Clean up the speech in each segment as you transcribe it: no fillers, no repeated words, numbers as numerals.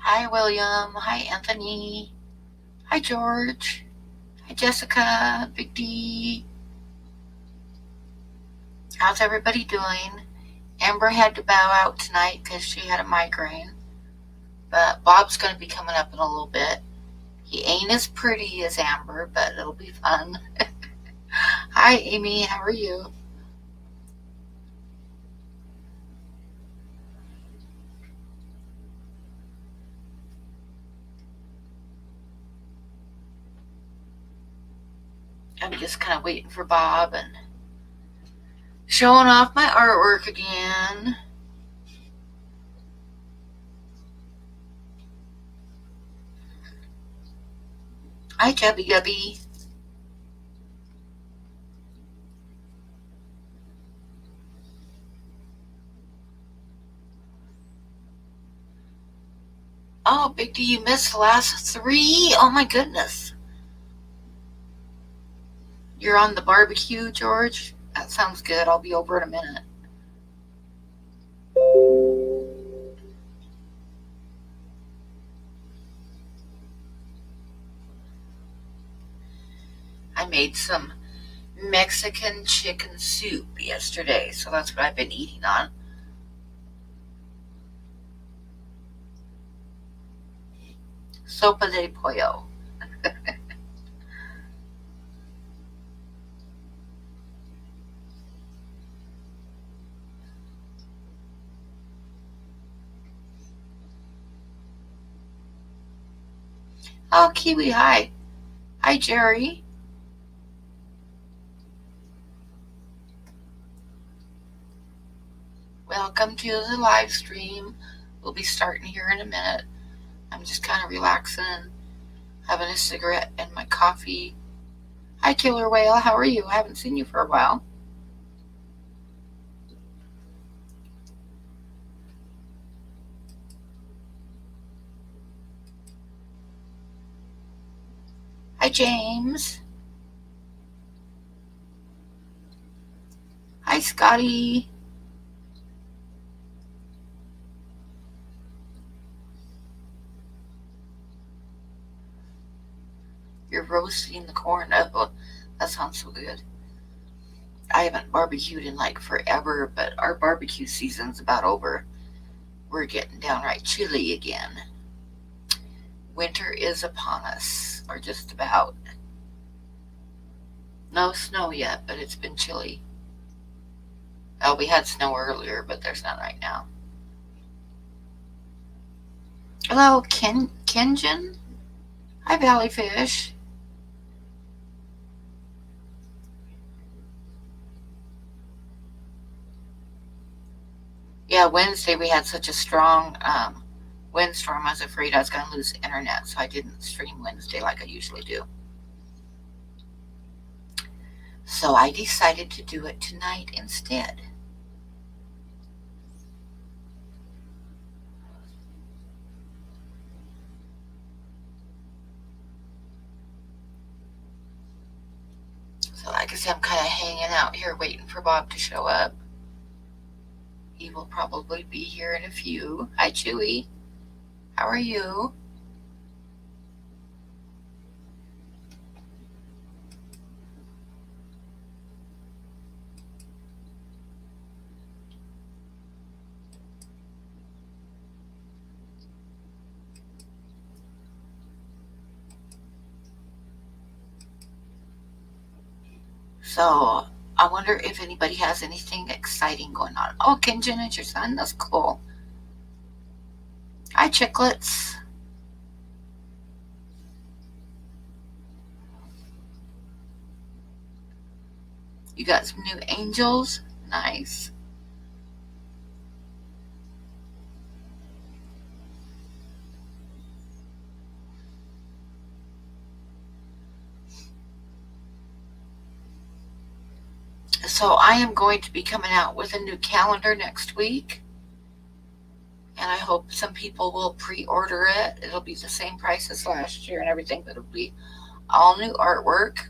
Hi, William. Hi, Anthony. Hi, George. Hi, Jessica. Big D. How's everybody doing? Amber had to bow out tonight because she had a migraine, but Bob's going to be coming up in a little bit. He ain't as pretty as Amber, but it'll be fun. Hi, Amy. How are you? I'm just kind of waiting for Bob and showing off my artwork again. Hi, Chubby Gubby. Oh, Big D, you missed the last three? Oh, my goodness. You're on the barbecue, George? That sounds good. I'll be over in a minute. I made some Mexican chicken soup yesterday, so that's what I've been eating on. Sopa de pollo. Oh, Kiwi, hi. Hi, Jerry. Welcome to the live stream. We'll be starting here in a minute. I'm just kind of relaxing, having a cigarette and my coffee. Hi, Killer Whale. How are you? I haven't seen you for a while. Hi, James. Hi, Scotty. You're roasting the corn. Oh, that sounds so good. I haven't barbecued in like forever, but our barbecue season's about over. We're getting downright chilly again. Winter is upon us, or just about. No snow yet, but it's been chilly. Oh, we had snow earlier, but there's none right now. Hello, Kenjin. Hi, Valleyfish. Yeah, Wednesday we had such a strong windstorm. I was afraid I was going to lose internet, so I didn't stream Wednesday like I usually do. So I decided to do it tonight instead. So like I said, I'm kind of hanging out here waiting for Bob to show up. He will probably be here in a few. Hi, Chewy. How are you? So I wonder if anybody has anything exciting going on. Oh, Kenjin, it's your son? That's cool. Hi, Chicklets. You got some new angels? Nice. So I am going to be coming out with a new calendar next week, and I hope some people will pre-order it. It'll be the same price as last year and everything, but it'll be all new artwork.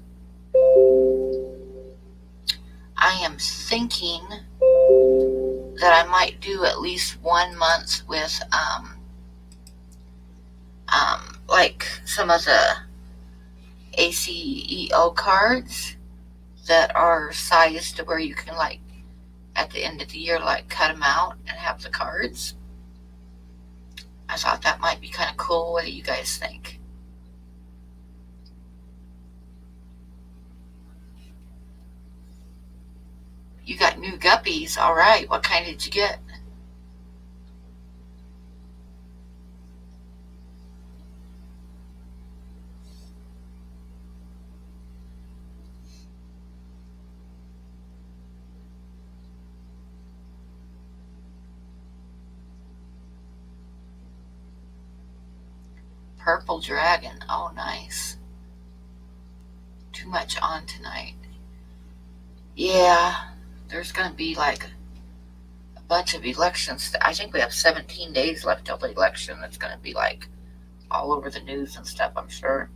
I am thinking that I might do at least 1 month with like some of the ACEO cards that are sized to where you can, like, at the end of the year, like, cut them out and have the cards. I thought that might be kind of cool. What do you guys think? You got new guppies. All right. What kind did you get? Purple dragon. Oh, nice. Too much on tonight. Yeah, there's going to be like a bunch of elections. I think we have 17 days left till the election. It's going to be like all over the news and stuff, I'm sure.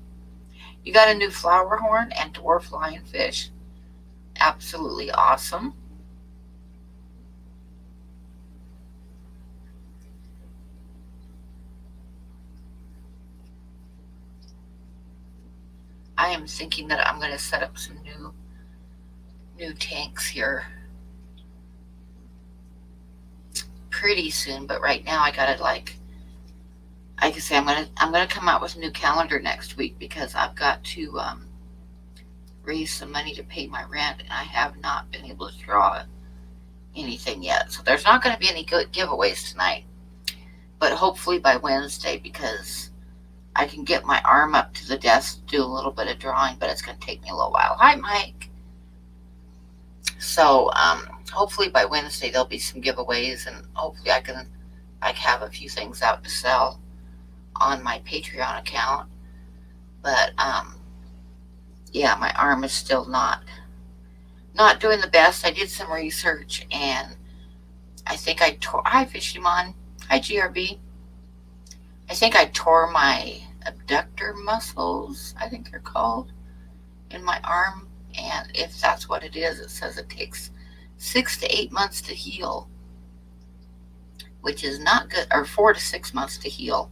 You got a new flower horn and dwarf lionfish. Absolutely awesome. I am thinking that I'm going to set up some new tanks here pretty soon, but right now I gotta, like I can say, I'm gonna come out with a new calendar next week because I've got to raise some money to pay my rent, and I have not been able to draw anything yet. So there's not going to be any good giveaways tonight, but hopefully by Wednesday, because I can get my arm up to the desk to do a little bit of drawing, but it's going to take me a little while. Hi, Mike. So hopefully by Wednesday there'll be some giveaways, and hopefully I can have a few things out to sell on my Patreon account. But yeah, my arm is still not doing the best. I did some research, and I think I tore. Hi, Fishimon. Hi, GRB. I think I tore my abductor muscles, I think they're called, in my arm. And if that's what it is, it says it takes 6 to 8 months to heal, which is not good, or 4 to 6 months to heal,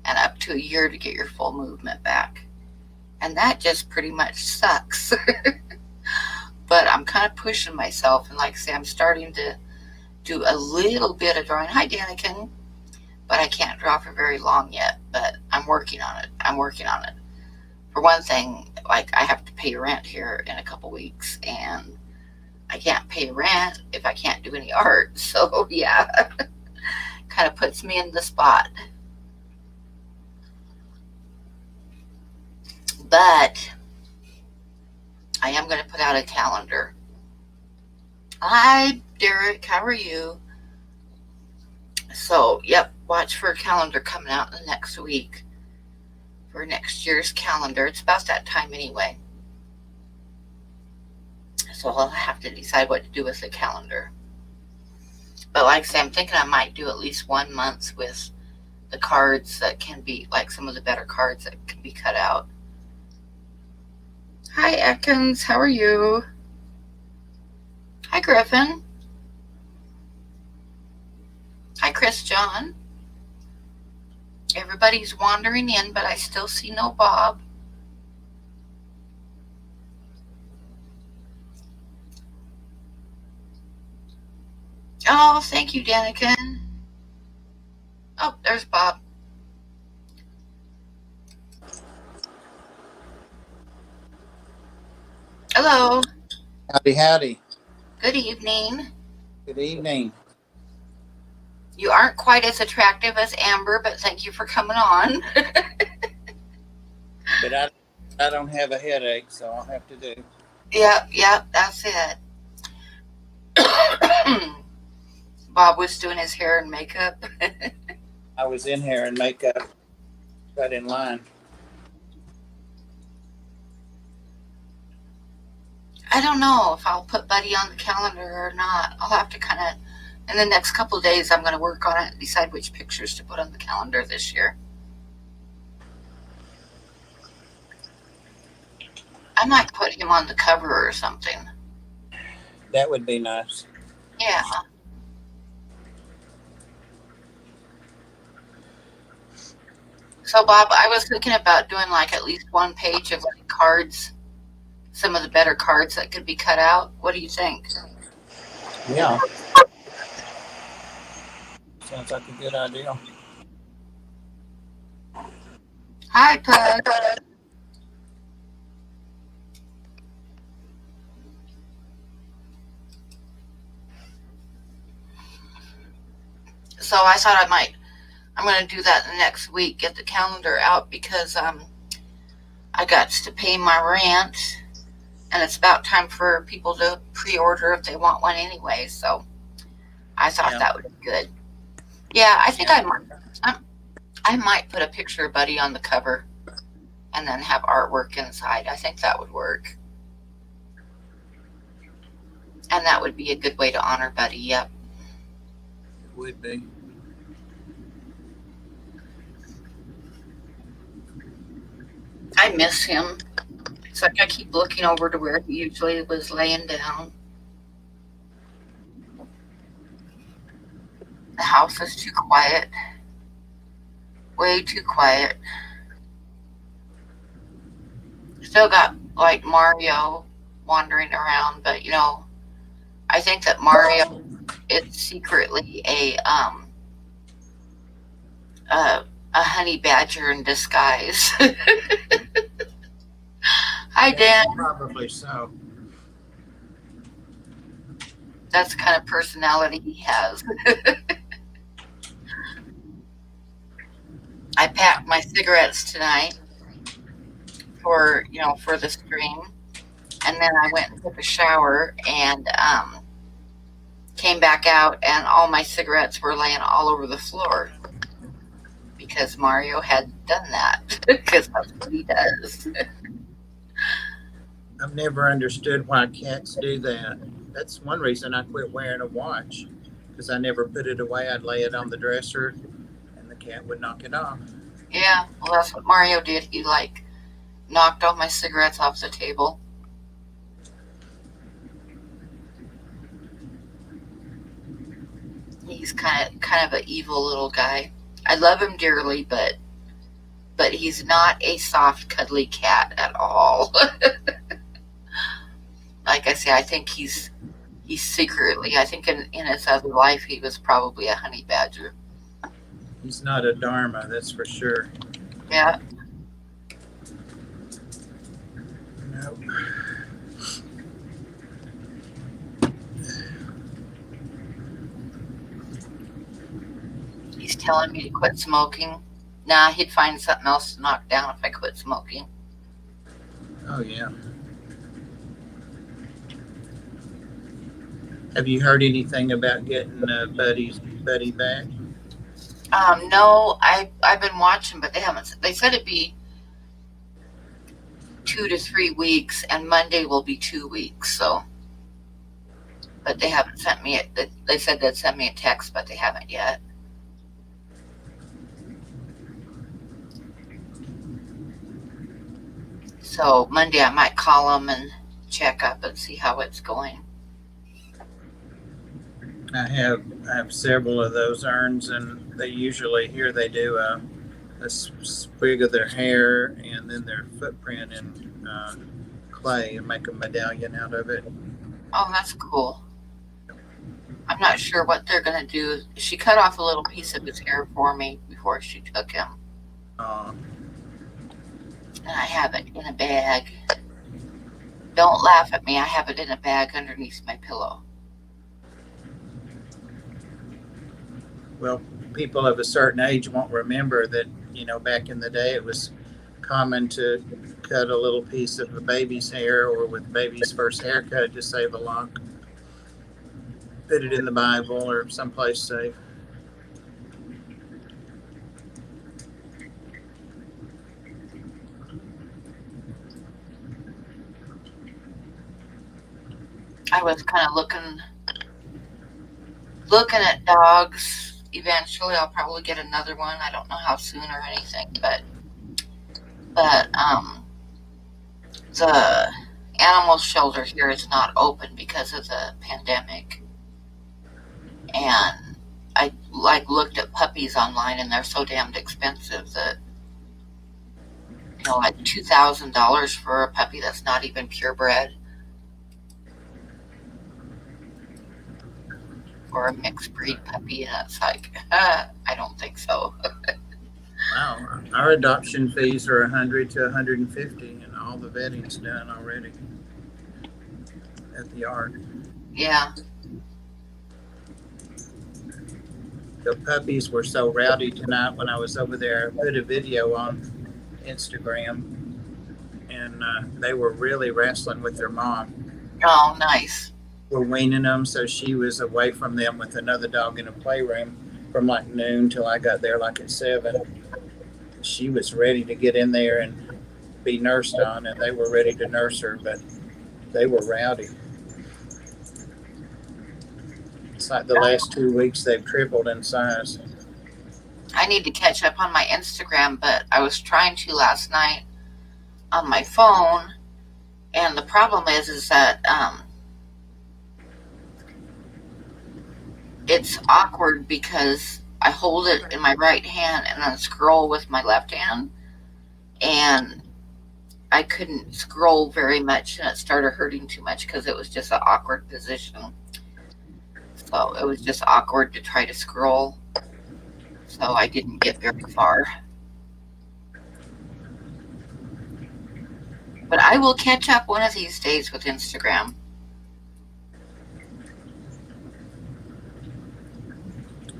and up to a year to get your full movement back. And that just pretty much sucks. But I'm kind of pushing myself, and like I say, I'm starting to do a little bit of drawing. Hi, Danikin. But I can't draw for very long yet, but I'm working on it. For one thing, like, I have to pay rent here in a couple weeks, and I can't pay rent if I can't do any art. So yeah, kind of puts me in the spot. But I am going to put out a calendar. Hi, Derek. How are you? So, yep, watch for a calendar coming out in the next week for next year's calendar. It's about that time anyway. So I'll have to decide what to do with the calendar. But like I say, I'm thinking I might do at least 1 month with the cards that can be, like, some of the better cards that can be cut out. Hi, Atkins. How are you? Hi, Griffin. Hi, Chris John. Everybody's wandering in, but I still see no Bob. Oh, thank you, Danikin. Oh, there's Bob. Hello. Howdy, howdy. Good evening. Good evening. You aren't quite as attractive as Amber, but thank you for coming on. But I don't have a headache, so I'll have to do. Yep, that's it. Bob was doing his hair and makeup. I was in hair and makeup, got in line. I don't know if I'll put Buddy on the calendar or not. I'll have to kind of, in the next couple of days, I'm going to work on it and decide which pictures to put on the calendar this year. I might put him on the cover or something. That would be nice. Yeah. So, Bob, I was thinking about doing like at least one page of like cards, some of the better cards that could be cut out. What do you think? Yeah, sounds like a good idea. Hi, Pug. So I thought I'm going to do that next week, get the calendar out because I got to pay my rent and it's about time for people to pre-order if they want one anyway. So I thought Yeah, that would be good. Yeah, I think yeah. I, I might put a picture of Buddy on the cover and then have artwork inside. I think that would work. And that would be a good way to honor Buddy. Yep. It would be. I miss him. It's like I keep looking over to where he usually was laying down. The house is too quiet. Way too quiet. Still got like Mario wandering around, but I think that Mario is secretly a, a honey badger in disguise. Hi, Yeah, Dan. probably so. That's the kind of personality he has. I packed my cigarettes tonight for the stream, and then I went and took a shower and came back out, and all my cigarettes were laying all over the floor because Mario had done that because that's what he does. I've never understood why cats do that. That's one reason I quit wearing a watch because I never put it away. I'd lay it on the dresser, and the cat would knock it off. Yeah, well, that's what Mario did. He like knocked all my cigarettes off the table. He's kind of an evil little guy. I love him dearly, but he's not a soft, cuddly cat at all. Like I say, I think he's secretly. I think in his other life he was probably a honey badger. He's not a Dharma, that's for sure. Yeah, Nope. he's telling me to quit smoking. Nah, he'd find something else to knock down if I quit smoking. Oh yeah. Have you heard anything about getting Buddy back? No, I've been watching, but they haven't. They said it'd be 2 to 3 weeks, and Monday will be 2 weeks. So, but they haven't sent me it. They said they'd send me a text, but they haven't yet. So Monday I might call them and check up and see how it's going. I have several of those urns, and they usually here they do a sprig of their hair and then their footprint in clay and make a medallion out of it. Oh, that's cool. I'm not sure what they're gonna do. She cut off a little piece of his hair for me before she took him, Uh, and I have it in a bag. Don't laugh at me. I have it in a bag underneath my pillow. well, people of a certain age won't remember that, back in the day it was common to cut a little piece of a baby's hair or with baby's first haircut to save a lock. Put it in the Bible or someplace safe. I was kind of looking at dogs. Eventually, I'll probably get another one. I don't know how soon or anything, but the animal shelter here is not open because of the pandemic, and I like looked at puppies online, and they're so damned expensive that like $2,000 for a puppy that's not even purebred, or a mixed breed puppy, and it's like, I don't think so. Wow, our adoption fees are 100 to 150, and all the vetting's done already at the yard. Yeah. The puppies were so rowdy tonight when I was over there. I put a video on Instagram, and they were really wrestling with their mom. Oh, nice. We're weaning them, so she was away from them with another dog in a playroom from like noon till I got there like at 7. She was ready to get in there and be nursed on, and they were ready to nurse her, but they were rowdy. It's like the last 2 weeks they've tripled in size. I need to catch up on my Instagram, but I was trying to last night on my phone, and the problem is that it's awkward because I hold it in my right hand and then scroll with my left hand, and I couldn't scroll very much, and it started hurting too much because it was just an awkward position. So it was just awkward to try to scroll. So I didn't get very far. But I will catch up one of these days with Instagram.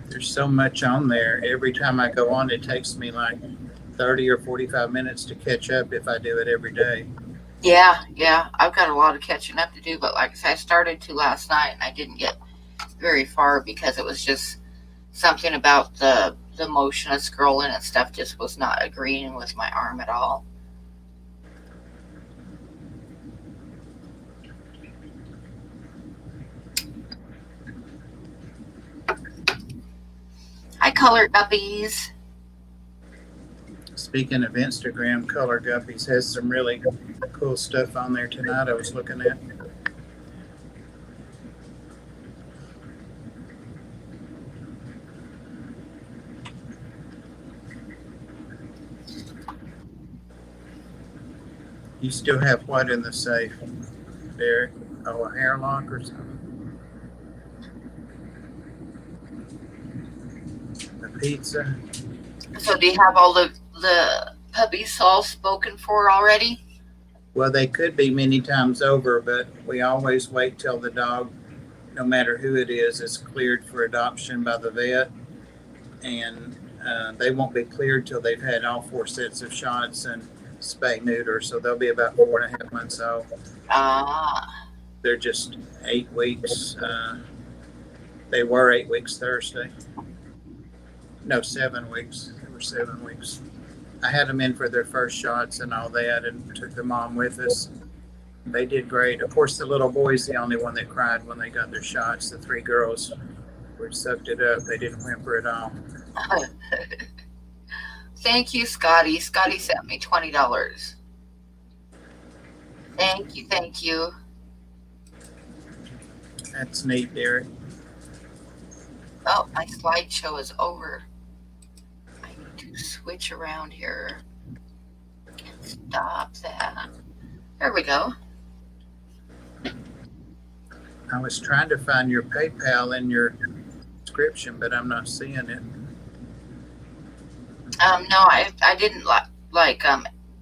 There's so much on there. Every time I go on, it takes me like 30 or 45 minutes to catch up if I do it every day. Yeah, I've got a lot of catching up to do, but like I said, I started to last night and I didn't get very far because it was just something about the motion of scrolling and stuff just was not agreeing with my arm at all. Hi, color guppies. Speaking of Instagram, Color Guppies has some really cool stuff on there tonight I was looking at. You still have what in the safe, Derek? Oh, a hair lock or something? A pizza? So do you have all the puppies all spoken for already? Well, they could be many times over, but we always wait till the dog, no matter who it is cleared for adoption by the vet. And they won't be cleared till they've had all 4 sets of shots and spay neuter. So they'll be about 4.5 months old. They're just 8 weeks. They were 8 weeks Thursday. No, 7 weeks. They were 7 weeks. I had them in for their first shots and all that, and took the mom with us. They did great. Of course, the little boy's the only one that cried when they got their shots. The 3 girls were sucked it up. They didn't whimper at all. Thank you, Scotty. Scotty sent me $20. Thank you. That's neat, Derek. Oh, my slideshow is over. I need to switch around here. Stop that. There we go. I was trying to find your PayPal in your description, but I'm not seeing it. No, I didn't like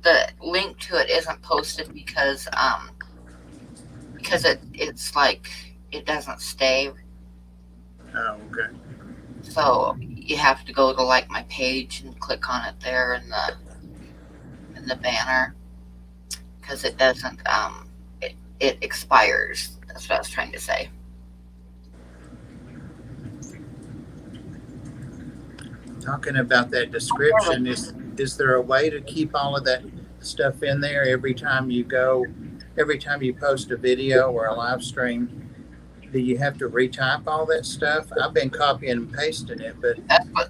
the link to it isn't posted because it's like it doesn't stay. Oh, okay. So you have to go to like my page and click on it there in the banner, because it doesn't it expires. That's what I was trying to say. Talking about that description, is there a way to keep all of that stuff in there every time you post a video or a live stream? Do you have to retype all that stuff? I've been copying and pasting it, but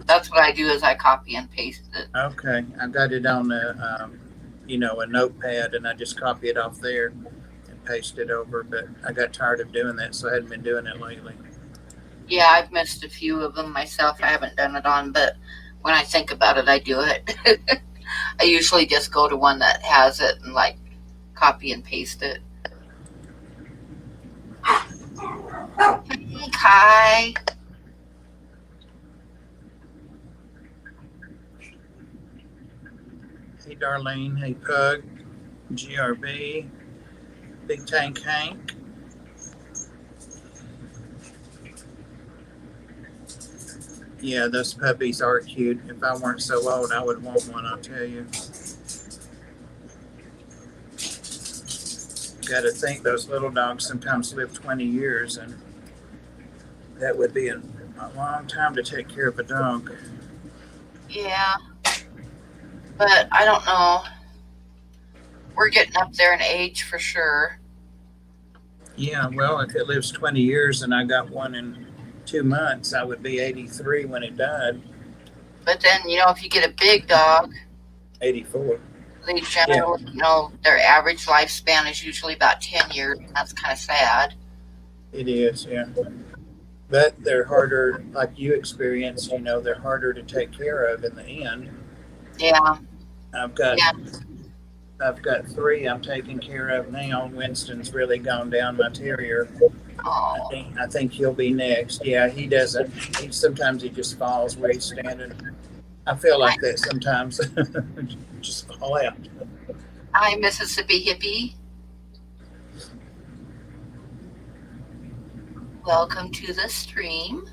that's what I do is I copy and paste it. okay, I got it on a notepad, and I just copy it off there and paste it over. But I got tired of doing that, so I hadn't been doing it lately. Yeah, I've missed a few of them myself. I haven't done it on, but when I think about it, I do it. I usually just go to one that has it and like copy and paste it. Hey, Kai. Hey, Darlene. Hey, Pug. GRB. Big Tank Hank. Yeah, those puppies are cute. If I weren't so old, I would want one, I'll tell you. Got to think those little dogs sometimes live 20 years, and that would be a long time to take care of a dog. Yeah, but I don't know. We're getting up there in age for sure. Yeah, well, if it lives 20 years and I got one in 2 months, I would be 83 when it died. But then, if you get a big dog, 84. they Yeah, generally, their average lifespan is usually about 10 years. And that's kind of sad. it is, yeah. But they're harder, like you experience, they're harder to take care of in the end. Yeah, I've got yeah. I've got three I'm taking care of now. Winston's really gone down, my terrier. I Oh, think I think he'll be next. Yeah, he doesn't. Sometimes he just falls where he's standing. I feel like that sometimes. Just fall out. hi, Mississippi hippie. Welcome to the stream.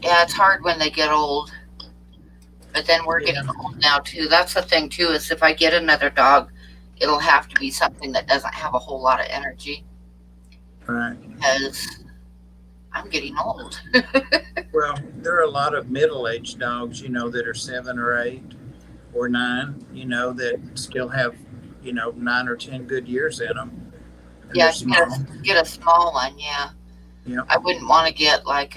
Yeah, it's hard when they get old. But then we're Yeah, getting old now too. That's the thing too, is if I get another dog, it'll have to be something that doesn't have a whole lot of energy right. because I'm getting old. Well, there are a lot of middle-aged dogs, that are 7 or 8 or 9, that still have, 9 or 10 good years in them, and they're Yeah, small. get a small one. Yeah, Yep. I wouldn't want to get like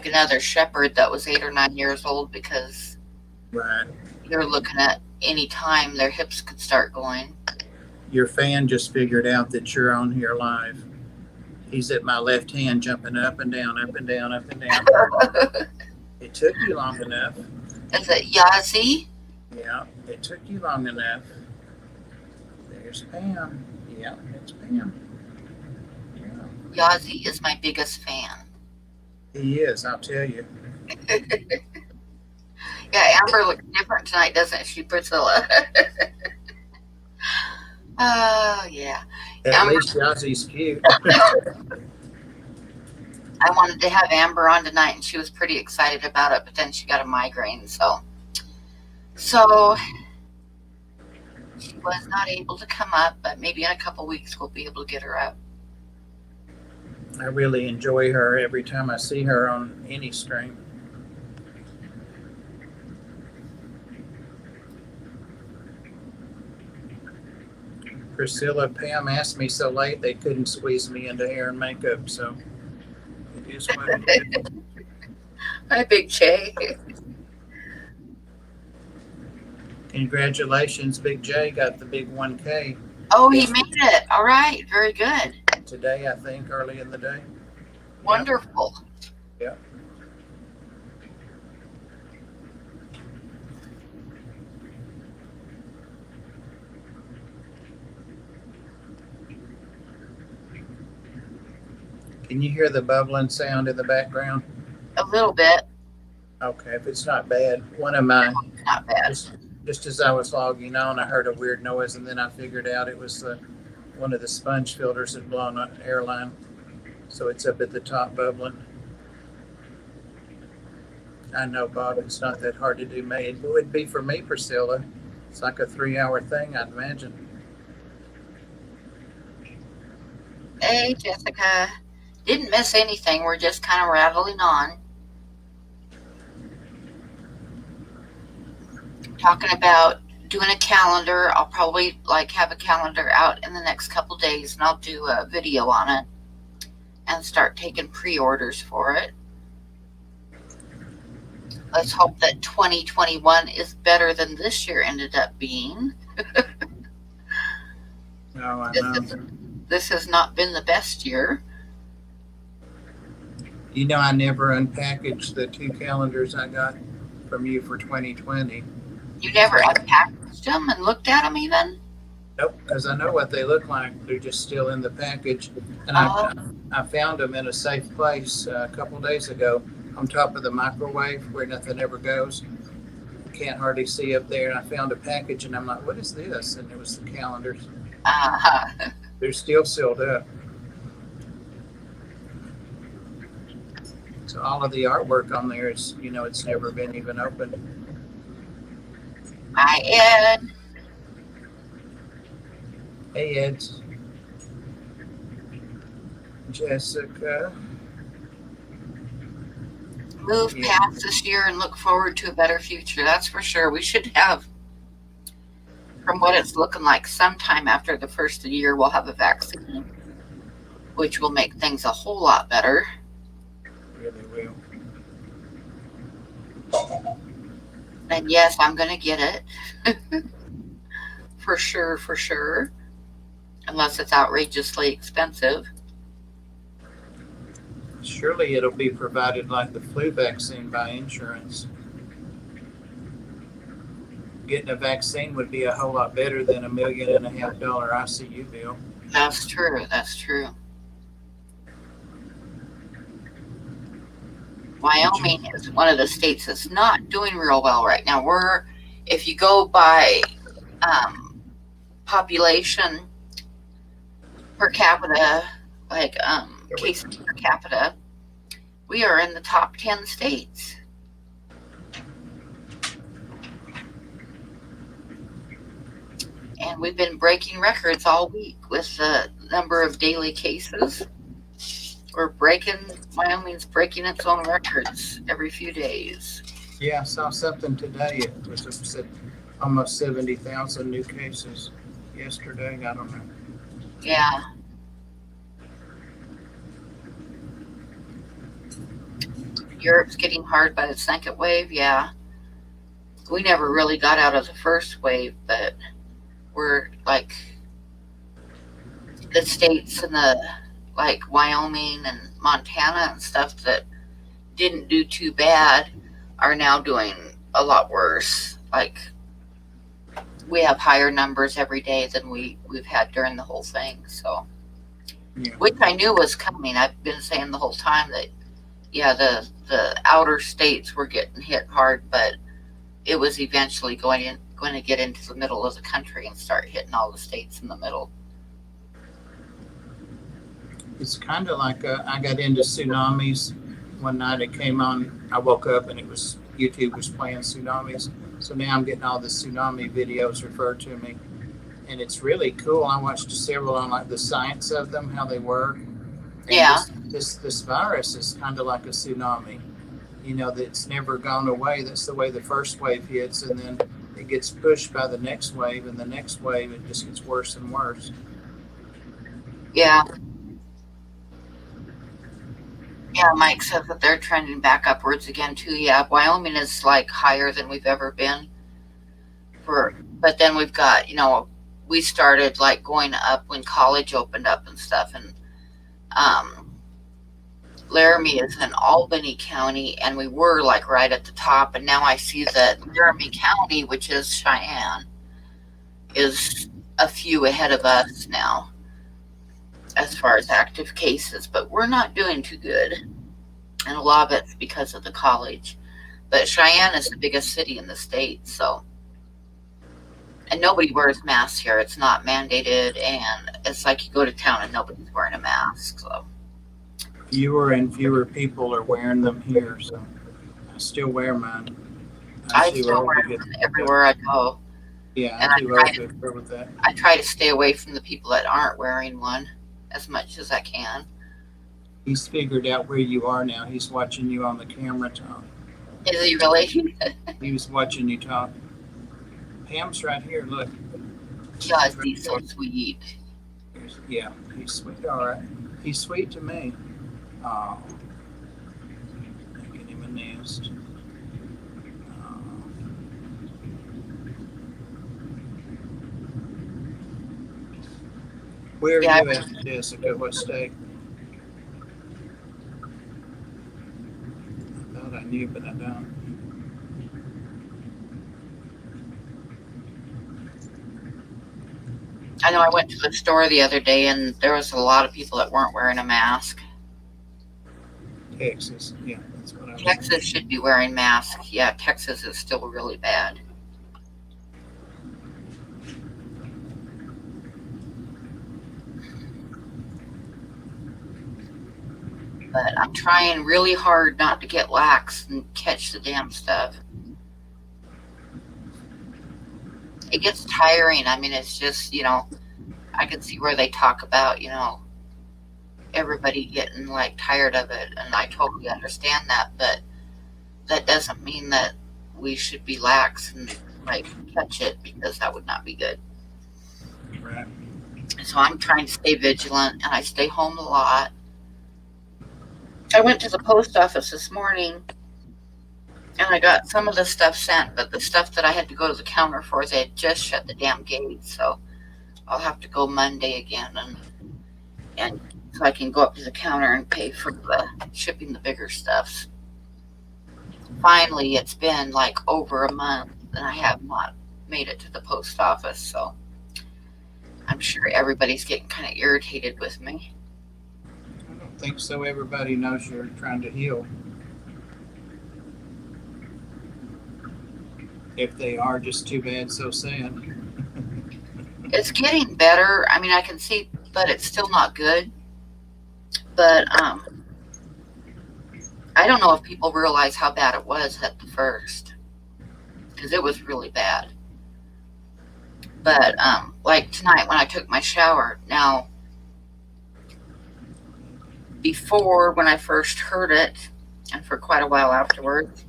another shepherd that was 8 or 9 years old because Right. you're looking at any time their hips could start going. Your fan just figured out that you're on here live. He's at my left hand, jumping up and down, up and down, up and down. It took you long enough. Is it Yazzie? Yeah, it took you long enough. There's Pam. Yeah, it's Pam. Yeah, Yazzie is my biggest fan. he is, I'll tell you. Yeah, Amber looks different tonight, doesn't she, Priscilla? Oh, yeah. At Amber, least Yazzie's cute. I wanted to have Amber on tonight, and she was pretty excited about it, but then she got a migraine, so she was not able to come up, but maybe in a couple weeks we'll be able to get her up. I really enjoy her every time I see her on any stream. Priscilla, Pam asked me so late they couldn't squeeze me into hair and makeup, so it is what it is. Hi, Big Che. Congratulations, Big J got the big 1K Oh, he made it. All right. Very good. today, I think, early in the day. Wonderful. Yeah. Can you hear the bubbling sound in the background? A little bit. Okay, if it's not bad. One of my, Not bad. just as I was logging on, I heard a weird noise, and then I figured out it was one of the sponge filters had blown an airline. So it's up at the top bubbling. I know, Bob, it's not that hard to do. It would be for me, Priscilla. It's like a 3-hour thing, I'd imagine. Hey, Jessica. Didn't miss anything. We're just kind of rattling on. Talking about doing a calendar. I'll probably have a calendar out in the next couple days, and I'll do a video on it and start taking pre-orders for it. Let's hope that 2021 is better than this year ended up being. Oh, I know. This has not been the best year. You know, I never unpackaged the two calendars I got from you for 2020. You never So, unpackaged them and looked at them even? nope, because I know what they look like. They're just still in the package. And Oh, I found them in a safe place a couple days ago on top of the microwave where nothing ever goes. Can't hardly see up there. And I found a package and I'm like, what is this? And it was the calendars. uh-huh. They're still sealed up. So all of the artwork on there is, you know, it's never been even opened. Hi, Ed. Hey, Ed, Jessica. Move Yeah, past this year and look forward to a better future. That's for sure. We should have, from what it's looking like, sometime after the first of the year, we'll have a vaccine, which will make things a whole lot better. really will. And yes, I'm going to get it. For sure, for sure. Unless it's outrageously expensive. Surely it'll be provided like the flu vaccine by insurance. Getting a vaccine would be a whole lot better than $1.5 million ICU bill. That's true. That's true. Did you? Wyoming is one of the states that's not doing real well right now. If you go by um, population per capita, like cases per capita, we are in the top 10 states. And we've been breaking records all week with the number of daily cases. Wyoming's breaking its own records every few days. Yeah, I saw something today. It was said almost 70,000 new cases yesterday. I don't know. Yeah. Europe's getting hard by the second wave. Yeah. We never really got out of the first wave, but we're like the states in the like Wyoming and Montana and stuff that didn't do too bad are now doing a lot worse. Like we have higher numbers every day than we've had during the whole thing. So, Yeah. which I knew was coming. I've been saying the whole time that yeah, the outer states were getting hit hard, but it was eventually going to get into the middle of the country and start hitting all the states in the middle. It's kind of like I got into tsunamis one night. It came on. I woke up and it was YouTube was playing tsunamis. So now I'm getting all the tsunami videos referred to me, and it's really cool. I watched several on like the science of them, how they work. And Yeah, this virus is kind of like a tsunami. You know, that's never gone away. That's the way the first wave hits, and then it gets pushed by the next wave, and the next wave it just gets worse and worse. yeah, yeah. Mike says that they're trending back upwards again too. Yeah, Wyoming is like higher than we've ever been but then we've got we started like going up when college opened up and stuff, and um, Laramie is in Albany County, and we were like right at the top, and now I see that Laramie County, which is Cheyenne, is a few ahead of us now as far as active cases, but we're not doing too good. And a lot of it's because of the college. But Cheyenne is the biggest city in the state, so. And nobody wears masks here. It's not mandated, and it's like you go to town and nobody's wearing a mask. So. Fewer and fewer people are wearing them here, so I still wear mine. I'm I too still old wear to get. them everywhere I go. Yeah, And I'm too old to go with that. I try to stay away from the people that aren't wearing one as much as I can. He's figured out where you are now. He's watching you on the camera talk. Is he really? He was watching you talk. Pam's right here. Look. Yeah, he's so sweet. Yeah, he's sweet. All right. He's sweet to me. Oh, making him a nest. Oh. Where are Yeah, you at, Jessica? What state? you, but I don't. I know I went to the store the other day and there was a lot of people that weren't wearing a mask. Texas, yeah, that's what I was Texas thinking. should be wearing masks. Yeah, Texas is still really bad. But I'm trying really hard not to get lax and catch the damn stuff. It gets tiring. I mean, it's just, I can see where they talk about, everybody getting like tired of it. And I totally understand that. But that doesn't mean that we should be lax and like catch it because that would not be good. Right. So I'm trying to stay vigilant and I stay home a lot. I went to the post office this morning and I got some of the stuff sent, but the stuff that I had to go to the counter for, they had just shut the damn gate. So I'll have to go Monday again and so I can go up to the counter and pay for the shipping the bigger stuffs. Finally, it's been like over a month and I have not made it to the post office. So I'm sure everybody's getting kind of irritated with me. I don't think so. Everybody knows you're trying to heal. If they are, just too bad, so sad. It's getting better. I mean, I can see, but it's still not good. But I don't know if people realize how bad it was at the first because it was really bad. But like tonight when I took my shower, now before when I first heard it, and for quite a while afterwards,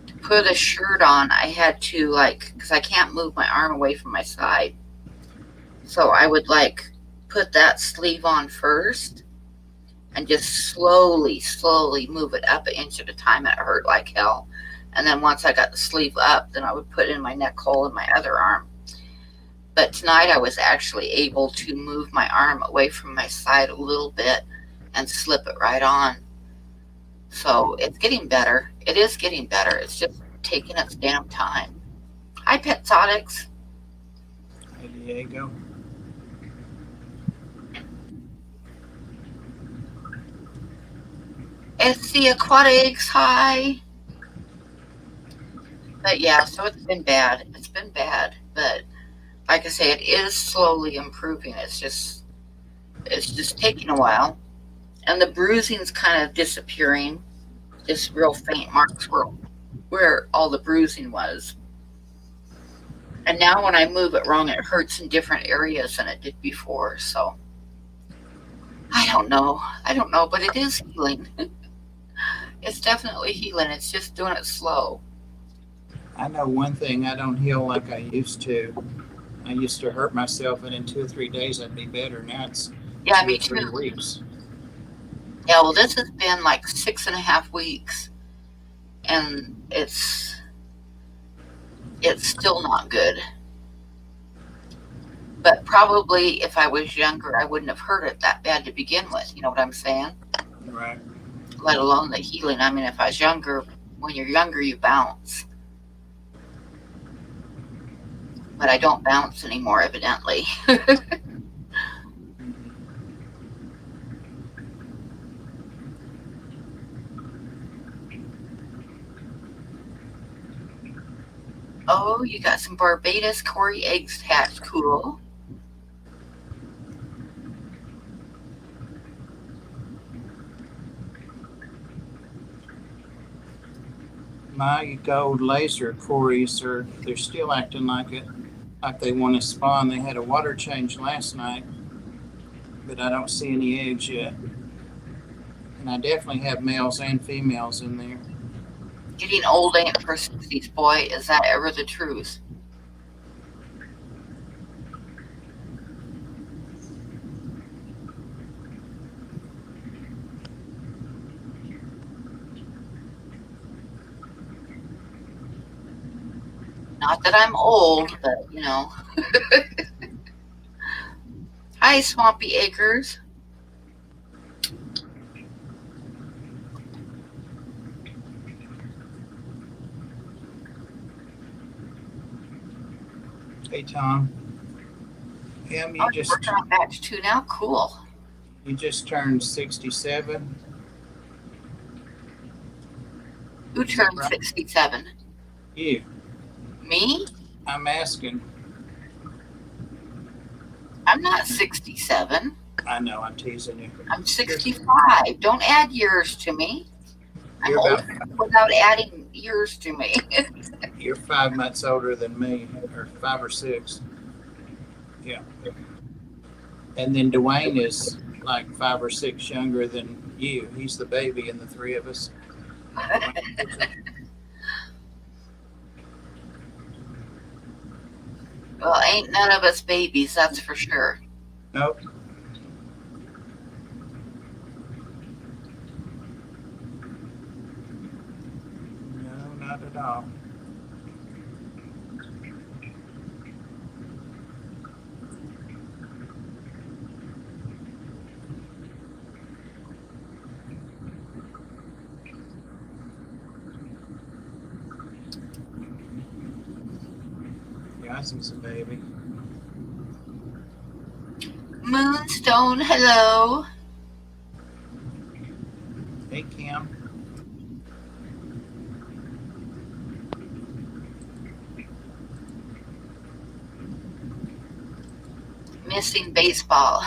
to put a shirt on, I had to like because I can't move my arm away from my side, so I would like put that sleeve on first and just slowly move it up an inch at a time, and it hurt like hell. And then once I got the sleeve up, then I would put it in my neck hole in my other arm. But tonight I was actually able to move my arm away from my side a little bit and slip it right on. So it's getting better. It is getting better. It's just taking its damn time. Hi, Petzotics. Hey, Diego. It's the aquatics. Hi. But yeah, so it's been bad. It's been bad. But like I say, it is slowly improving. It's just taking a while. And the bruising's kind of disappearing. Just real faint marks where all the bruising was. And now when I move it wrong, it hurts in different areas than it did before. So I don't know. I don't know, but it is healing. It's definitely healing. It's just doing it slow. I know one thing, I don't heal like I used to. I used to hurt myself, and in 2 or 3 days I'd be better. Now it's Yeah, two or me three too. weeks. Yeah, well, this has been like 6.5 weeks, and it's still not good. But probably if I was younger, I wouldn't have hurt it that bad to begin with. You know what I'm saying? Right. Let alone the healing. I mean, if I was younger, when you're younger, you bounce. But I don't bounce anymore, evidently. Oh, you got some Barbados Cory eggs hatched. Cool. My gold laser Corys they're still acting like they want to spawn. They had a water change last night, but I don't see any eggs yet. And I definitely have males and females in there. Getting old ain't for sissies, boy. Is that ever the truth? Not that I'm old, but. Hi, Swampy Acres. Hey Tom, Em, Oh, you're working on batch two now? Cool. you just turned 67. Who Is that turned right? 67? You. Me? I'm asking. I'm not 67. I know I'm teasing you. I'm You're 65. Don't add years to me. I'm you're about old without adding years to me. you're 5 months older than me, or 5 or 6. Yeah. And then Dwayne is like 5 or 6 younger than you. He's the baby in the three of us. Well, ain't none of us babies, that's for sure. Nope. No, not at all. Yassi's a baby. Moonstone, hello. Hey Kim. Missing baseball.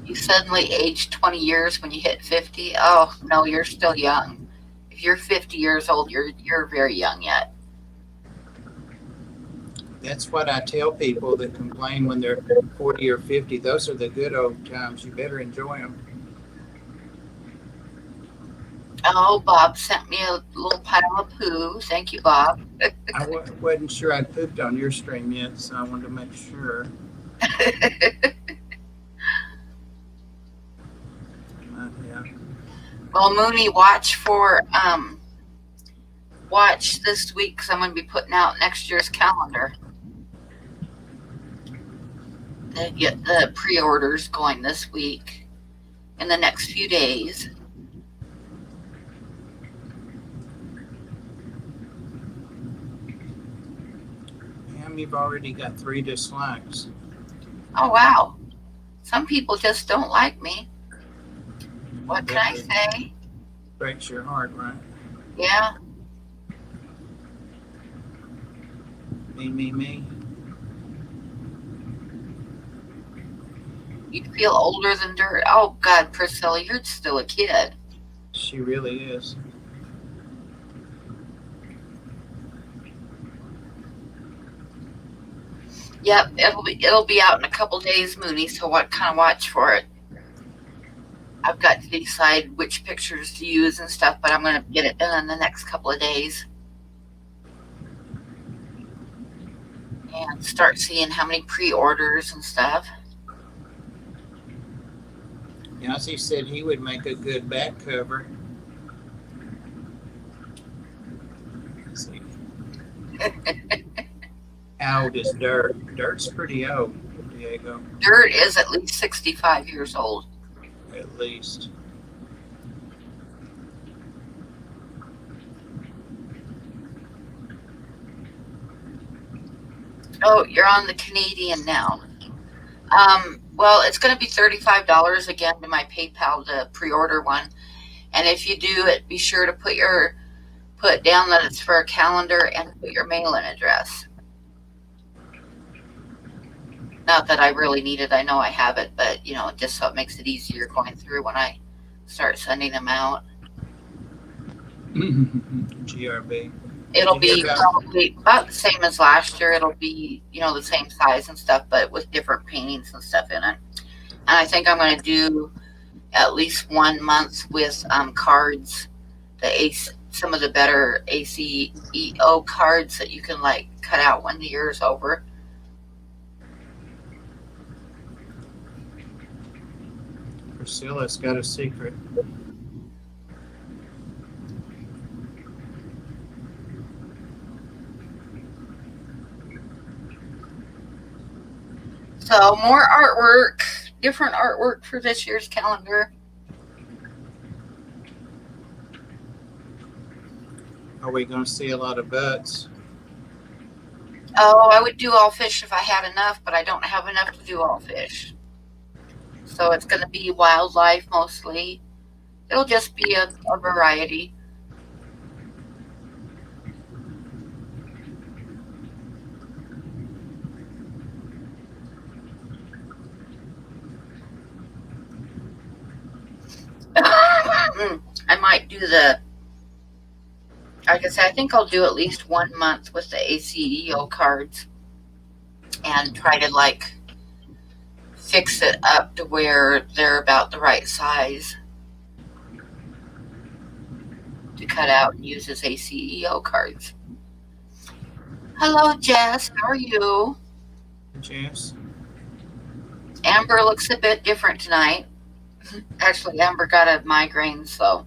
You suddenly aged 20 years when you hit 50. Oh, no, you're still young. If you're 50 years old, you're very young yet. That's what I tell people that complain when they're 40 or 50. Those are the good old times. You better enjoy them. Oh, Bob sent me a little pile of poo. Thank you, Bob. Wasn't sure I'd pooped on your stream yet, so I wanted to make sure. Yeah. Well, Mooney, watch this week because I'm going to be putting out next year's calendar. They get the pre-orders going this week in the next few days. You've already got 3 dislikes. Oh, wow. Some people just don't like me. What can I say? Breaks your heart, right? Yeah. Me. You feel older than dirt. Oh, God, Priscilla, you're still a kid. She really is. Yep, it'll be out in a couple days, Mooney. So what kind of watch for it? I've got to decide which pictures to use and stuff, but I'm going to get it done in the next couple of days and start seeing how many pre-orders and stuff. Yossi said he would make a good back cover. Let's see. How old is Dirt? Dirt's pretty old, Diego. Dirt is at least 65 years old. At least. Oh, you're on the Canadian now. Well, it's going to be $35 again to my PayPal to pre-order one. And if you do it, be sure to put down that it's for a calendar and put your mailing address. Not that I really need it. I know I have it, but just so it makes it easier going through when I start sending them out. GRB. It'll be probably about the same as last year. It'll be, the same size and stuff, but with different paintings and stuff in it. And I think I'm going to do at least 1 month with cards, some of the better ACEO cards that you can cut out when the year's over. Priscilla's got a secret. So more artwork, different artwork for this year's calendar. Are we going to see a lot of butts? Oh, I would do all fish if I had enough, but I don't have enough to do all fish. So it's going to be wildlife mostly. It'll just be a variety. I might do like I said, I think I'll do at least 1 month with the ACEO cards and try to like fix it up to where they're about the right size to cut out and use as ACEO cards. Hello, Jess. How are you? Jess? Amber looks a bit different tonight. Actually, Amber got a migraine, so.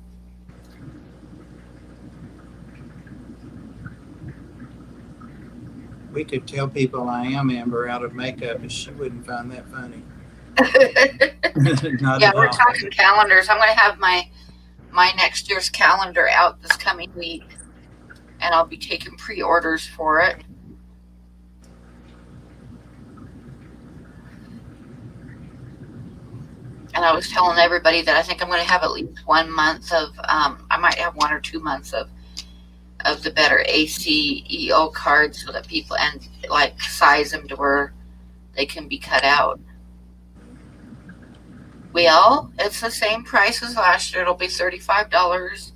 We could tell people I am Amber out of makeup, but she wouldn't find that funny. Not Yeah, at we're all. talking calendars. I'm going to have my next year's calendar out this coming week, and I'll be taking pre-orders for it. And I was telling everybody that I think I'm going to have at least 1 month of, I might have 1 or 2 months of the better ACEO cards so that people, and like size them to where they can be cut out. Well, it's the same price as last year. It'll be $35.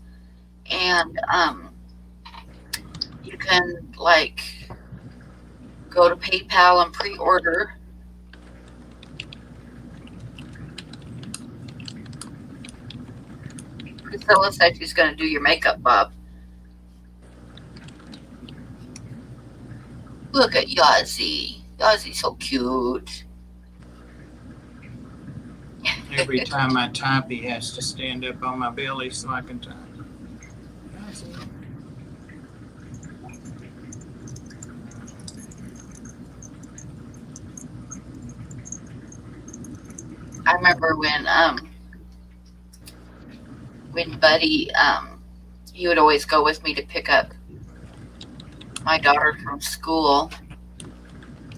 And you can like go to PayPal and pre-order. Priscilla said she's going to do your makeup, Bob. Look at Yazzie. Yazzie's so cute. Every time I type, he has to stand up on my belly so I can type. I remember when Buddy, he would always go with me to pick up my daughter from school.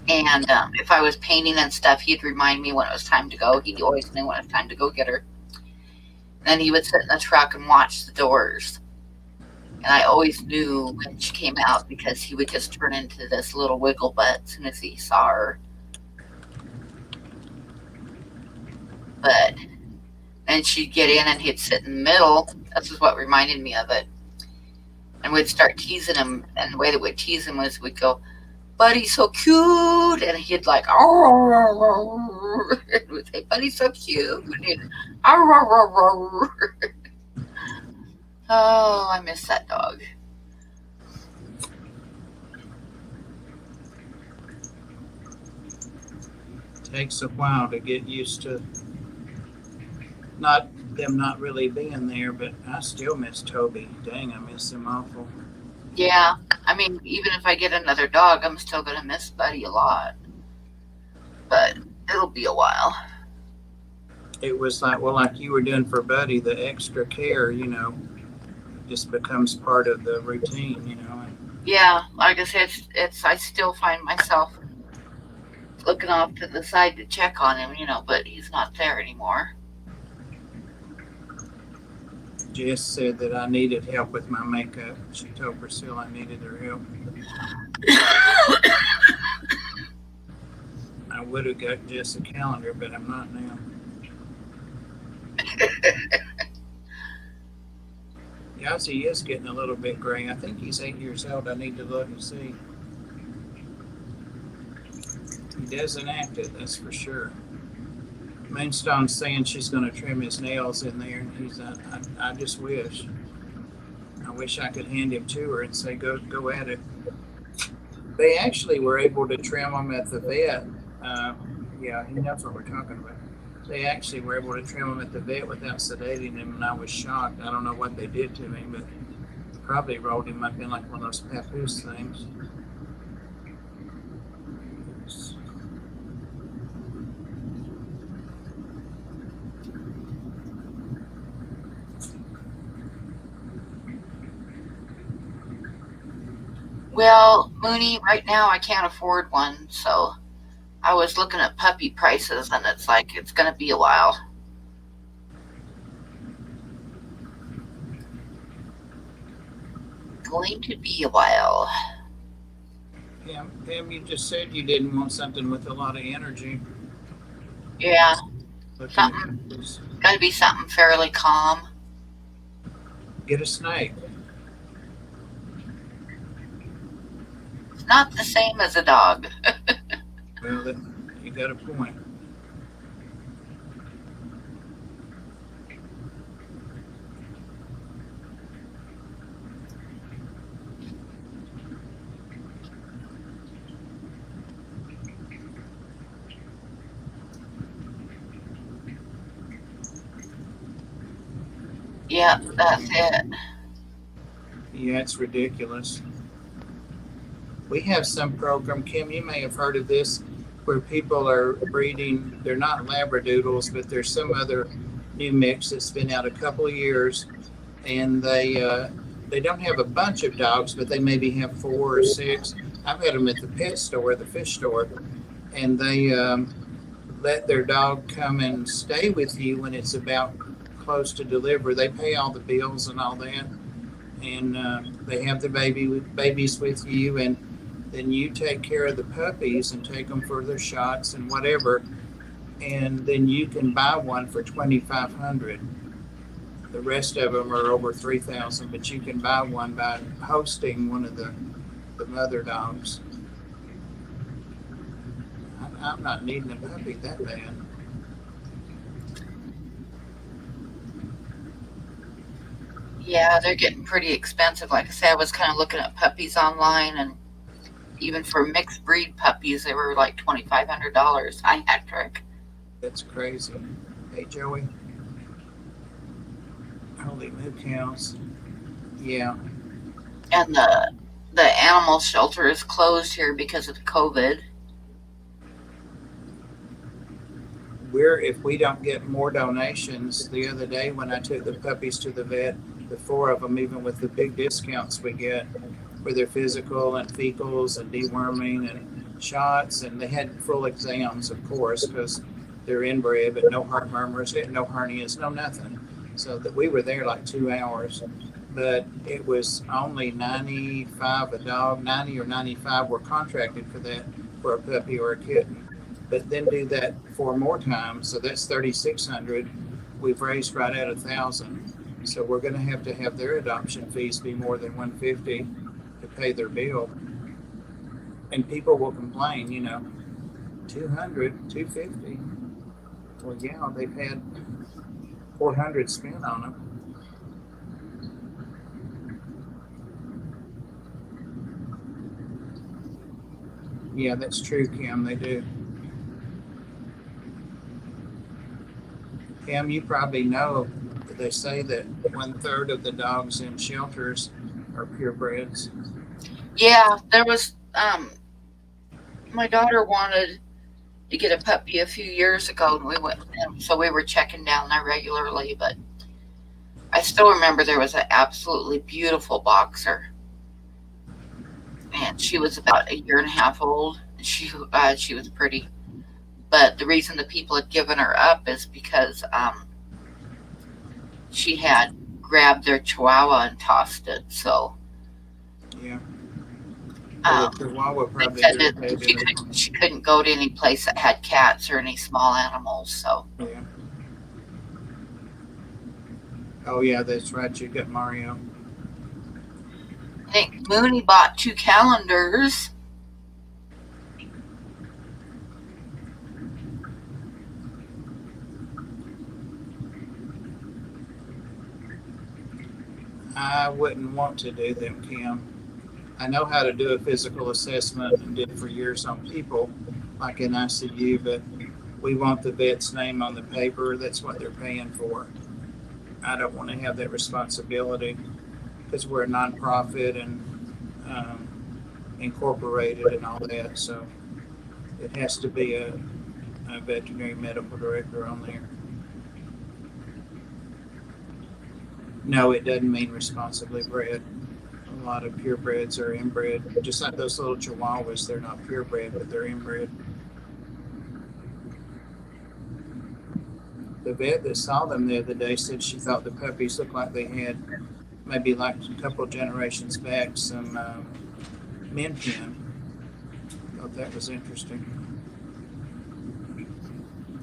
And if I was painting and stuff, he'd remind me when it was time to go. He always knew when it was time to go get her. Then he would sit in the truck and watch the doors. And I always knew when she came out because he would just turn into this little wiggle butt as soon as he saw her. But then she'd get in and he'd sit in the middle. This is what reminded me of it. And we'd start teasing him. And the way that we'd tease him was we'd go, Buddy's so cute. And he'd like, oh, and we'd say, Buddy's so cute. And he'd, oh, I miss that dog. Takes a while to get used to them not really being there, but I still miss Toby. Dang, I miss him awful. Yeah, I mean, even if I get another dog, I'm still going to miss Buddy a lot. But it'll be a while. It was like you were doing for Buddy, the extra care, just becomes part of the routine. Yeah, like I said, I still find myself looking off to the side to check on him, but he's not there anymore. Jess said that I needed help with my makeup. She told Priscilla I needed her help. I would have got Jess a calendar, but I'm not now. Yazzie is getting a little bit gray. I think he's 8 years old. I need to look and see. He doesn't act it, that's for sure. Moonstone's saying she's going to trim his nails in there, and he's I just wish. I wish I could hand him to her and say, go at it. They actually were able to trim them at the vet. Yeah, he knows what we're talking about. They actually were able to trim him at the vet without sedating him, and I was shocked. I don't know what they did to him, but probably rolled him up in like one of those papoose things. Well, Mooney, right now I can't afford one, so I was looking at puppy prices, and it's like it's gonna be a while. Going to be a while. Pam, you just said you didn't want something with a lot of energy. Yeah, Looking at something. puppies. Got to be something fairly calm. Get a snake. It's not the same as a dog. Well, that, you got a point. Yep, that's it. Yeah, it's ridiculous. We have some program, Kim, you may have heard of this, where people are breeding, they're not Labradoodles, but there's some other new mix that's been out a couple of years, and they don't have a bunch of dogs, but they maybe have four or six. I've had them at the pet store, the fish store, and they let their dog come and stay with you when it's about close to deliver. They pay all the bills and all that, and they have the babies with you, and then you take care of the puppies and take them for their shots and whatever, and then you can buy one for 2,500. The rest of them are over 3,000, but you can buy one by hosting one of the mother dogs. I'm not needing a puppy that bad. Yeah, they're getting pretty expensive. Like I said, I was kind of looking at puppies online, and even for mixed breed puppies, they were like $2,500. Hi, Patrick. That's crazy. Hey, Joey. Holy moo cows. Yeah. And the animal shelter is closed here because of COVID. If we don't get more donations, the other day when I took the puppies to the vet, the four of them, even with the big discounts we get for their physical and fecals and deworming and shots, and they had full exams, of course, because they're inbred, but no heart murmurs, no hernias, no nothing. So that we were there like 2 hours, but it was only 95 a dog. 90 or 95 were contracted for that, for a puppy or a kitten. But then do that four more times, so that's 3,600. We've raised right at 1,000. So we're going to have their adoption fees be more than 150 to pay their bill. And people will complain, 200, 250. Well, yeah, they've had 400 spent on them. Yeah, that's true, Kim. They do. Kim, you probably know they say that 1/3 of the dogs in shelters are purebreds. Yeah, there was my daughter wanted to get a puppy a few years ago, and we went, and so we were checking down there regularly. But I still remember there was an absolutely beautiful boxer, and she was about a year and a half old. She was pretty, but the reason the people had given her up is because she had grabbed their chihuahua and tossed it. So Yeah. Well, um, the Chihuahua they probably said that irritated her. she couldn't go to any place that had cats or any small animals. So Yeah. Oh, yeah, that's right. You got Mario. I think Mooney bought 2 calendars. I wouldn't want to do them, Kim. I know how to do a physical assessment and did for years on people, like in ICU, but we want the vet's name on the paper. That's what they're paying for. I don't want to have that responsibility because we're a nonprofit and um, incorporated and all that. So it has to be a veterinary medical director on there. No, it doesn't mean responsibly bred. A lot of purebreds are inbred, just like those little chihuahuas. They're not purebred, but they're inbred. The vet that saw them the other day said she thought the puppies looked like they had maybe like a couple generations back some min pin. Thought that was interesting.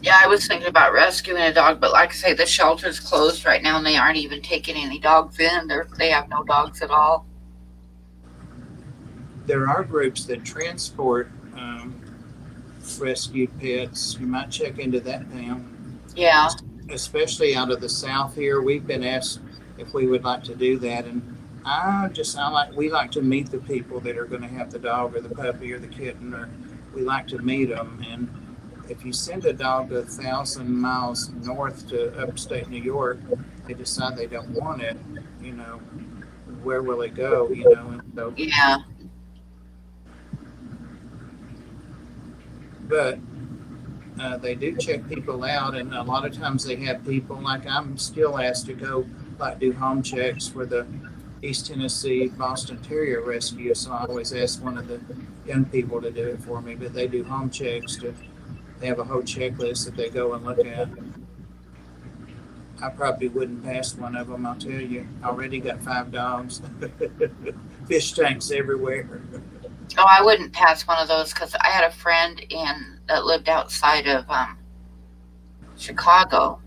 Yeah, I was thinking about rescuing a dog, but like I say, the shelter's closed right now, and they aren't even taking any dogs in. They have no dogs at all. There are groups that transport rescued pets. You might check into that, Pam. Yeah, Especially out of the south here, we've been asked if we would like to do that, and we like to meet the people that are going to have the dog or the puppy or the kitten, or we like to meet them. And if you send a dog 1,000 miles north to upstate New York, they decide they don't want it. You know, where will it go? You know, and so yeah, but they do check people out, and a lot of times they have people like I'm still asked to go like do home checks for the East Tennessee Boston Terrier Rescue. So I always ask one of the young people to do it for me, but they do home checks. They have a whole checklist that they go and look at. I probably wouldn't pass one of them. I'll tell you. I already got 5 dogs, fish tanks everywhere. oh, I wouldn't pass one of those because I had a friend that lived outside of Chicago,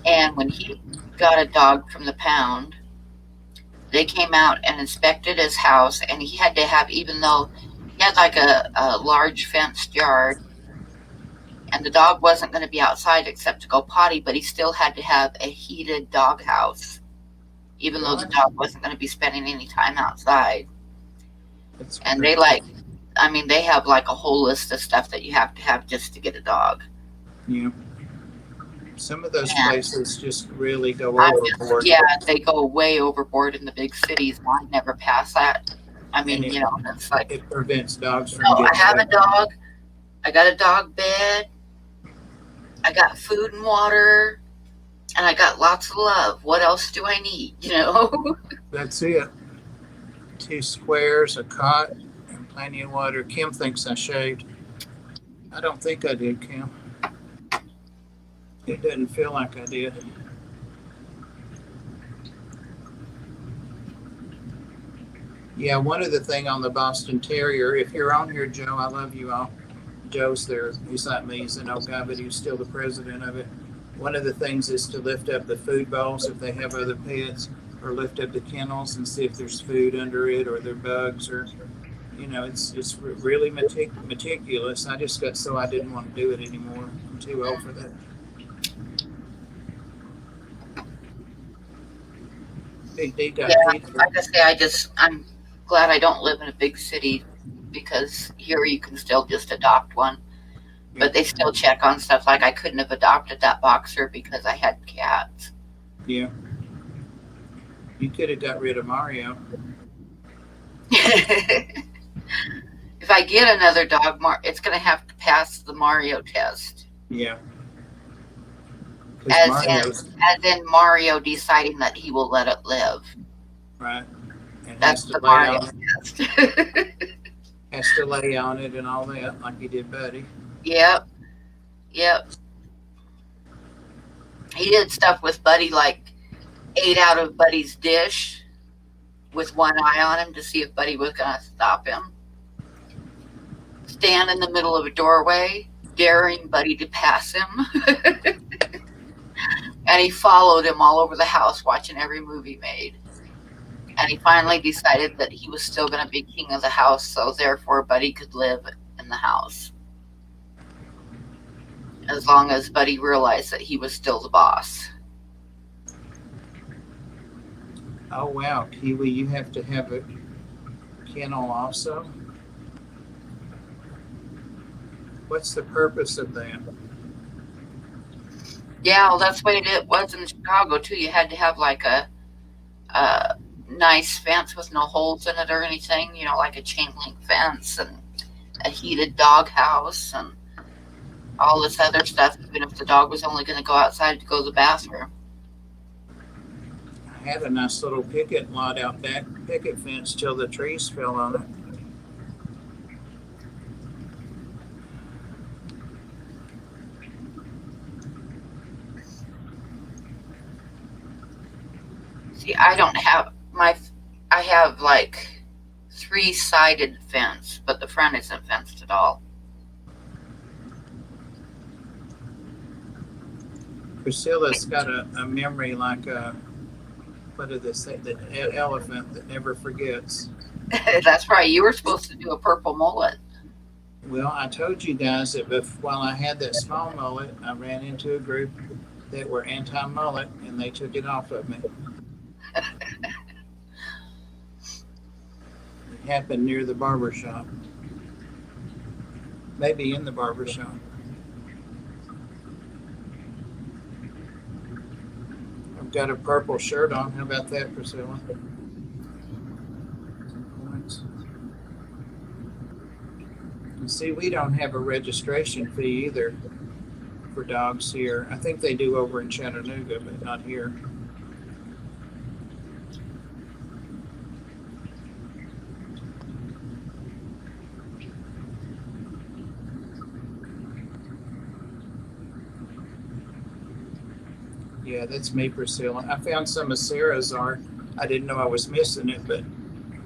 and when he got a dog from the pound, they came out and inspected his house, and he had to have, even though he had like a large fenced yard, and the dog wasn't going to be outside except to go potty, but he still had to have a heated dog house, even though the What? dog wasn't going to be spending any time outside. That's And they crazy. like, I mean, they have like a whole list of stuff that you have to have just to get a dog. You know, some of those And places just really go I just, overboard, yeah, they go way overboard in the big cities. And I never pass that. I and mean, it's like, it prevents dogs from no, I getting have away. a dog. I got a dog bed. I got food and water. And I got lots of love. What else do I need? That's it. 2 squares, a cot, and plenty of water. Kim thinks I shaved. I don't think I did, Kim. It doesn't feel like I did. Yeah, one other thing on the Boston Terrier. If you're on here, Joe, I love you all. Joe's there. He's not me. He's an old guy, but he's still the president of it. One of the things is to lift up the food bowls if they have other pets, or lift up the kennels and see if there's food under it or there are bugs, or it's really meticulous. I just got so I didn't want to do it anymore. I'm too old for that. Big D Yeah, got Peter. like I say, I'm glad I don't live in a big city because here you can still just adopt one. Yeah, But they still check on stuff like I couldn't have adopted that boxer because I had cats. yeah. You could have got rid of Mario. If I get another dog, it's going to have to pass the Mario test. Yeah, because As in, Mario's as in Mario deciding that he will let it live. right and That's has to the lay Mario on test. has to lay on it and all that, like he did Buddy. Yep, yep. He did stuff with Buddy, like ate out of Buddy's dish with one eye on him to see if Buddy was going to stop him. Stand in the middle of a doorway, daring Buddy to pass him. And he followed him all over the house, watching every move he made. And he finally decided that he was still going to be king of the house, so therefore Buddy could live in the house. As long as Buddy realized that he was still the boss. Oh wow, Kiwi, you have to have a kennel also. What's the purpose of that? Yeah, well, that's the way it was in Chicago, too. You had to have like a nice fence with no holes in it or anything, like a chain link fence and a heated dog house and all this other stuff, even if the dog was only going to go outside to go to the bathroom. I had a nice little picket lot out back, picket fence till the trees fell on it. See, I don't have my. I have like three-sided fence, but the front isn't fenced at all. Priscilla's got a memory like a, what did they say? The elephant that never forgets. That's right. You were supposed to do a purple mullet. Well, I told you guys that while I had that small mullet, I ran into a group that were anti-mullet, and they took it off of me. It happened near the barber shop. Maybe in the barber shop. I've got a purple shirt on. How about that, Priscilla? And see, we don't have a registration fee either for dogs here. I think they do over in Chattanooga, but not here. Yeah, that's me, Priscilla. I found some of Sarah's art. I didn't know I was missing it, but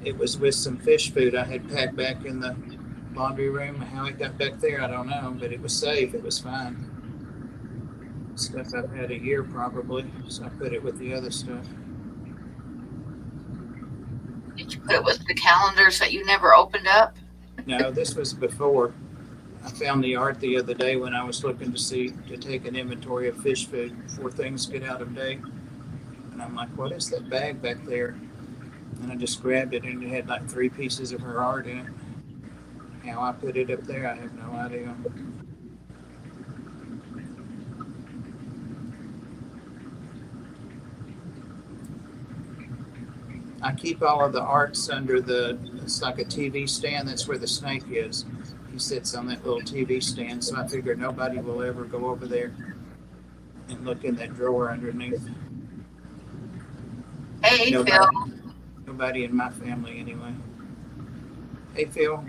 it was with some fish food I had packed back in the laundry room. How it got back there, I don't know, but it was safe. It was fine. Stuff I've had a year probably, so I put it with the other stuff. Did you put it with the calendars that you never opened up? No, this was before. I found the art the other day when I was looking to take an inventory of fish food before things get out of date. And I'm like, what is that bag back there? And I just grabbed it, and it had like 3 pieces of her art in it. How I put it up there, I have no idea. I keep all of the arts under it's like a TV stand. That's where the snake is. He sits on that little TV stand, so I figure nobody will ever go over there and look in that drawer underneath. Hey, Nobody, Phil. nobody in my family anyway. Hey, Phil.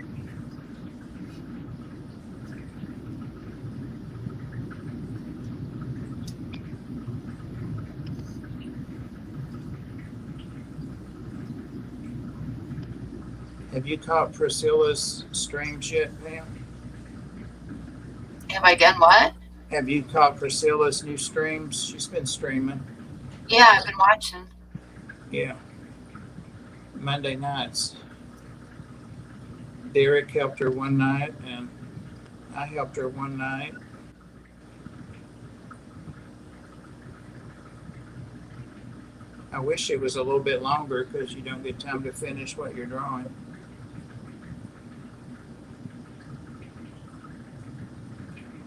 Have you caught Priscilla's streams yet, Pam? Have I done what? Have you caught Priscilla's new streams? She's been streaming. Yeah, I've been watching. Yeah. Monday nights. Derek helped her one night, and I helped her one night. I wish it was a little bit longer because you don't get time to finish what you're drawing.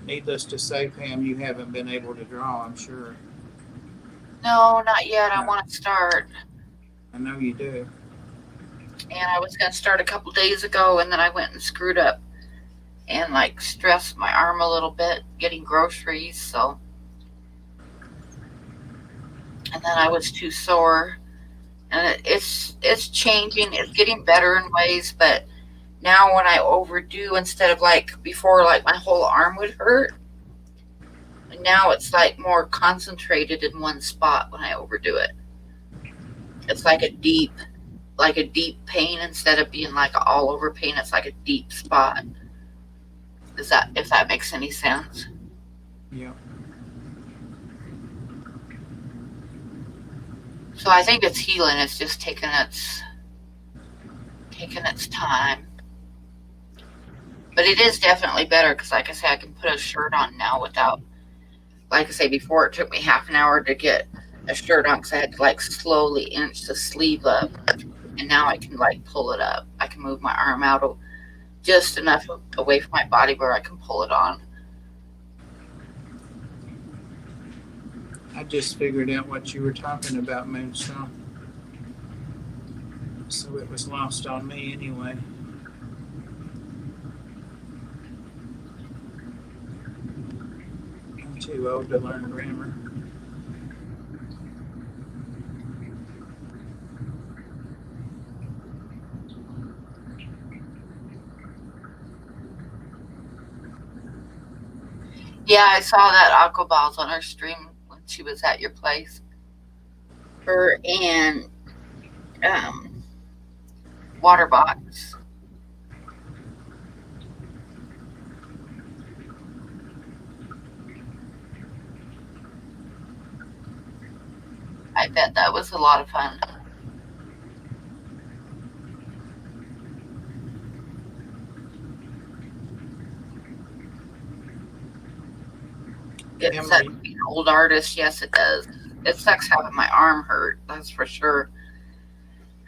Needless to say, Pam, you haven't been able to draw, I'm sure. No, not yet. I want to start. I know you do. And I was going to start a couple days ago, and then I went and screwed up and like stressed my arm a little bit getting groceries. So, and then I was too sore. And it's changing. It's getting better in ways, but now when I overdo, instead of like before, like my whole arm would hurt, and now it's like more concentrated in one spot when I overdo it. It's like a deep pain instead of being like an all over pain. It's like a deep spot. Is that, if that makes any sense? Yeah. So I think it's healing. It's just taking its time. But it is definitely better because, like I say, I can put a shirt on now without, like I say, before it took me half an hour to get a shirt on because I had to like slowly inch the sleeve up. And now I can like pull it up. I can move my arm out just enough away from my body where I can pull it on. I just figured out what you were talking about, Moonstone. So it was lost on me anyway. I'm too old to learn grammar. Yeah, I saw that aqua balls on her stream when she was at your place. Her and um, water box. I bet that was a lot of fun. It sucks Emily, being an old artist. Yes, it does. It sucks having my arm hurt. That's for sure.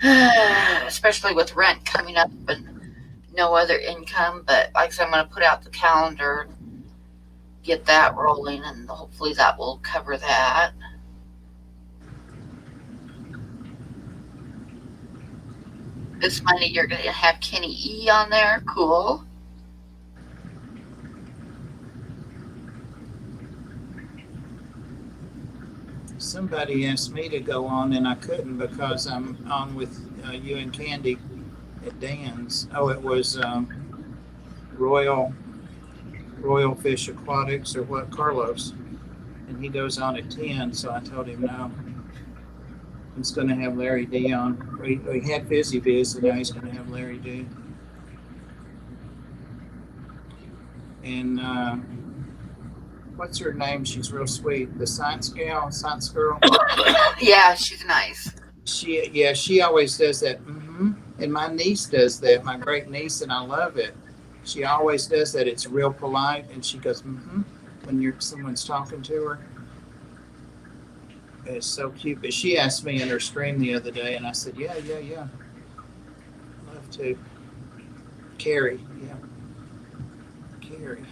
Especially with rent coming up and no other income. But like I said, I'm going to put out the calendar, get that rolling, and hopefully that will cover that. This Monday you're going to have Kenny E on there. Cool. somebody asked me to go on and I couldn't because I'm on with you and Candy at Dan's. Oh, it was Royal Royal Fish Aquatics or what, Carlos, and he goes on at 10. So I told him no. He's going to have Larry D on. We had Fizzy Biz, and now he's going to have Larry D. And what's her name? She's real sweet. The science gal, science girl. Yeah, she's nice. She always does that. And my niece does that. My great niece, and I love it. She always does that. It's real polite, and she goes when someone's talking to her. It's so cute. But she asked me in her stream the other day, and I said, yeah. Love to. Carrie, yeah. Carrie.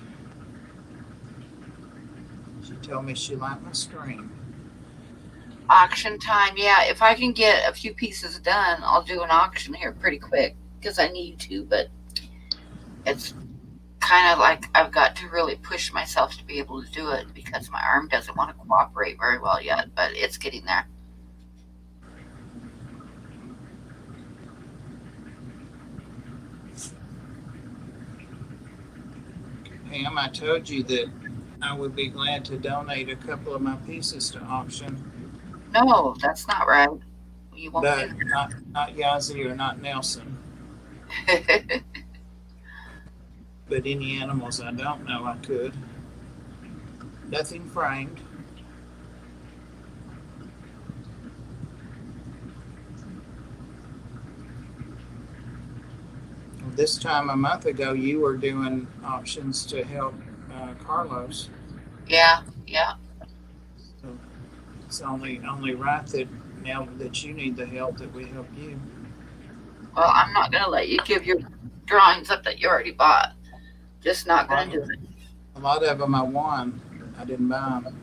She told me she liked my stream. Auction time. Yeah, if I can get a few pieces done, I'll do an auction here pretty quick because I need to, but it's kind of like I've got to really push myself to be able to do it because my arm doesn't want to cooperate very well yet, but it's getting there. Pam, I told you that I would be glad to donate a couple of my pieces to auction, No, that's not right. You won't but do not Yazzie or not Nelson. that. But any animals I don't know, I could. Nothing framed. This time a month ago, you were doing auctions to help Carlos. Yeah. So it's only right that now that you need the help, that we help you. Well, I'm not going to let you give your drawings up that you already bought. Just not going to do it. A lot of them I won. I didn't buy them.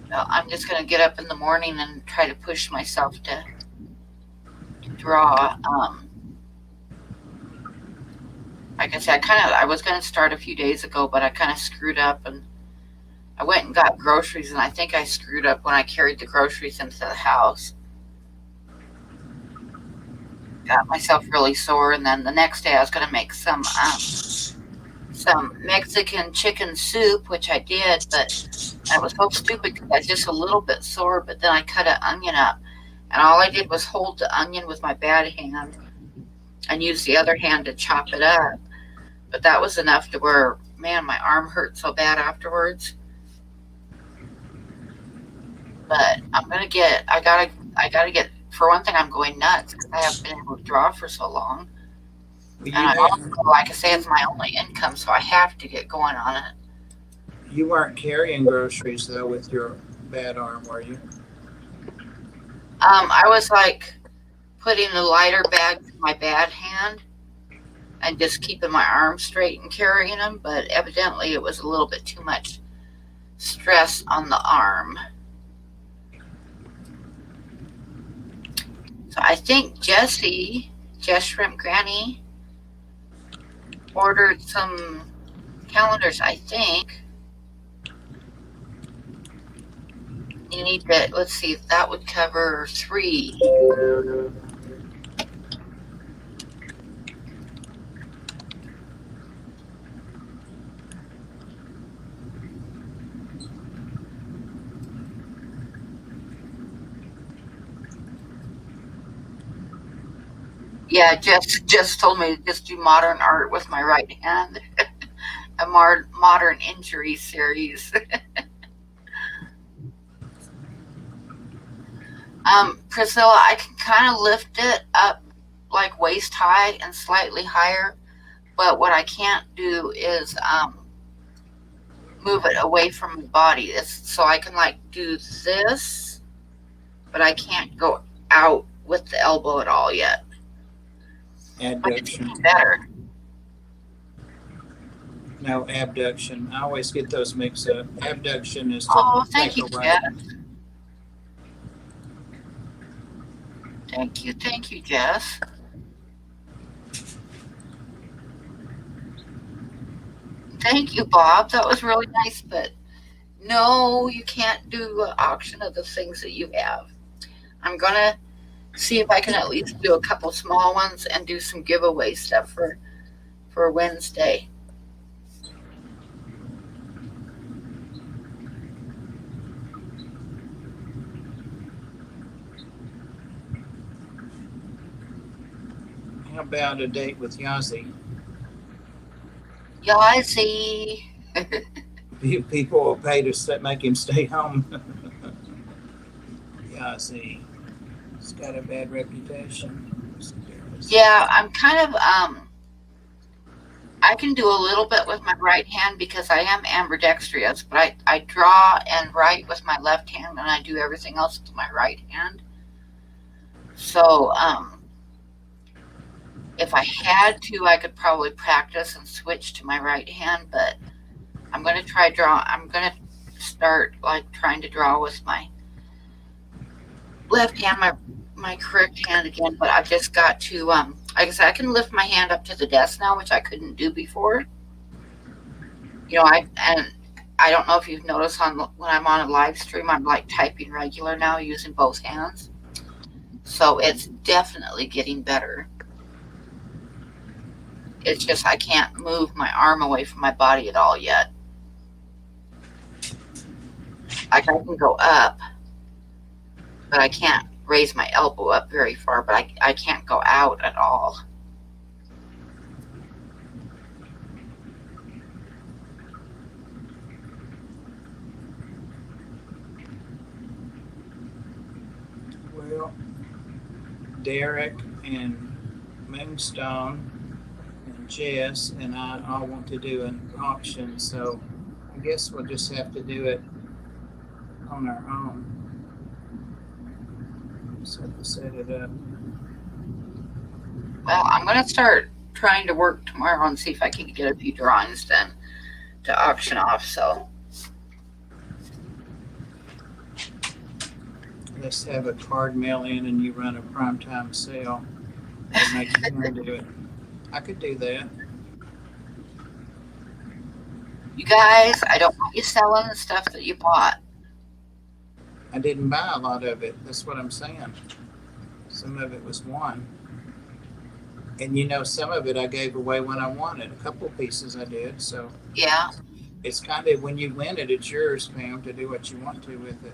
No, I'm just going to get up in the morning and try to push myself to draw. Like I said, I was going to start a few days ago, but I kind of screwed up and I went and got groceries, and I think I screwed up when I carried the groceries into the house. Got myself really sore, and then the next day I was going to make some Mexican chicken soup, which I did, but I was so stupid because I was just a little bit sore. But then I cut an onion up, and all I did was hold the onion with my bad hand and use the other hand to chop it up. But that was enough to where, man, my arm hurt so bad afterwards. But I gotta get, for one thing, I'm going nuts because I haven't been able to draw for so long. Well, And I also, like I say, it's my only income, so I have to get going on it. you weren't carrying groceries though with your bad arm, were you? I was like putting the lighter bag in my bad hand and just keeping my arm straight and carrying them, but evidently it was a little bit too much stress on the arm. So I think Jess Shrimp Granny, ordered some calendars, I think. You need to, let's see, that would cover 3. Yeah, just told me to just do modern art with my right hand, a modern injury series. Priscilla, I can kind of lift it up like waist high and slightly higher, but what I can't do is move it away from my body. So I can like do this, but I can't go out with the elbow at all yet. But it's Adduction. getting better. No, abduction. I always get those mixed up. Abduction is to Oh, thank take you, away. Jeff. Thank you, Jess. Thank you, Bob. That was really nice, but no, you can't do an auction of the things that you have. I'm gonna see if I can at least do a couple small ones and do some giveaway stuff for Wednesday. How about a date with Yazzie? Yazi. People will pay to make him stay home. Yazzie. He's got a bad reputation. Yeah, I'm kind of I can do a little bit with my right hand because I am ambidextrous, but I draw and write with my left hand and I do everything else with my right hand. So if I had to, I could probably practice and switch to my right hand, but I'm gonna try draw. I'm gonna start like trying to draw with my left hand, my correct hand again. But I've just got to I guess I can lift my hand up to the desk now, which I couldn't do before. I don't know if you've noticed when I'm on a live stream, I'm like typing regular now using both hands. So it's definitely getting better. It's just I can't move my arm away from my body at all yet. Like I can go up, but I can't raise my elbow up very far, but I can't go out at all. Well, Derek and Moonstone and Jess and I all want to do an auction, so I guess we'll just have to do it on our own. Just have to set it up. Well, I'm gonna start trying to work tomorrow and see if I can get a few drawings done to auction off. So Let's have a card mail in and you run a primetime sale. That makes you do it. I could do that. you guys, I don't want you selling the stuff that you bought. I didn't buy a lot of it. That's what I'm saying. Some of it was won. And some of it I gave away when I won it. A couple pieces I did. So Yeah. it's kind of when you win it, it's yours, Pam, to do what you want to with it.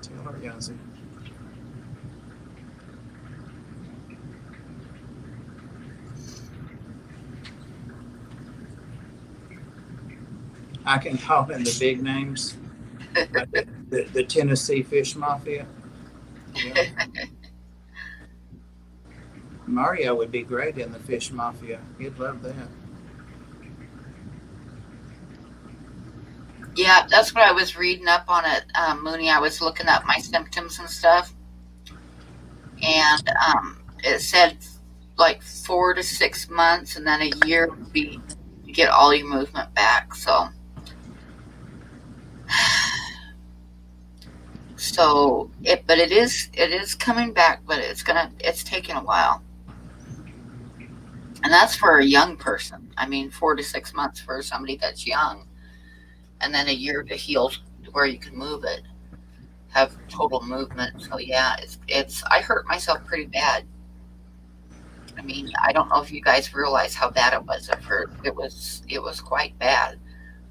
Tell her, Yazzie. I can call in the big names, like the Tennessee Fish Mafia. Yeah. Mario would be great in the Fish Mafia. He'd love that. Yeah, that's what I was reading up on it, Mooney. I was looking up my symptoms and stuff, and it said like 4 to 6 months, and then a year would be to get all your movement back. But it is coming back, but it's taking a while, and that's for a young person. I mean, 4 to 6 months for somebody that's young, and then a year to heal to where you can move it, have total movement. So yeah, it's I hurt myself pretty bad. I mean, I don't know if you guys realize how bad it was at first. It was quite bad.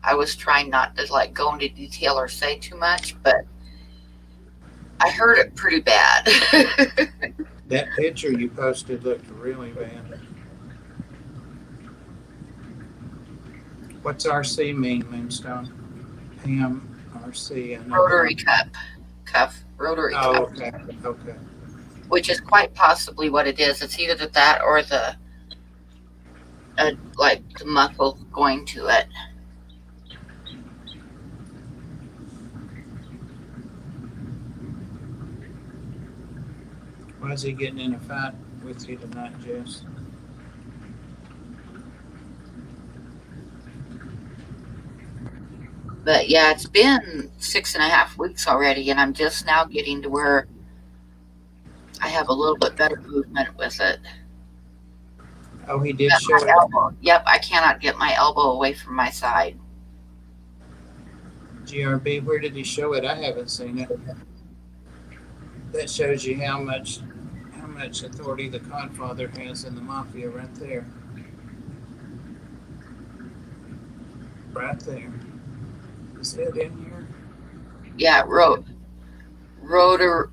I was trying not to like go into detail or say too much, but I heard it pretty bad. That picture you posted looked really bad. What's RC mean, Moonstone? Pam, RC, I know Rotary Pam. rotary Oh, cuff, okay, okay. which is quite possibly what it is. It's either that or the like the muscle going to it. Why is he getting in a fight with you tonight, Jess? But yeah, it's been 6.5 weeks already, and I'm just now getting to where I have a little bit better movement with it. Oh, he did But show my it. elbow, yep, I cannot get my elbow away from my side. GRB, where did he show it? I haven't seen it. That shows you how much authority the Godfather has in the mafia right there. Right there. Is that in here? Yeah, rotor, rotator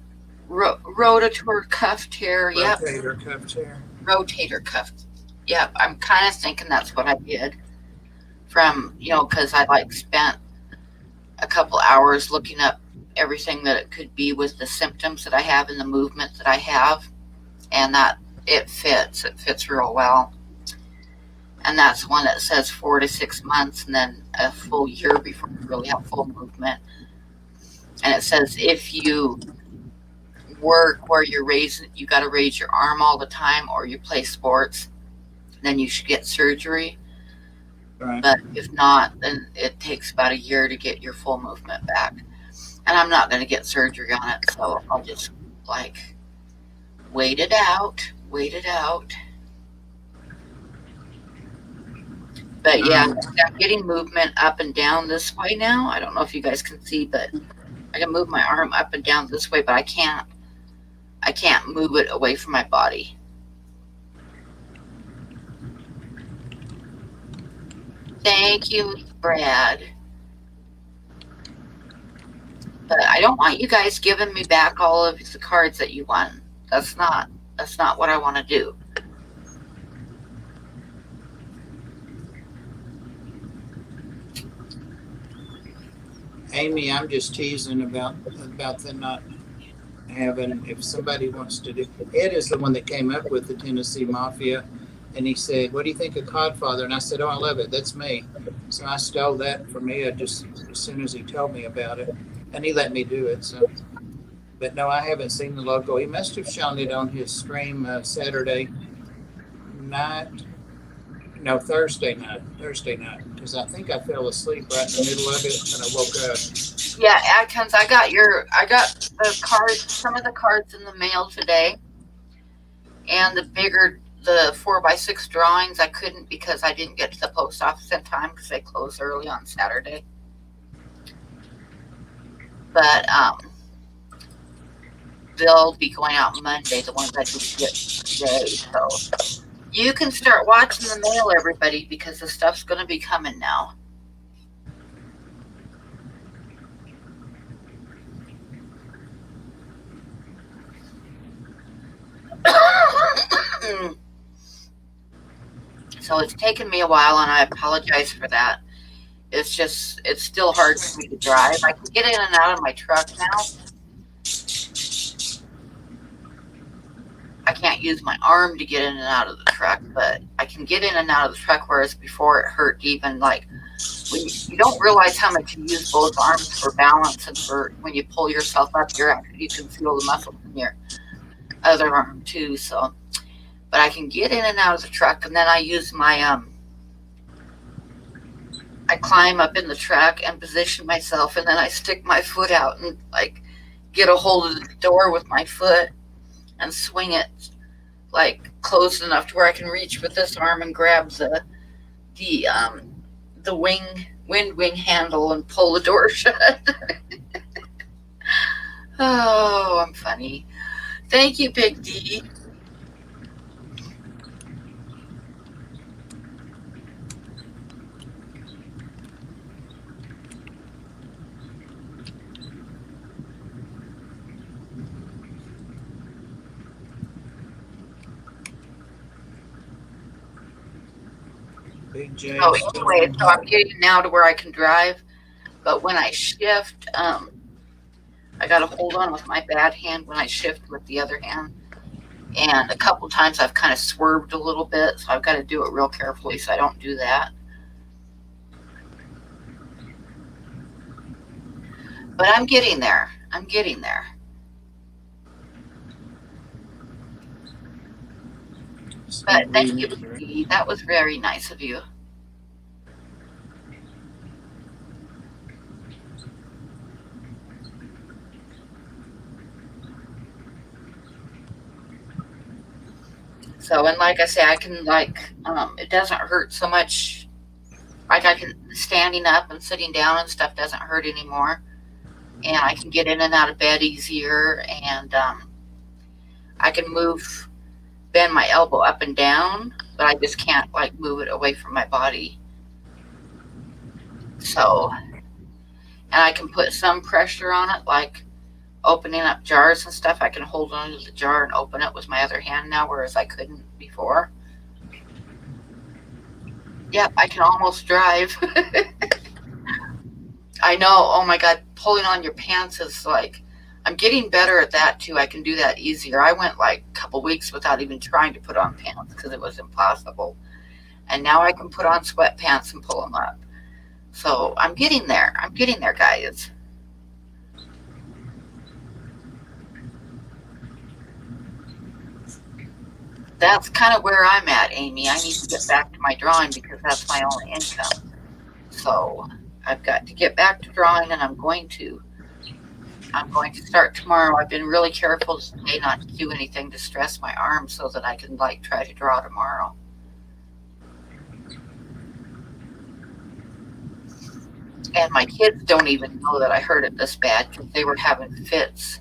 cuff tear. Yep, Rotator cuff tear. rotator cuff. Yep, I'm kind of thinking that's what I did from, because I like spent a couple hours looking up everything that it could be with the symptoms that I have and the movement that I have, and that it fits. It fits real well. And that's one that says 4 to 6 months and then a full year before you really have full movement. And it says if you work where you got to raise your arm all the time, or you play sports, then you should get surgery. Right. But if not, then it takes about a year to get your full movement back. And I'm not going to get surgery on it, so I'll just like wait it out, wait it out. But yeah, I'm getting movement up and down this way now. I don't know if you guys can see, but I can move my arm up and down this way, but I can't move it away from my body. Thank you, Brad. But I don't want you guys giving me back all of the cards that you won. That's not what I want to do. Amy, I'm just teasing about the not having. If somebody wants to do, Ed is the one that came up with the Tennessee Mafia, and he said, "What do you think of Codfather?" And I said, "Oh, I love it. That's me." So I stole that from Ed just as soon as he told me about it, and he let me do it. So, but no, I haven't seen the logo. He must have shown it on his stream Saturday night. No, Thursday night. Because I think I fell asleep right in the middle of it, and I woke up. Yeah, Atkins, I got the cards, some of the cards in the mail today, and the 4x6 drawings I couldn't because I didn't get to the post office in time because they close early on Saturday. But they'll be going out Monday, the ones I didn't get today. So you can start watching the mail, everybody, because the stuff's going to be coming now. So it's taken me a while, and I apologize for that. It's still hard for me to drive. I can get in and out of my truck now. I can't use my arm to get in and out of the truck, but I can get in and out of the truck, whereas before it hurt even like when you don't realize how much you use both arms for balance, and for when you pull yourself up, you can feel the muscle in your other arm too. So, but I can get in and out of the truck, and then I use my I climb up in the truck and position myself, and then I stick my foot out and like get a hold of the door with my foot and swing it like close enough to where I can reach with this arm and grab the wind wing handle and pull the door shut. Oh, I'm funny. Thank you, Big D. AJ So still anyway, on so I'm hold. getting now to where I can drive, but when I shift, I got to hold on with my bad hand when I shift with the other hand. And a couple times I've kind of swerved a little bit, so I've got to do it real carefully so I don't do that. But I'm getting there. I'm getting there. But Start thank reading you, it through. Vicky. That was very nice of you. So, and like I say, I can it doesn't hurt so much. Like I can standing up and sitting down and stuff doesn't hurt anymore, and I can get in and out of bed easier, and I can bend my elbow up and down, but I just can't like move it away from my body. So, and I can put some pressure on it, like opening up jars and stuff. I can hold onto the jar and open it with my other hand now, whereas I couldn't before. Yep, I can almost drive. I know. Oh my God, pulling on your pants is like, I'm getting better at that too. I can do that easier. I went like a couple weeks without even trying to put on pants because it was impossible. And now I can put on sweatpants and pull them up. So I'm getting there. I'm getting there, guys. That's kind of where I'm at, Amy. I need to get back to my drawing because that's my only income. So I've got to get back to drawing, and I'm going to. I'm going to start tomorrow. I've been really careful today not to do anything to stress my arm so that I can like try to draw tomorrow. And my kids don't even know that I hurt it this bad because they were having fits,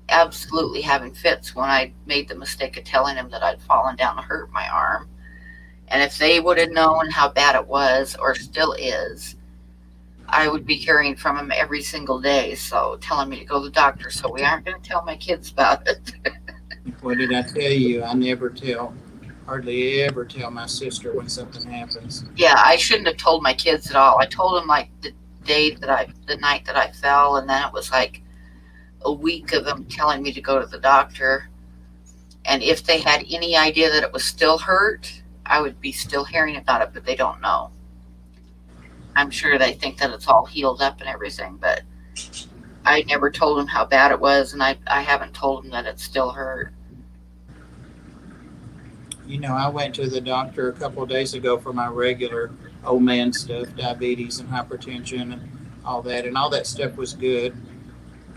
absolutely having fits when I made the mistake of telling them that I'd fallen down and hurt my arm. And if they would have known how bad it was or still is, I would be hearing from them every single day. So telling me to go to the doctor. So we aren't going to tell my kids about it. What did I tell you? I never tell, hardly ever tell my sister when something happens. Yeah, I shouldn't have told my kids at all. I told them like the night that I fell, and then it was like a week of them telling me to go to the doctor. And if they had any idea that it was still hurt, I would be still hearing about it, but they don't know. I'm sure they think that it's all healed up and everything, but I never told them how bad it was, and I haven't told them that it still hurt. You know, I went to the doctor a couple of days ago for my regular old man stuff, diabetes and hypertension and all that stuff was good.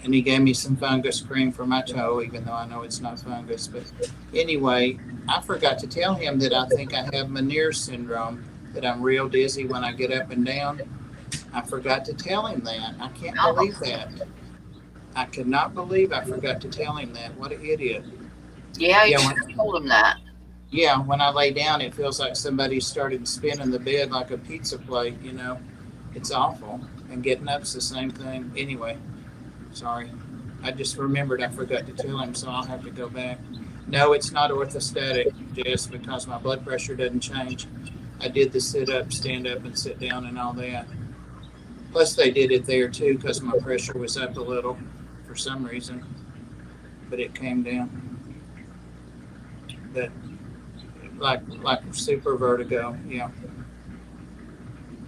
And he gave me some fungus cream for my toe, even though I know it's not fungus. But anyway, I forgot to tell him that I think I have Meniere's syndrome, that I'm real dizzy when I get up and down. I forgot to tell him that. I can't Oh, believe that. I could not believe I forgot to tell him that. What an idiot. yeah, you Yeah, should have told them that. when I lay down, it feels like somebody started spinning the bed like a pizza plate, you know. It's awful. And getting up's the same thing. Anyway, sorry. I just remembered I forgot to tell him, so I'll have to go back. No, it's not orthostatic, just because my blood pressure doesn't change. I did the sit up, stand up, and sit down and all that. Plus, they did it there too because my pressure was up a little for some reason, but it came down. But like super vertigo, yeah,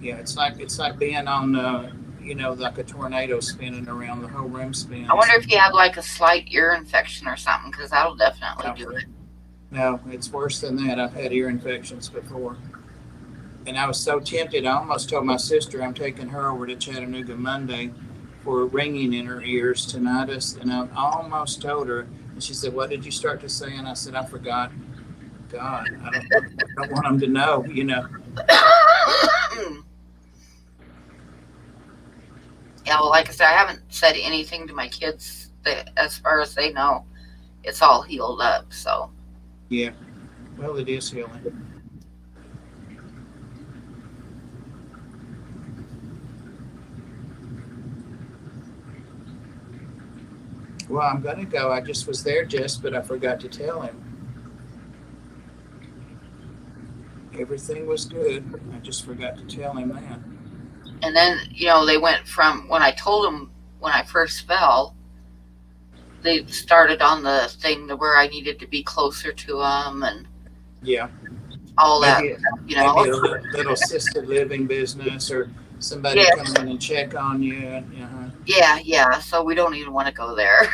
yeah. It's like being on, like a tornado spinning around. The whole room I spins. wonder if you have like a slight ear infection or something, because that'll definitely No, do it. no, it's worse than that. I've had ear infections before. And I was so tempted, I almost told my sister I'm taking her over to Chattanooga Monday for ringing in her ears, tinnitus. And I almost told her, and she said, "What did you start to say?" And I said, "I forgot. God, I don't want them to know, you know." Yeah, well, like I said, I haven't said anything to my kids that, as far as they know, it's all healed up. So, Yeah, well, it is healing. Well, I'm going to go. I just was there, Jess, but I forgot to tell him. Everything was good. I just forgot to tell him that. And then, they went from when I told them when I first fell, they started on the thing to where I needed to be closer to them and Yeah, all that, maybe you maybe know. a little assisted living business or somebody Yeah, come in and check on you. yeah, yeah. So we don't even want to go there.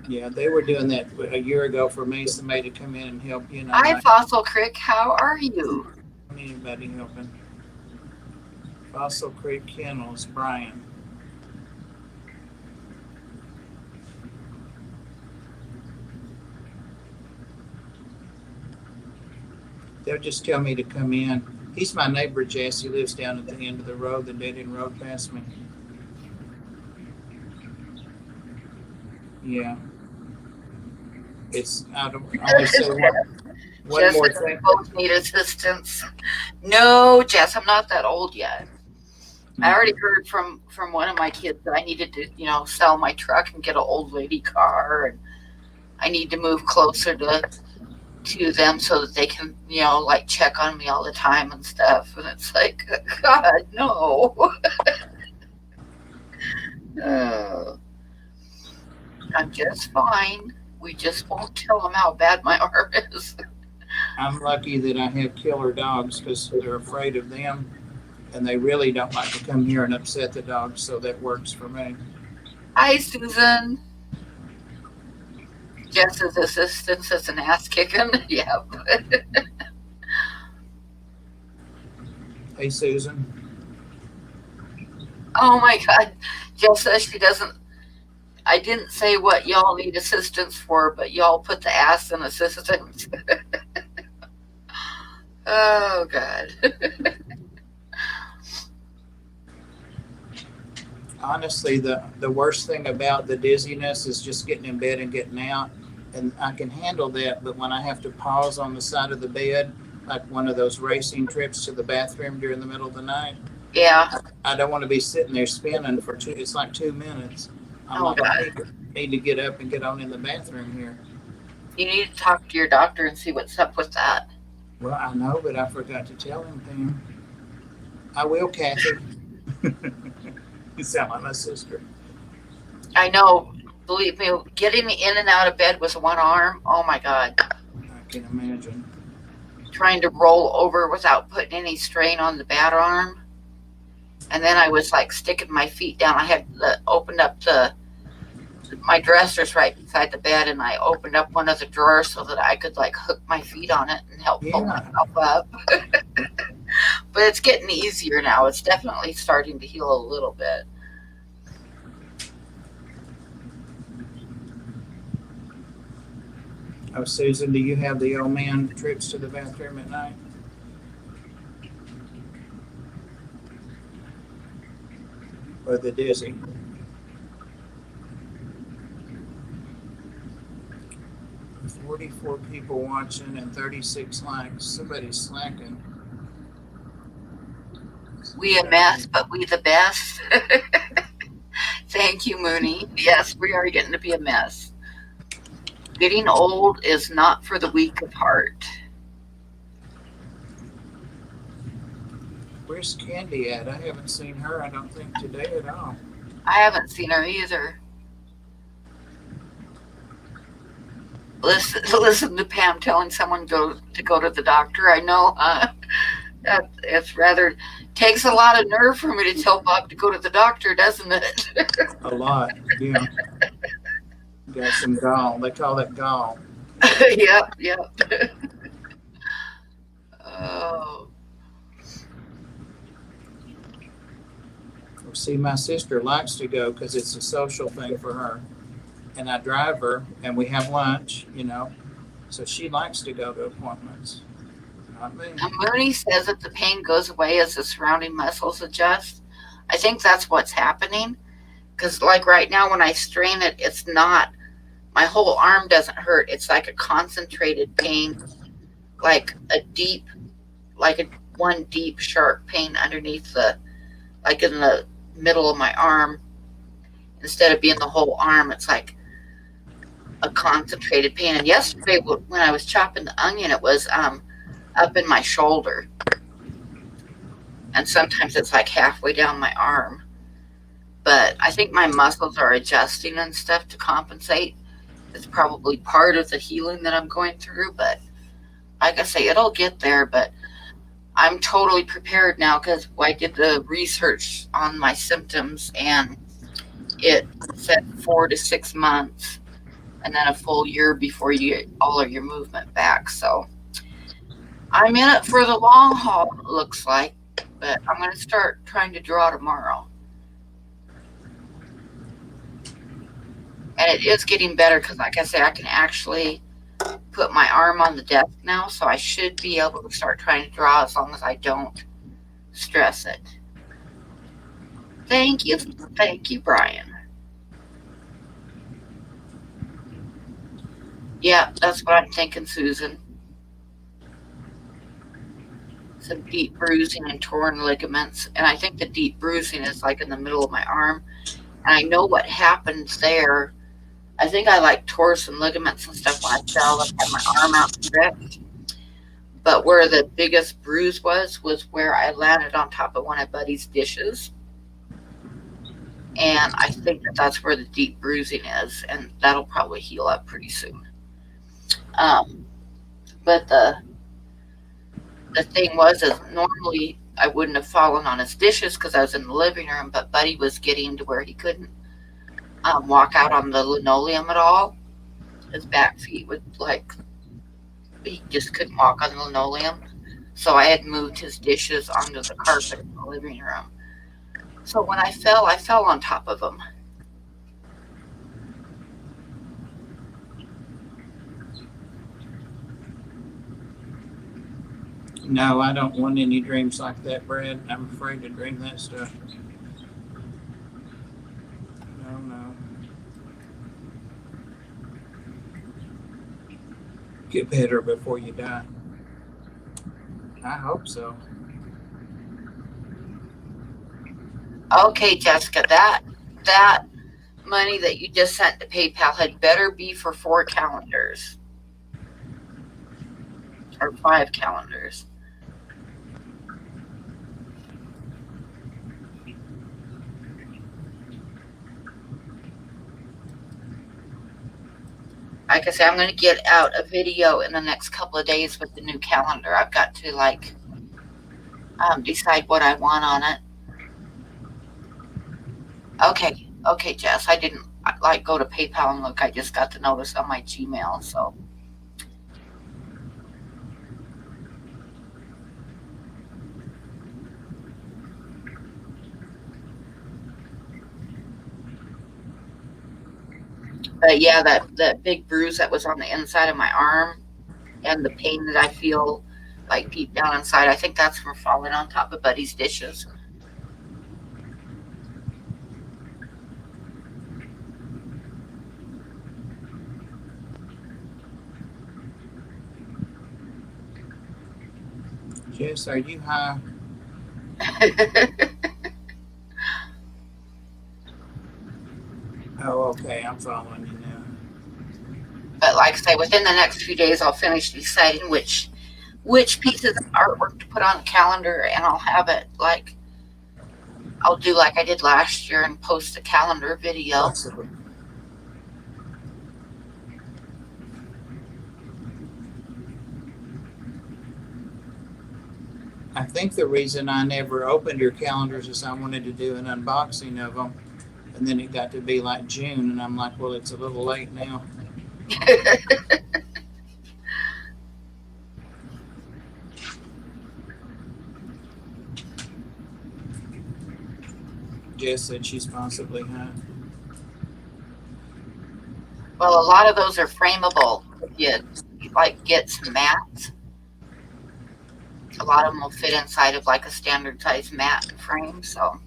Yeah, they were doing that a year ago for me. Somebody to come in and help. Hi, Not Fossil Crick. How are you? anybody helping. Fossil Creek Kennels, Brian. They'll just tell me to come in. He's my neighbor, Jesse. He lives down at the end of the road, the dead end road past me. Yeah, it's. I don't always say one Jess more said we thing. both need assistance. No, Jess, I'm not that old yet. I already heard from one of my kids that I needed to, sell my truck and get an old lady car, and I need to move closer to them so that they can, like check on me all the time and stuff. And it's like, God, no. Uh, I'm just fine. We just won't tell them how bad my arm is. I'm lucky that I have killer dogs because they're afraid of them, and they really don't like to come here and upset the dogs. So that works for me. Hi, Susan. Jess's assistance is an ass kicking. Yep. Hey, Susan. Oh my God. Jess says she doesn't. I didn't say what y'all need assistance for, but y'all put the ass in assistance. Oh God. Honestly, the worst thing about the dizziness is just getting in bed and getting out, and I can handle that. But when I have to pause on the side of the bed, like one of those racing trips to the bathroom during the middle of the night, Yeah. I don't want to be sitting there spinning for two. It's like 2 minutes. I'm Oh like, I God. need to get up and get on in the bathroom here. You need to talk to your doctor and see what's up with that. Well, I know, but I forgot to tell him, Pam. I will, Kathy. You sound like my sister. I know. Believe me, getting me in and out of bed with one arm. Oh my God. I can imagine. Trying to roll over without putting any strain on the bad arm. And then I was like sticking my feet down. I had opened up my dresser's right beside the bed, and I opened up one of the drawers so that I could like hook my feet on it and help pull Yeah. myself up. But it's getting easier now. It's definitely starting to heal a little bit. Oh, Susan, do you have the old man trips to the bathroom at night? Or the dizzy? 44 people watching and 36 likes. Somebody's slacking. We a mess, but we the best. Thank you, Mooney. Yes, we are getting to be a mess. Getting old is not for the weak of heart. Where's Candy at? I haven't seen her, I don't think, today at all. I haven't seen her either. Listen to Pam telling someone to go to the doctor. I know, that it's rather takes a lot of nerve for me to tell Bob to go to the doctor, doesn't it? A lot, yeah. Got some gall. They call that gall. Yep, yep. Oh, See, my sister likes to go because it's a social thing for her. And I drive her and we have lunch. So she likes to go to appointments. Not me. Mooney says that the pain goes away as the surrounding muscles adjust. I think that's what's happening. Because, like right now, when I strain it, it's not, my whole arm doesn't hurt. It's like a concentrated pain, like a deep, like a one deep, sharp pain underneath like in the middle of my arm. Instead of being the whole arm, it's like a concentrated pain. And yesterday, when I was chopping the onion, it was up in my shoulder, and sometimes it's like halfway down my arm. But I think my muscles are adjusting and stuff to compensate. It's probably part of the healing that I'm going through, but like I say, it'll get there. But I'm totally prepared now because I did the research on my symptoms, and it said 4 to 6 months and then a full year before you get all of your movement back. So I'm in it for the long haul, it looks like. But I'm going to start trying to draw tomorrow. And it is getting better because, like I say, I can actually put my arm on the desk now. So I should be able to start trying to draw as long as I don't stress it. Thank you. Thank you, Brian. Yeah, that's what I'm thinking, Susan. Some deep bruising and torn ligaments. And I think the deep bruising is like in the middle of my arm. And I know what happened there. I think I like tore some ligaments and stuff when I fell and had my arm outstretched. But where the biggest bruise was where I landed on top of one of Buddy's dishes. And I think that that's where the deep bruising is. And that'll probably heal up pretty soon. Um, but the thing is normally I wouldn't have fallen on his dishes because I was in the living room, but Buddy was getting to where he couldn't walk out on the linoleum at all. His back feet would like, he just couldn't walk on the linoleum. So I had moved his dishes onto the carpet in the living room. So when I fell on top of him. No, I don't want any dreams like that, Brad. I'm afraid to dream that stuff. No, no. Get better before you die. I hope so. Okay, Jessica, that money that you just sent to PayPal had better be for 4 calendars or 5 calendars. Like I say, I'm going to get out a video in the next couple of days with the new calendar. I've got to like decide what I want on it. Okay, Jess. I didn't like go to PayPal and look. I just got the notice on my Gmail. So, but yeah, that big bruise that was on the inside of my arm and the pain that I feel like deep down inside, I think that's from falling on top of Buddy's dishes. Jess, are you high? Oh, okay. I'm following you now. But like I say, within the next few days, I'll finish deciding which pieces of artwork to put on the calendar, and I'll have it like I'll do like I did last year and post a calendar video. Possibly. I think the reason I never opened your calendars is I wanted to do an unboxing of them, and then it got to be like June, and I'm like, well, it's a little late now. Jess said she's possibly high. Well, a lot of those are frameable. If you like get some mats, a lot of them will fit inside of like a standard size mat frame. So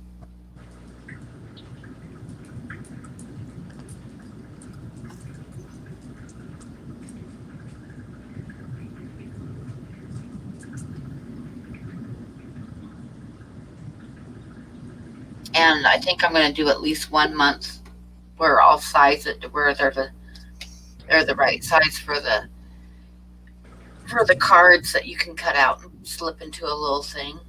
and I think I'm going to do at least 1 month where I'll size it to where they're the right size for the cards that you can cut out and slip into a little thing.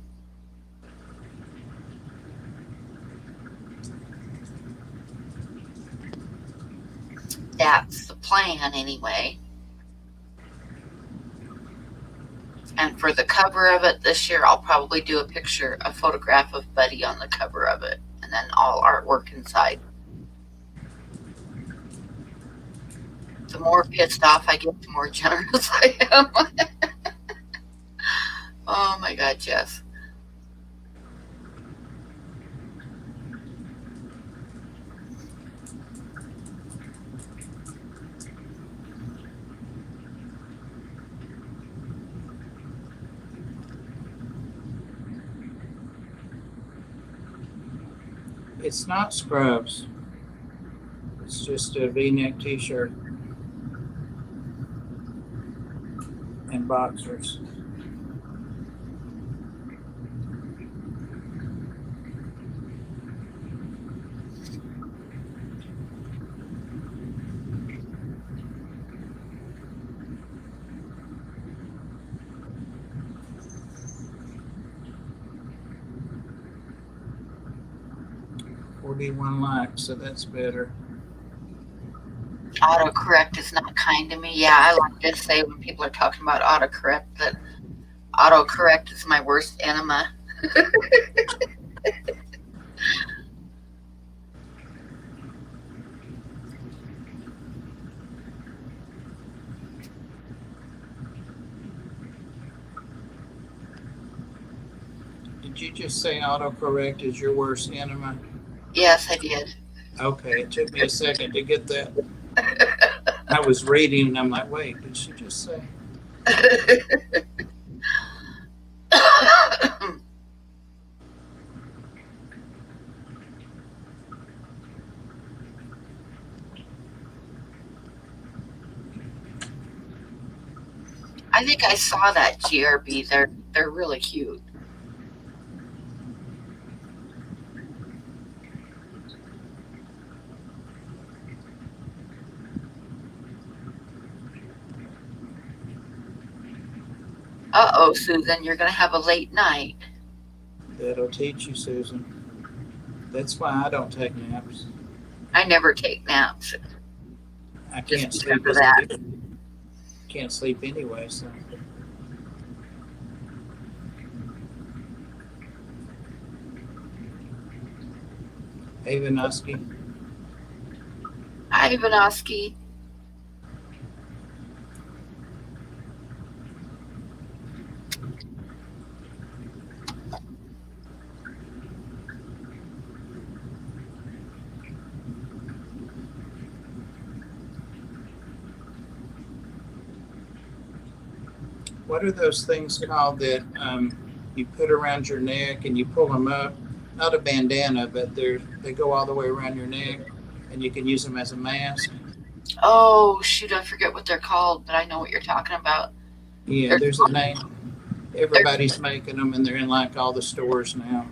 That's the plan anyway. And for the cover of it this year, I'll probably do a photograph of Buddy on the cover of it, and then all artwork inside. The more pissed off I get, the more generous I am. Oh my God, Jess. It's not scrubs. It's just a V-neck T-shirt and boxers. $41 likes, so that's better. Autocorrect is not kind to me. Yeah, I like to say when people are talking about autocorrect that autocorrect is my worst enema. Did you just say autocorrect is your worst enemy? Yes, I did. Okay, it took me a second to get that. I was reading and I'm like, wait, did she just say? I think I saw that GRB. They're really cute. Uh-oh, Susan, you're gonna have a late night. That'll teach you, Susan. That's why I don't take naps. I never take naps. I Just can't sleep because as of I that. do. Can't sleep anyway, so. Hey, Vinoski. Hi, Vinoski. What are those things called that you put around your neck and you pull them up? Not a bandana, but they go all the way around your neck, and you can use them as a mask. Oh, shoot, I forget what they're called, but I know what you're talking about. Yeah, there's a name. Everybody's making them, and they're in like all the stores now.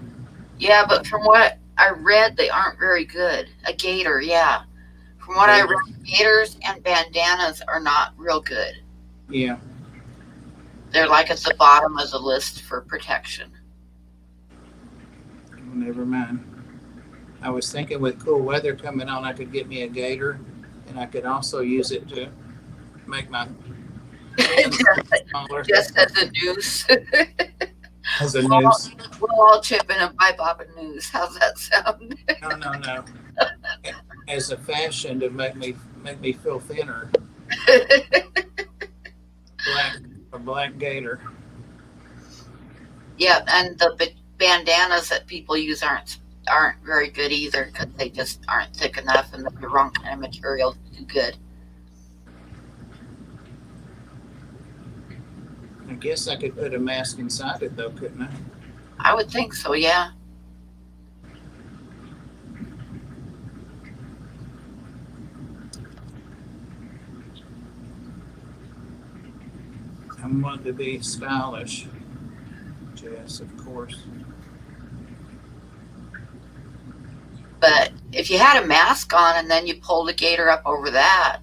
Yeah, but from what I read, they aren't very good. A gator, yeah. From what I read, gators and bandanas are not real good. Yeah. They're like at the bottom of the list for protection. Well, never mind. I was thinking with cool weather coming on, I could get me a gator, and I could also use it to make my smaller Just as a noose. as a noose. We'll all chip in and buy Bob a noose. How's that sound? No. As a fashion to make me feel thinner. A black gator. Yeah, and the bandanas that people use aren't very good either because they just aren't thick enough and they're the wrong kind of material to do good. I guess I could put a mask inside it though, couldn't I? I would think so, yeah. I want to be stylish. Jess, of course. But if you had a mask on and then you pulled a gator up over that,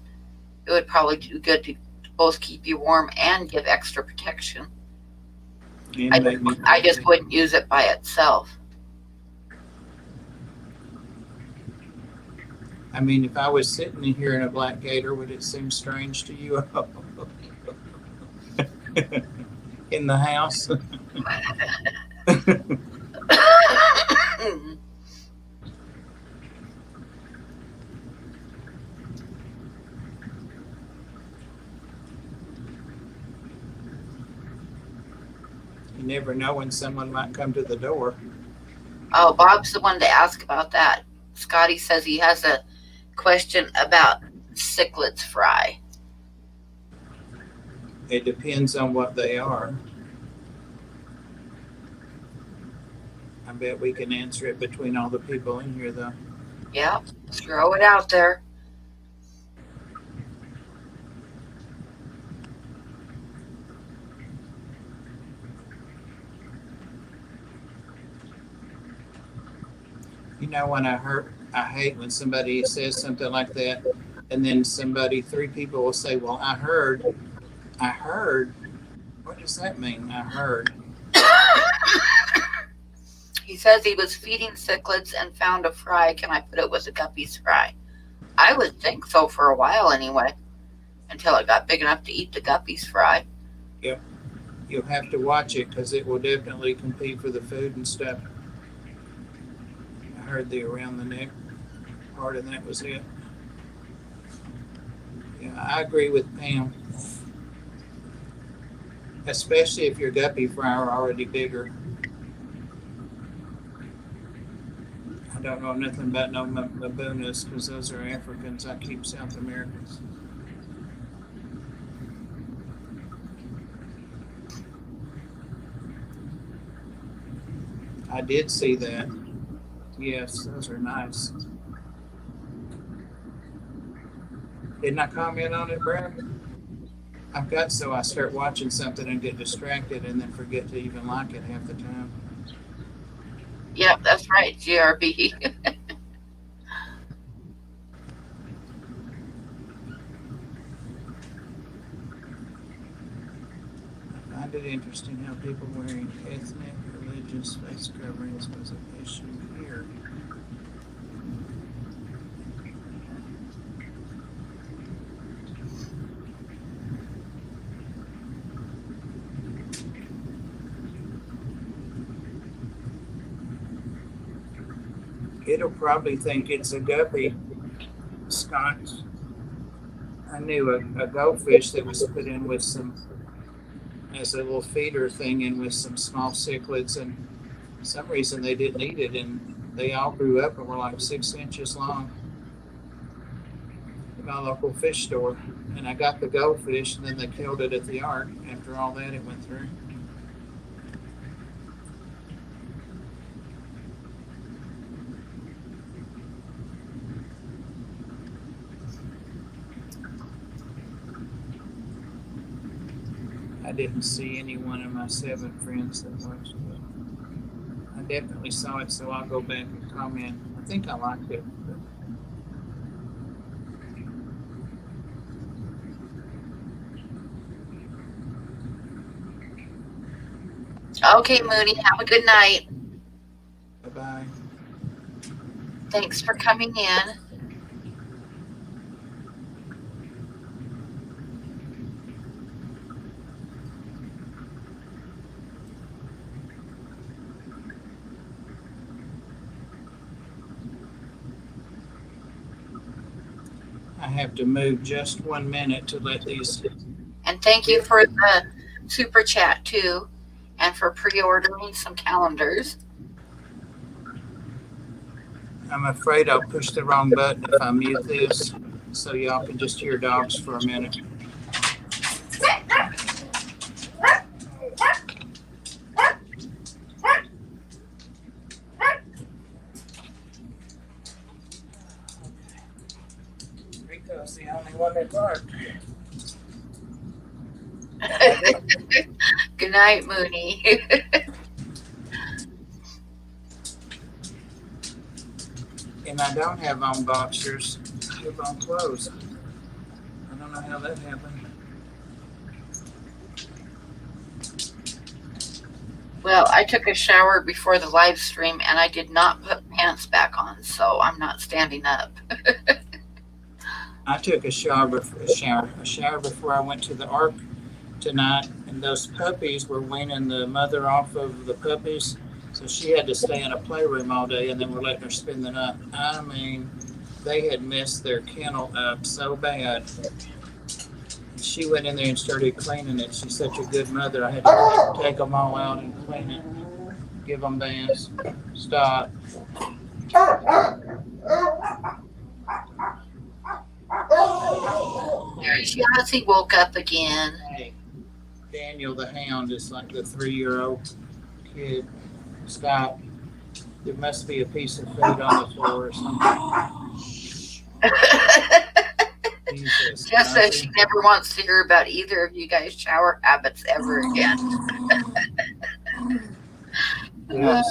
it would probably do good to both keep you warm and give extra protection. I And just, make me I feel just good. wouldn't use it by itself. I mean, if I was sitting in here in a black gator, would it seem strange to you in the house? You never know when someone might come to the door. Oh, Bob's the one to ask about that. Scotty says he has a question about cichlids fry. It depends on what they are. I bet we can answer it between all the people in here, though. Yep, throw it out there. You know, I hate when somebody says something like that, and then three people will say, "Well, I heard." What does that mean? I heard. He says he was feeding cichlids and found a fry. Can I put it with a guppy's fry? I would think so for a while anyway, until it got big enough to eat the guppy's fry. Yep. You'll have to watch it because it will definitely compete for the food and stuff. I heard the around the neck part, and that was it. Yeah, I agree with Pam, especially if your guppy fry are already bigger. I don't know nothing about no Mabunas because those are Africans. I keep South Americans. I did see that. Yes, those are nice. Didn't I comment on it, Brad? I've got so I start watching something and get distracted and then forget to even like it half the time. Yep, that's right, GRB. I find it interesting how people wearing ethnic, religious face coverings was an issue here. It'll probably think it's a guppy, Scott. I knew a goldfish that was put in with some, as a little feeder thing, in with some small cichlids, and for some reason they didn't eat it, and they all grew up and were like 6 inches long at my local fish store. And I got the goldfish, and then they killed it at the ark after all that it went through. I didn't see any one of my 7 friends that watched it. I definitely saw it, so I'll go back and comment. I think I liked it. Okay, Mooney, have a good night. Bye bye. Thanks for coming in. I have to move just 1 minute to let these. And thank you for the super chat too, and for pre-ordering some calendars. I'm afraid I'll push the wrong button if I mute this, so y'all can just hear dogs for a minute. Rico's the only one that barked. Good night, Mooney. And I don't have on boxers. I have on clothes. I don't know how that happened. Well, I took a shower before the live stream and I did not put pants back on, so I'm not standing up. I took a shower before I went to the Ark tonight, and those puppies were weaning the mother off of the puppies, so she had to stay in a playroom all day, and then we're letting her spend the night. I mean, they had messed their kennel up so bad. She went in there and started cleaning it. She's such a good mother. I had to take them all out and clean it, give them baths. Stop. There's Yazzie woke up again. Hey, Daniel the hound is like the 3-year-old kid. Stop. There must be a piece of food on the floor or something. Jesus, Jess says she never wants to hear about either of you guys' shower habits ever again. Yes.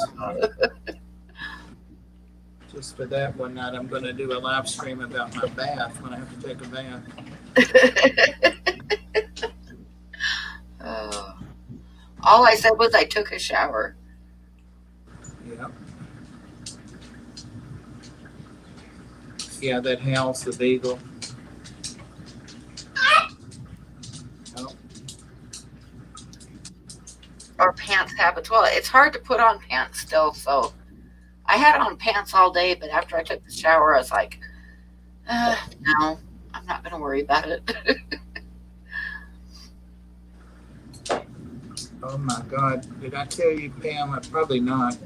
Just for that one night, I'm going to do a live stream about my bath when I have to take a bath. All I said was I took a shower. Yeah. Yeah, that howls the beagle. Oh. Or pants habits. Well, it's hard to put on pants still, so I had on pants all day, but after I took the shower, I was like, no, I'm not going to worry about it. Oh my God. Did I tell you, Pam? Probably not.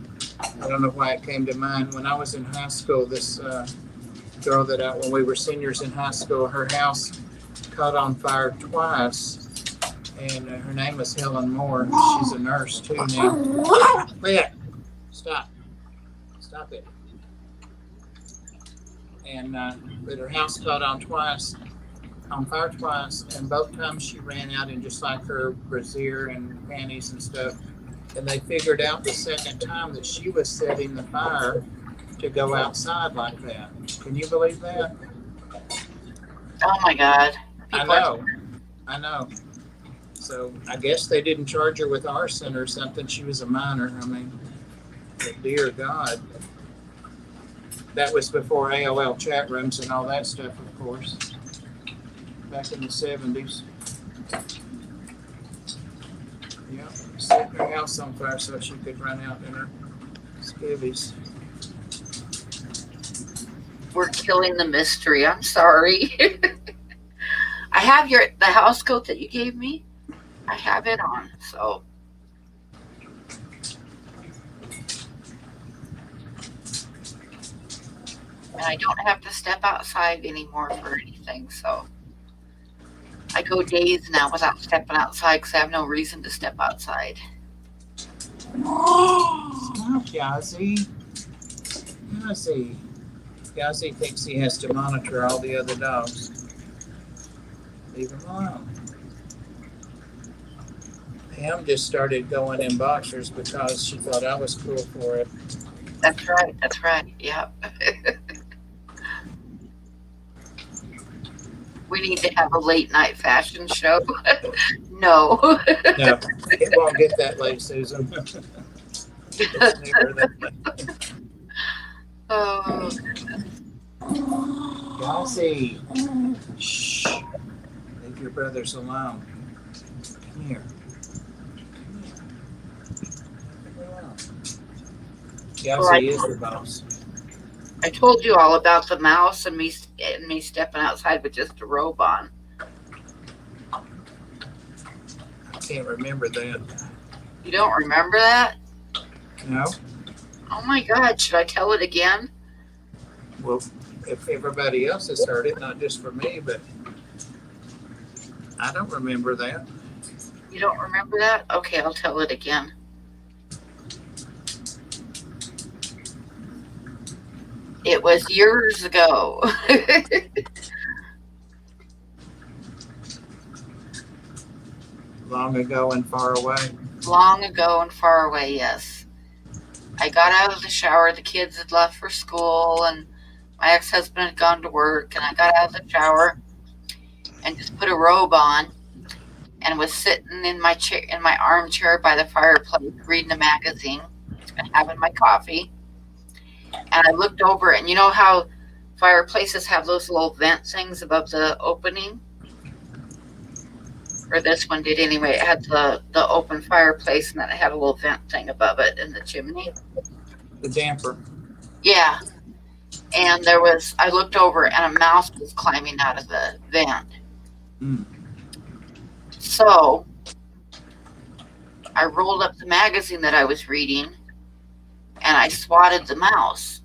I don't know why it came to mind. When I was in high school, this girl when we were seniors in high school, her house caught on fire twice. And her name was Helen Moore. She's a nurse too now. Leah, stop. Stop it. And but her house caught on fire twice, and both times she ran out in just like her brassiere and panties and stuff. And they figured out the second time that she was setting the fire to go outside like that. Can you believe that? Oh my God. I know. So I guess they didn't charge her with arson or something. She was a minor. I mean, but dear God. That was before AOL chat rooms and all that stuff, of course. Back in the 70s. Yeah, setting her house on fire so she could run out in her skivvies. We're killing the mystery. I'm sorry. I have the house coat that you gave me. I have it on, so. And I don't have to step outside anymore for anything, so. I go days now without stepping outside because I have no reason to step outside. Stop, Yazzie. Yazzie thinks he has to monitor all the other dogs. Leave him alone. Pam just started going in boxers because she thought I was cool for it. That's right. Yep. We need to have a late night fashion show. No. No, it won't get that late, Susan. It's never that late. Oh. Yazzie. Shh. Leave your brothers alone. Come here. Yazzie is the boss. I told you all about the mouse and me stepping outside with just a robe on. I can't remember that. You don't remember that? No? Oh my God, should I tell it again? Well, if everybody else has heard it, not just for me, but I don't remember that. You don't remember that? Okay, I'll tell it again. It was years ago. Long ago and far away. Long ago and far away, yes. I got out of the shower. The kids had left for school, and my ex-husband had gone to work, and I got out of the shower and just put a robe on. and was sitting in my chair, in my armchair by the fireplace, reading a magazine and having my coffee. And I looked over, and you know how fireplaces have those little vent things above the opening? Or this one did anyway. It had the open fireplace, and then it had a little vent thing above it in the chimney. The damper. Yeah. And I looked over, and a mouse was climbing out of the vent. Mm. So I rolled up the magazine that I was reading, and I swatted the mouse.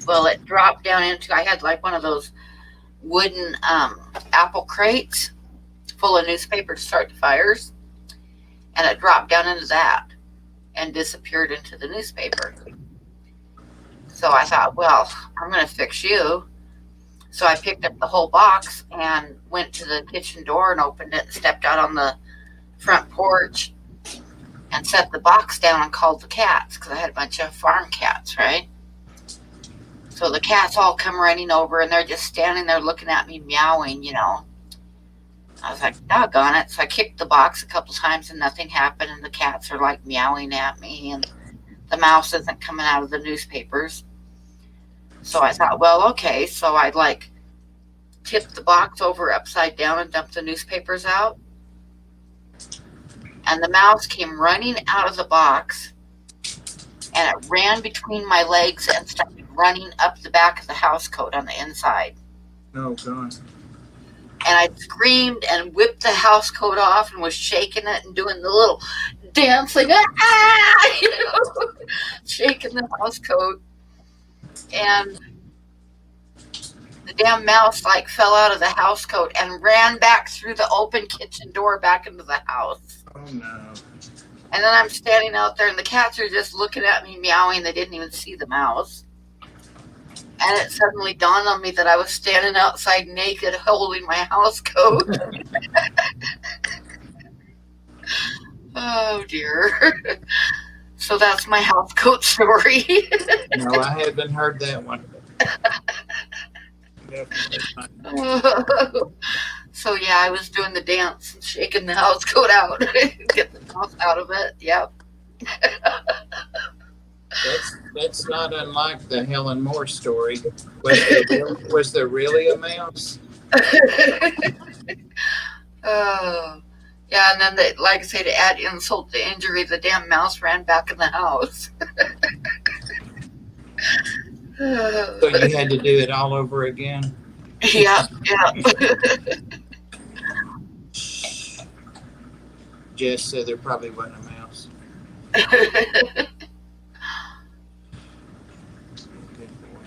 Well, it dropped down into, I had like one of those wooden apple crates full of newspaper to start the fires, and it dropped down into that and disappeared into the newspaper. So I thought, well, I'm going to fix you. So I picked up the whole box and went to the kitchen door and opened it and stepped out on the front porch and set the box down and called the cats, because I had a bunch of farm cats, right? So the cats all come running over, and they're just standing there looking at me, meowing, you know. I was like, doggone it. So I kicked the box a couple times and nothing happened, and the cats are like meowing at me, and the mouse isn't coming out of the newspapers. So I thought, well, okay. So I like tipped the box over upside down and dumped the newspapers out. And the mouse came running out of the box, and it ran between my legs and started running up the back of the house coat on the inside. Oh, God. And I screamed and whipped the house coat off and was shaking it and doing the little dancing, you know, shaking the house coat. And the damn mouse like fell out of the house coat and ran back through the open kitchen door back into the house. Oh, no. And then I'm standing out there, and the cats are just looking at me, meowing. They didn't even see the mouse. And it suddenly dawned on me that I was standing outside naked holding my house coat. Oh, dear. So that's my house coat story. No, I haven't heard that one. So, yeah, I was doing the dance and shaking the house coat out. Get the mouse out of it. Yep. That's not unlike the Helen Moore story. Was there really a mouse? Oh, yeah, and then like I say, to add insult to injury, the damn mouse ran back in the house. So you had to do it all over again? Yeah. Jess said there probably wasn't a mouse. Good boy.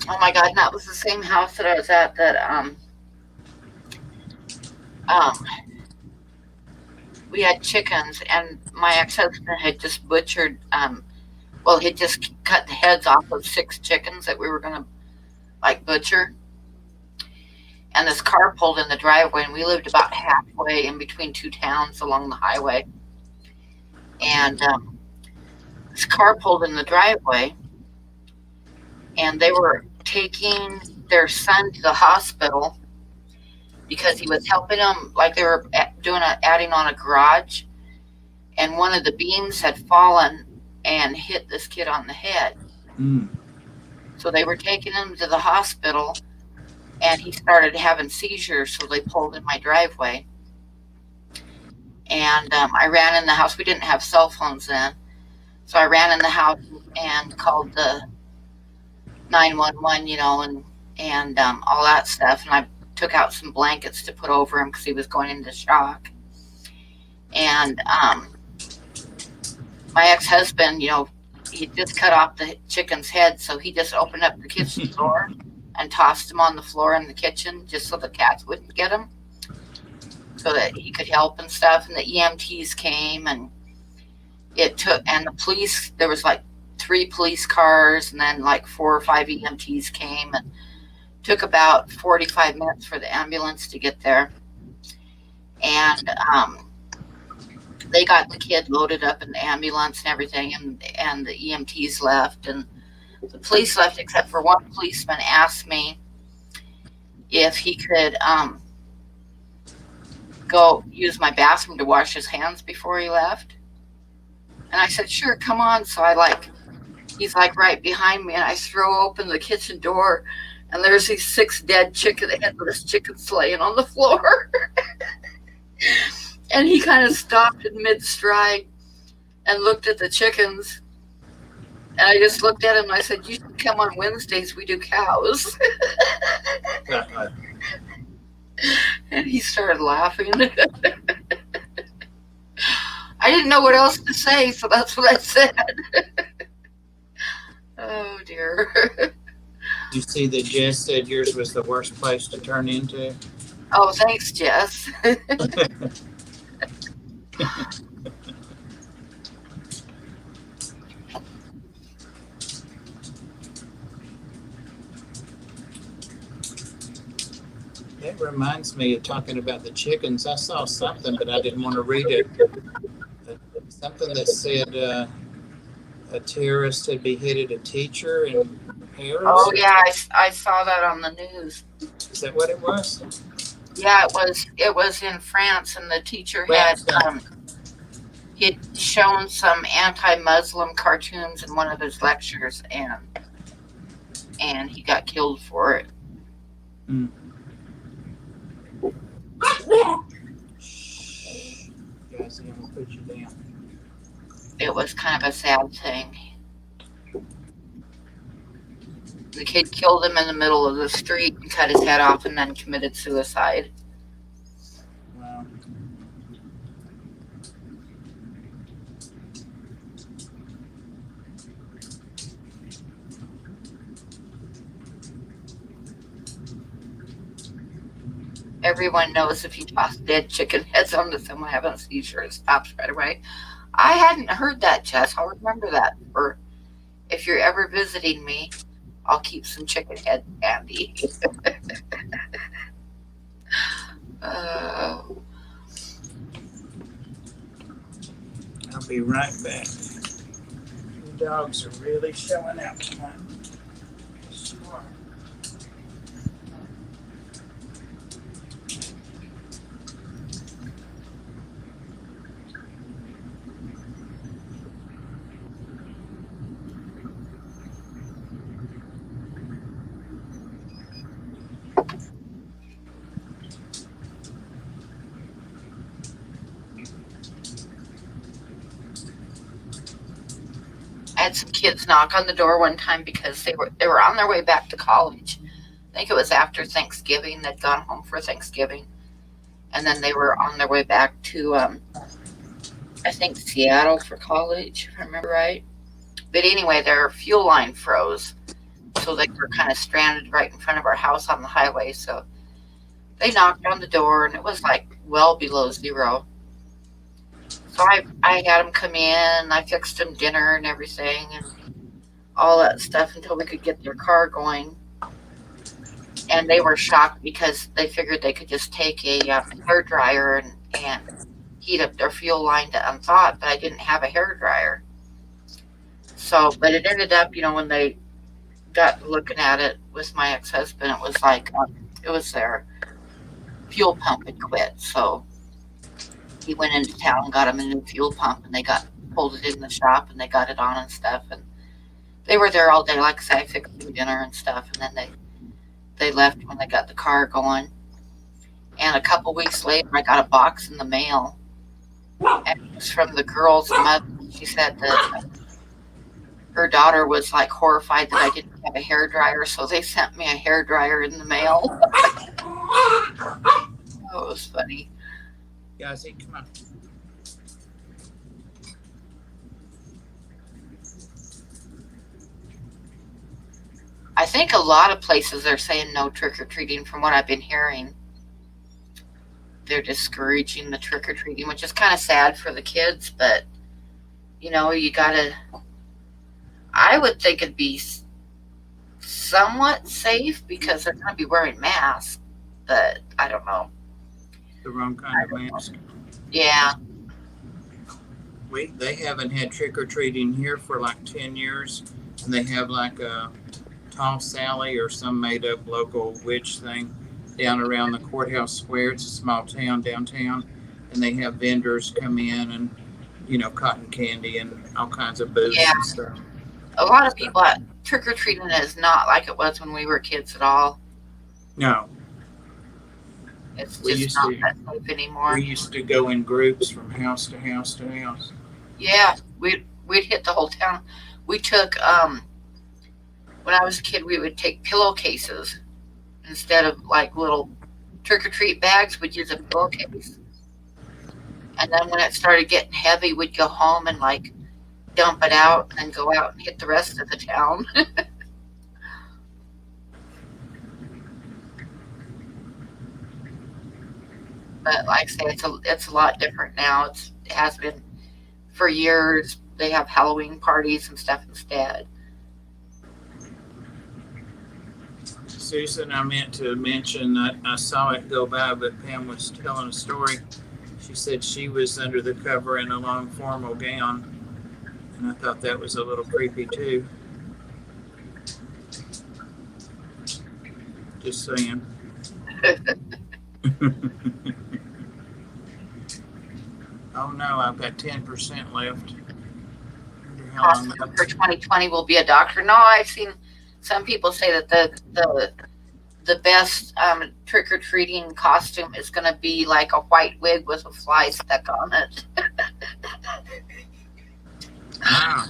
Oh my God, and that was the same house that I was at that we had chickens, and my ex-husband had just butchered he'd just cut the heads off of 6 chickens that we were gonna like butcher. And this car pulled in the driveway, and we lived about halfway in between 2 towns along the highway. And this car pulled in the driveway, and they were taking their son to the hospital because he was helping them, like they were adding on a garage, and one of the beams had fallen and hit this kid on the head. Mm. So they were taking him to the hospital, and he started having seizures, so they pulled in my driveway. And I ran in the house. We didn't have cell phones then. So I ran in the house and called the 911, you know, and all that stuff. And I took out some blankets to put over him because he was going into shock. And my ex-husband, you know, he just cut off the chicken's head, so he just opened up the kitchen door and tossed him on the floor in the kitchen just so the cats wouldn't get him, so that he could help and stuff. And the EMTs came, and the police, there was like 3 police cars, and then like 4 or 5 EMTs came, and took about 45 minutes for the ambulance to get there. And They got the kid loaded up in the ambulance and everything, and the EMTs left, and the police left, except for one policeman asked me if he could go use my bathroom to wash his hands before he left. And I said, sure, come on. So he's like right behind me, and I throw open the kitchen door, and there's these 6 dead headless chickens laying on the floor. And he kind of stopped in mid stride and looked at the chickens. And I just looked at him and I said, you should come on Wednesdays, we do cows. And he started laughing. I didn't know what else to say, so that's what I said. Oh, dear. Did you see that Jess said yours was the worst place to turn into? Oh, thanks, Jess. That reminds me of talking about the chickens. I saw something, but I didn't want to read it. Something that said a terrorist had beheaded a teacher in Paris. Oh, yeah, I saw that on the news. Is that what it was? Yeah, it was in France, and the teacher had he'd shown some anti-Muslim cartoons in one of his lectures, and he got killed for it. Mm. Guys, I'm gonna put you down. It was kind of a sad thing. The kid killed him in the middle of the street and cut his head off and then committed suicide. Wow. Everyone knows if you toss dead chicken heads onto someone having a seizure, it stops right away. I hadn't heard that, Jess. I'll remember that. Or if you're ever visiting me, I'll keep some chicken head handy. I'll be right back. The dogs are really showing out tonight. Sure. I had some kids knock on the door one time because they were on their way back to college. I think it was after Thanksgiving. They'd gone home for Thanksgiving, and then they were on their way back to I think Seattle for college, if I remember right. But anyway, their fuel line froze, so they were kind of stranded right in front of our house on the highway. So they knocked on the door, and it was like well below zero. So I had them come in, I fixed them dinner and everything and all that stuff until we could get their car going. And they were shocked because they figured they could just take a hair dryer and heat up their fuel line to unthaw it, but I didn't have a hair dryer. So, but it ended up, when they got looking at it with my ex-husband, it was like, it was their fuel pump had quit. So he went into town and got him a new fuel pump, and they pulled it in the shop, and they got it on and stuff. And they were there all day. Like I said, I fixed them dinner and stuff, and then they left when they got the car going. And a couple weeks later, I got a box in the mail, and it was from the girl's mother. She said that her daughter was like horrified that I didn't have a hair dryer, so they sent me a hair dryer in the mail. Oh, it was funny. Guys, come on. I think a lot of places are saying no trick-or-treating from what I've been hearing. They're discouraging the trick-or-treating, which is kind of sad for the kids, but, you gotta... I would think it'd be somewhat safe because they're going to be wearing masks, but I don't know. The wrong kind of mask. Yeah. They haven't had trick or treating here for like 10 years, and they have like a Tall Sally or some made up local witch thing down around the courthouse square. It's a small town downtown, and they have vendors come in and cotton candy and all kinds of booths Yeah, and stuff. a lot of So, people trick or treating is not like it was when we were kids at all. no, It's we just used not to that safe we anymore. used to go in groups from house to house to house. Yeah, we'd hit the whole town. We took when I was a kid, we would take pillowcases instead of like little trick or treat bags. We'd use a pillowcase, and then when it started getting heavy, we'd go home and like dump it out, and then go out and hit the rest of the town. But like I say, it's a lot different now. It has been for years. They have Halloween parties and stuff instead. Susan, I meant to mention that I saw it go by, but Pam was telling a story. She said she was under the cover in a long formal gown, and I thought that was a little creepy too. Just saying. Oh no, I've got 10% left. Wonder how long Costume for 2020 will be a doctor. No, I've seen some people say that the best trick or treating costume is going to be like a white wig with a fly stuck on it. Wow.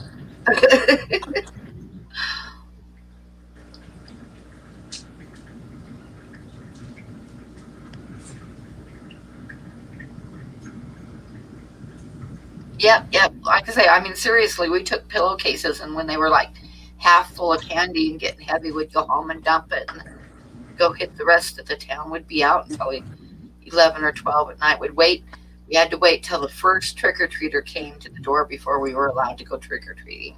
Yep. Like I say, I mean, seriously, we took pillowcases, and when they were like half full of candy and getting heavy, we'd go home and dump it and go hit the rest of the town. We'd be out until 11 or 12 at night. We had to wait till the first trick or treater came to the door before we were allowed to go trick or treating.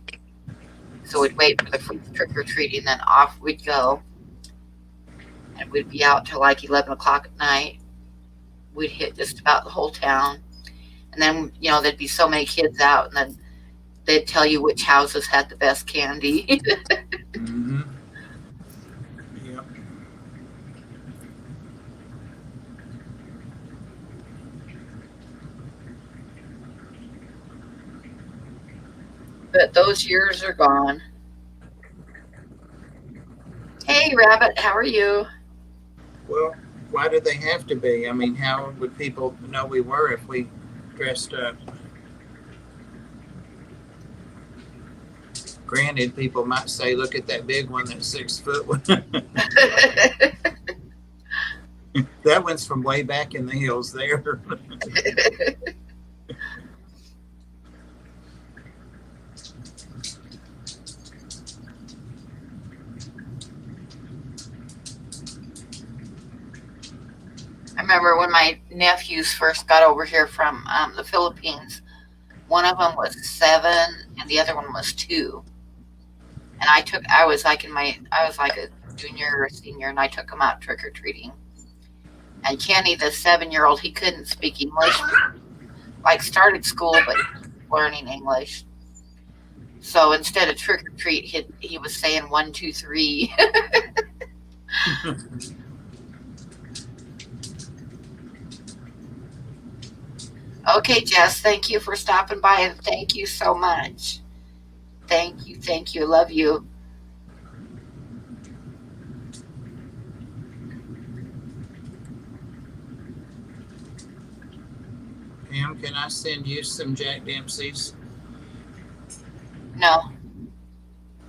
So we'd wait for the first trick or treating, then off we'd go. And we'd be out till like 11 o'clock at night. We'd hit just about the whole town. And then, there'd be so many kids out, and then they'd tell you which houses had the best candy. Mm-hmm. Yep. But those years are gone. Hey, Rabbit, how are you? Well, why did they have to be? I mean, how would people know we were if we dressed up? Granted, people might say, look at that big one, that 6 foot one. That one's from way back in the hills there. I remember when my nephews first got over here from the Philippines, one of them was 7 and the other one was 2. And I was like a junior or senior, and I took them out trick or treating. And Kenny, the 7-year-old, he couldn't speak English, like started school, but he was learning English. So instead of trick or treat, he was saying 1, 2, 3. Okay, Jess, thank you for stopping by, and thank you so much. Thank you. Love you. Pam, can I send you some Jack Dempsey's? No,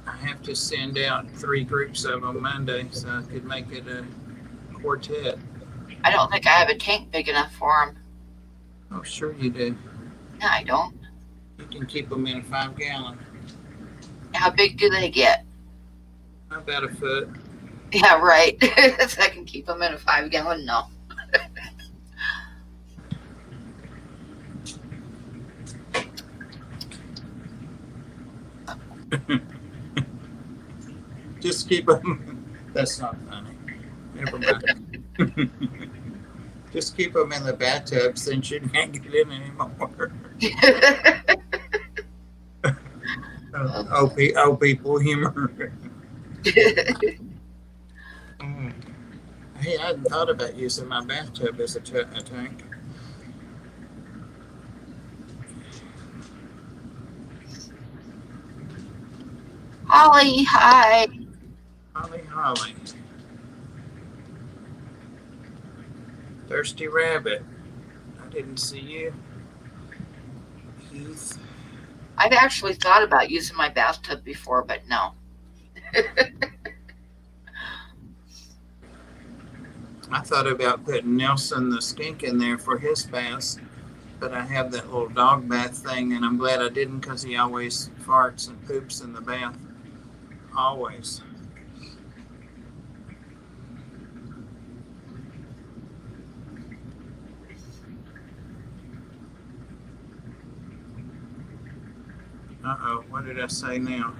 I have to send out 3 groups of them Monday, so I could make it a quartet. I don't think I have a tank big enough for them. Oh, sure you do. No, I don't. You can keep them in a 5-gallon. How big do they get? About a foot. Yeah, right. So I can keep them in a 5-gallon? No. Just keep them. That's not funny. Never mind. Just keep them in the bathtub since you can't get in anymore. old people humor. Mm. Hey, I hadn't thought about using my bathtub as a tank. Holly, hi. Holly, Holly, thirsty rabbit. I didn't see you, Heath. I've actually thought about using my bathtub before, but no. I thought about putting Nelson the skink in there for his baths, but I have that little dog bath thing, and I'm glad I didn't because he always farts and poops in the bath. Always. Uh oh, what did I say now?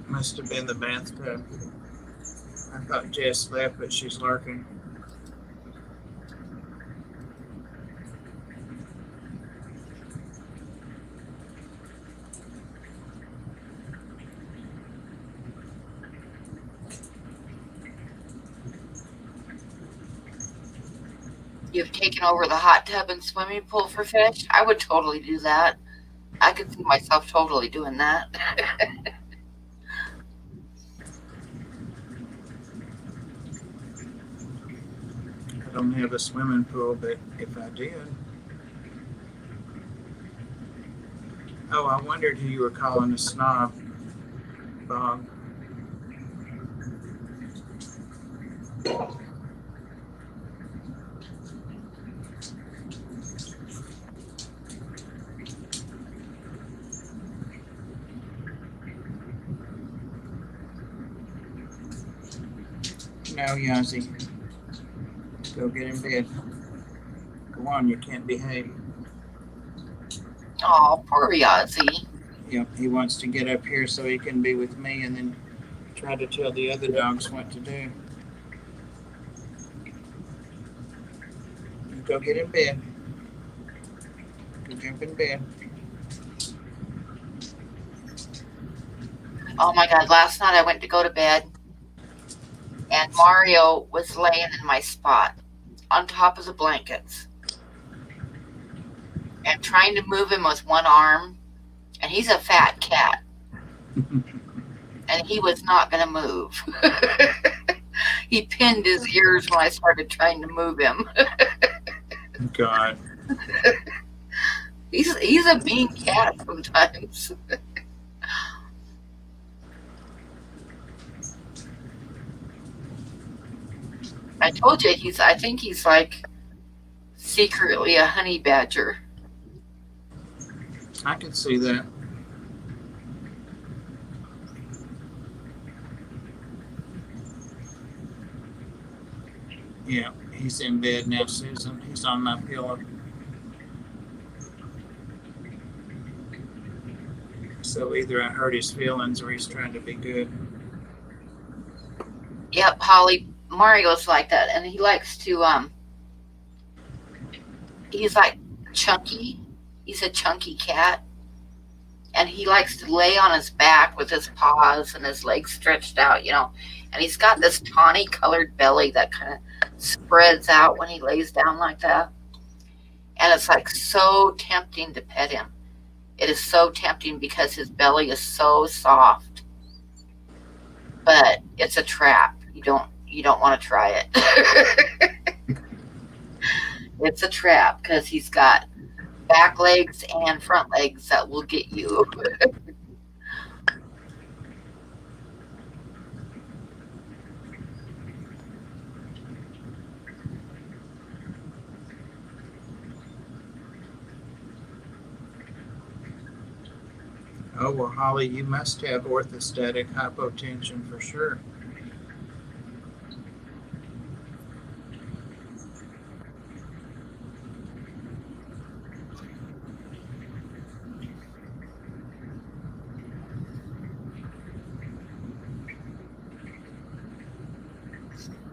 Must have been the bathtub. I thought Jess left, but she's lurking. You've taken over the hot tub and swimming pool for fish? I would totally do that. I could see myself totally doing that. I don't have a swimming pool, but if I did. Oh, I wondered who you were calling a snob, Bob. No, Yazzie. Go get in bed. Go on, you can't behave. Oh, poor Yazzie. Yep, he wants to get up here so he can be with me and then try to tell the other dogs what to do. Go get in bed. Go jump in bed. Oh my God, last night I went to go to bed and Mario was laying in my spot on top of the blankets and trying to move him with one arm. And he's a fat cat and he was not going to move. He pinned his ears when I started trying to move him. God. He's a mean cat sometimes. I told you I think he's like secretly a honey badger. I can see that. Yeah, he's in bed now, Susan. He's on my pillow. So either I hurt his feelings or he's trying to be good. Yep, Holly. Mario's like that, and he likes to he's like chunky. He's a chunky cat, and he likes to lay on his back with his paws and his legs stretched out, And he's got this tawny colored belly that kind of spreads out when he lays down like that. And it's like so tempting to pet him. It is so tempting because his belly is so soft. But it's a trap. You don't want to try it. It's a trap because he's got back legs and front legs that will get you. Oh, well, Holly, you must have orthostatic hypotension for sure.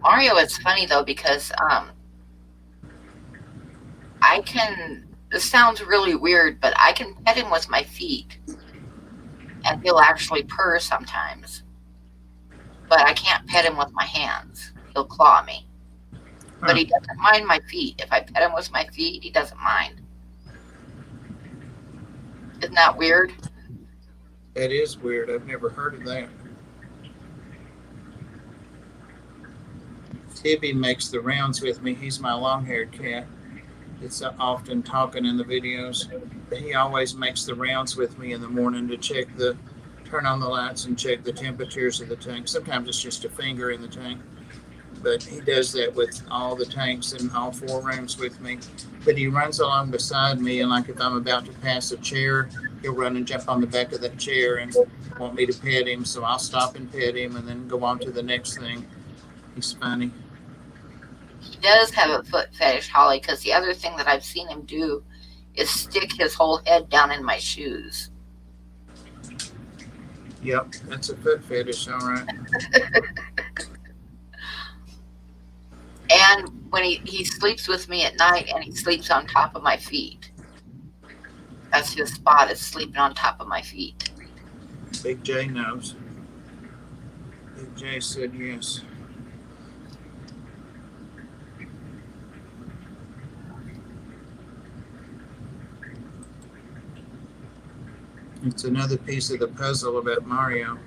Mario is funny though because I can This sounds really weird, but I can pet him with my feet, and he'll actually purr sometimes. But I can't pet him with my hands. He'll claw me. But Huh. he doesn't mind my feet. If I pet him with my feet, he doesn't mind. Isn't that weird? That is weird. I've never heard of that. Tibby makes the rounds with me. He's my long-haired cat. It's often talking in the videos. He always makes the rounds with me in the morning to turn on the lights and check the temperatures of the tank. Sometimes it's just a finger in the tank, but he does that with all the tanks in all 4 rooms with me. But he runs along beside me, and like if I'm about to pass a chair, he'll run and jump on the back of that chair and want me to pet him. So I'll stop and pet him and then go on to the next thing. He's funny. He does have a foot fetish, Holly, because the other thing that I've seen him do is stick his whole head down in my shoes. Yep, that's a foot fetish, all right. And when he sleeps with me at night, and he sleeps on top of my feet. That's his spot, is sleeping on top of my feet. Big J knows. Big J said yes. It's another piece of the puzzle about Mario.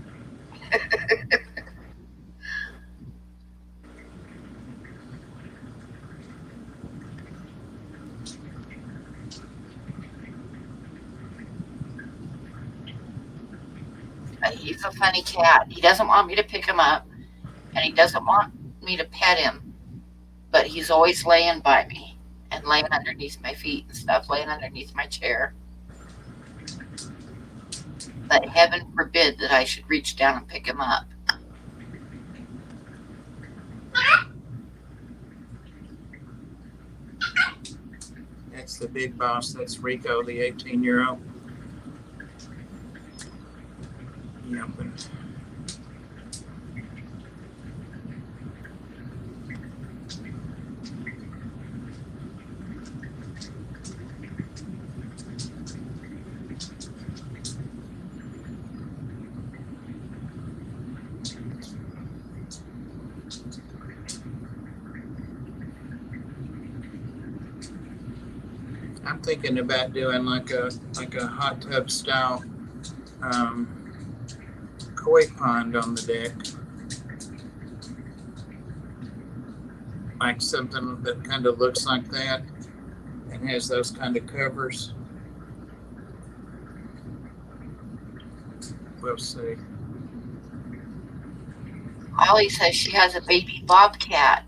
He's a funny cat. He doesn't want me to pick him up, and he doesn't want me to pet him, but he's always laying by me and laying underneath my feet and stuff, laying underneath my chair. But heaven forbid that I should reach down and pick him up. That's the big boss. That's Rico, the 18-year-old. Yep. I'm thinking about doing like a hot tub style koi pond on the deck, like something that kind of looks like that and has those kind of covers. We'll see. Ollie says she has a baby bobcat.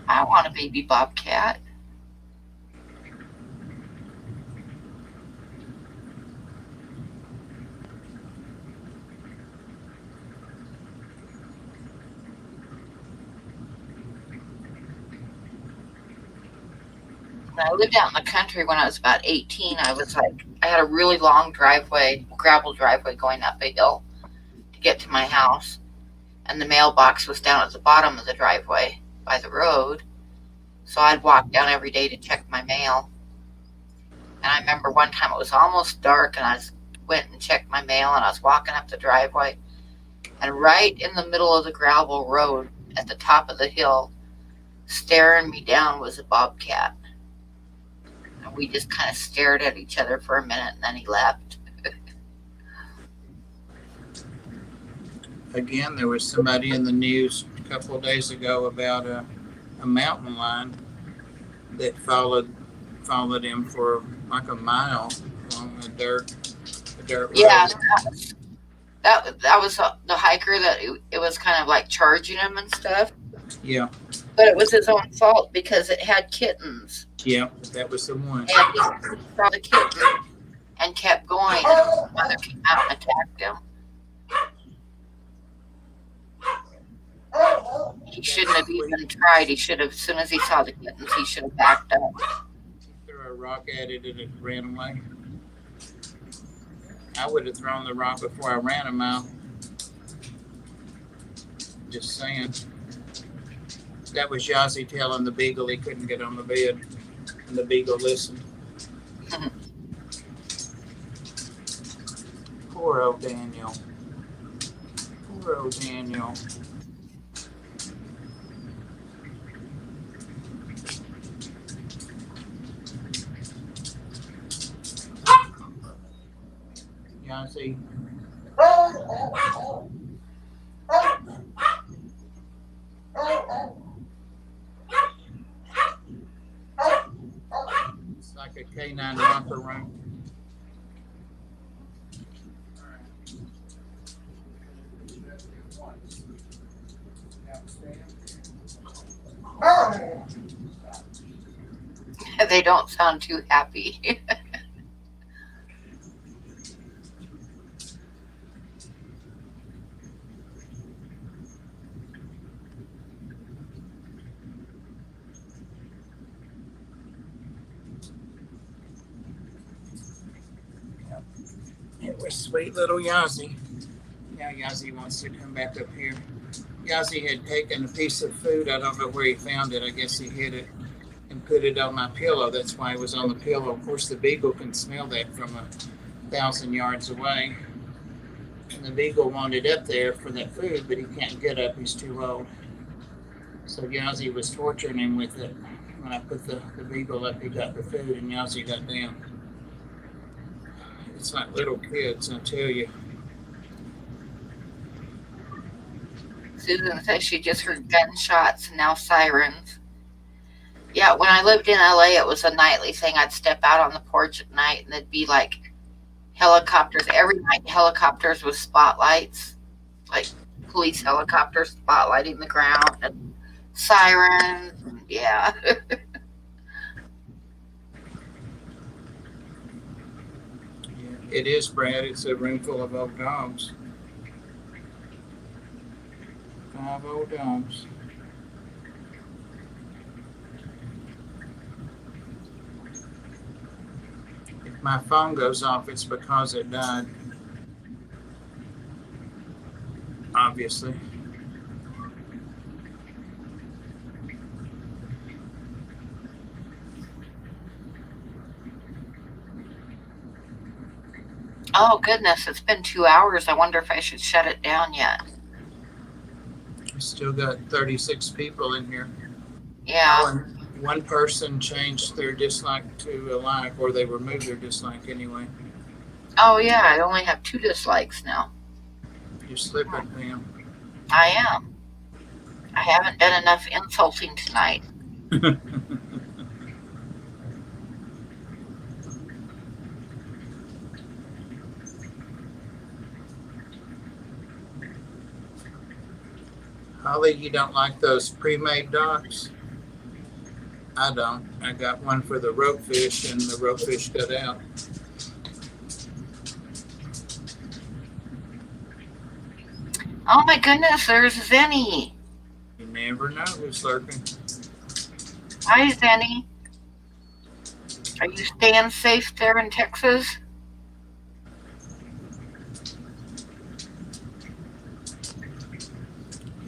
I want a baby bobcat. When I lived out in the country when I was about 18, I had a really long driveway, gravel driveway going up a hill to get to my house. And the mailbox was down at the bottom of the driveway by the road. So I'd walk down every day to check my mail. And I remember one time it was almost dark, and I went and checked my mail, and I was walking up the driveway. And right in the middle of the gravel road at the top of the hill, staring me down, was a bobcat. And we just kind of stared at each other for a minute, and then he left. Again, there was somebody in the news a couple of days ago about a mountain lion that followed him for like a mile along a dirt Yeah, road. that was the hiker that it was kind of like charging him and stuff. Yeah. But it was his own fault because it had kittens. Yeah, that was the one. And he saw the kitten and kept going, and the mother came out and attacked him. He shouldn't have even tried. He should have, as soon as he saw the kittens, he should have backed up. Threw a rock at it and it ran away. I would have thrown the rock before I ran a mile. Just saying. That was Yazzie telling the beagle he couldn't get on the bed. And the beagle listened. Poor old Daniel. Poor old Daniel. Yazzie. It's like a canine romper room. They don't sound too happy. It was sweet little Yazzie. Now Yazzie wants to come back up here. Yazzie had taken a piece of food. I don't know where he found it. I guess he hid it and put it on my pillow. That's why it was on the pillow. Of course, the beagle can smell that from 1,000 yards away. And the beagle wanted up there for that food, but he can't get up. He's too old. So Yazzie was torturing him with it. When I put the beagle up, he got the food, and Yazzie got down. It's like little kids, I tell you. Susan says she just heard gunshots and now sirens. Yeah, when I lived in LA, it was a nightly thing. I'd step out on the porch at night and there'd be like helicopters. Every night, helicopters with spotlights, like police helicopters spotlighting the ground and sirens. Yeah. It is, Brad. It's a room full of old dogs. 5 old dogs. If my phone goes off, it's because it died. Obviously. Oh, goodness. It's been 2 hours. I wonder if I should shut it down yet. We still got 36 people in here. Yeah. One person changed their dislike to a like, or they removed their dislike anyway. Oh, yeah. I only have 2 dislikes now. You're slipping, Pam. I am. I haven't done enough insulting tonight. Holly, you don't like those pre-made docks? I don't. I got one for the ropefish, and the ropefish got out. Oh my goodness, there's Zenny. You never know who's lurking. Hi, Zenny. Are you staying safe there in Texas?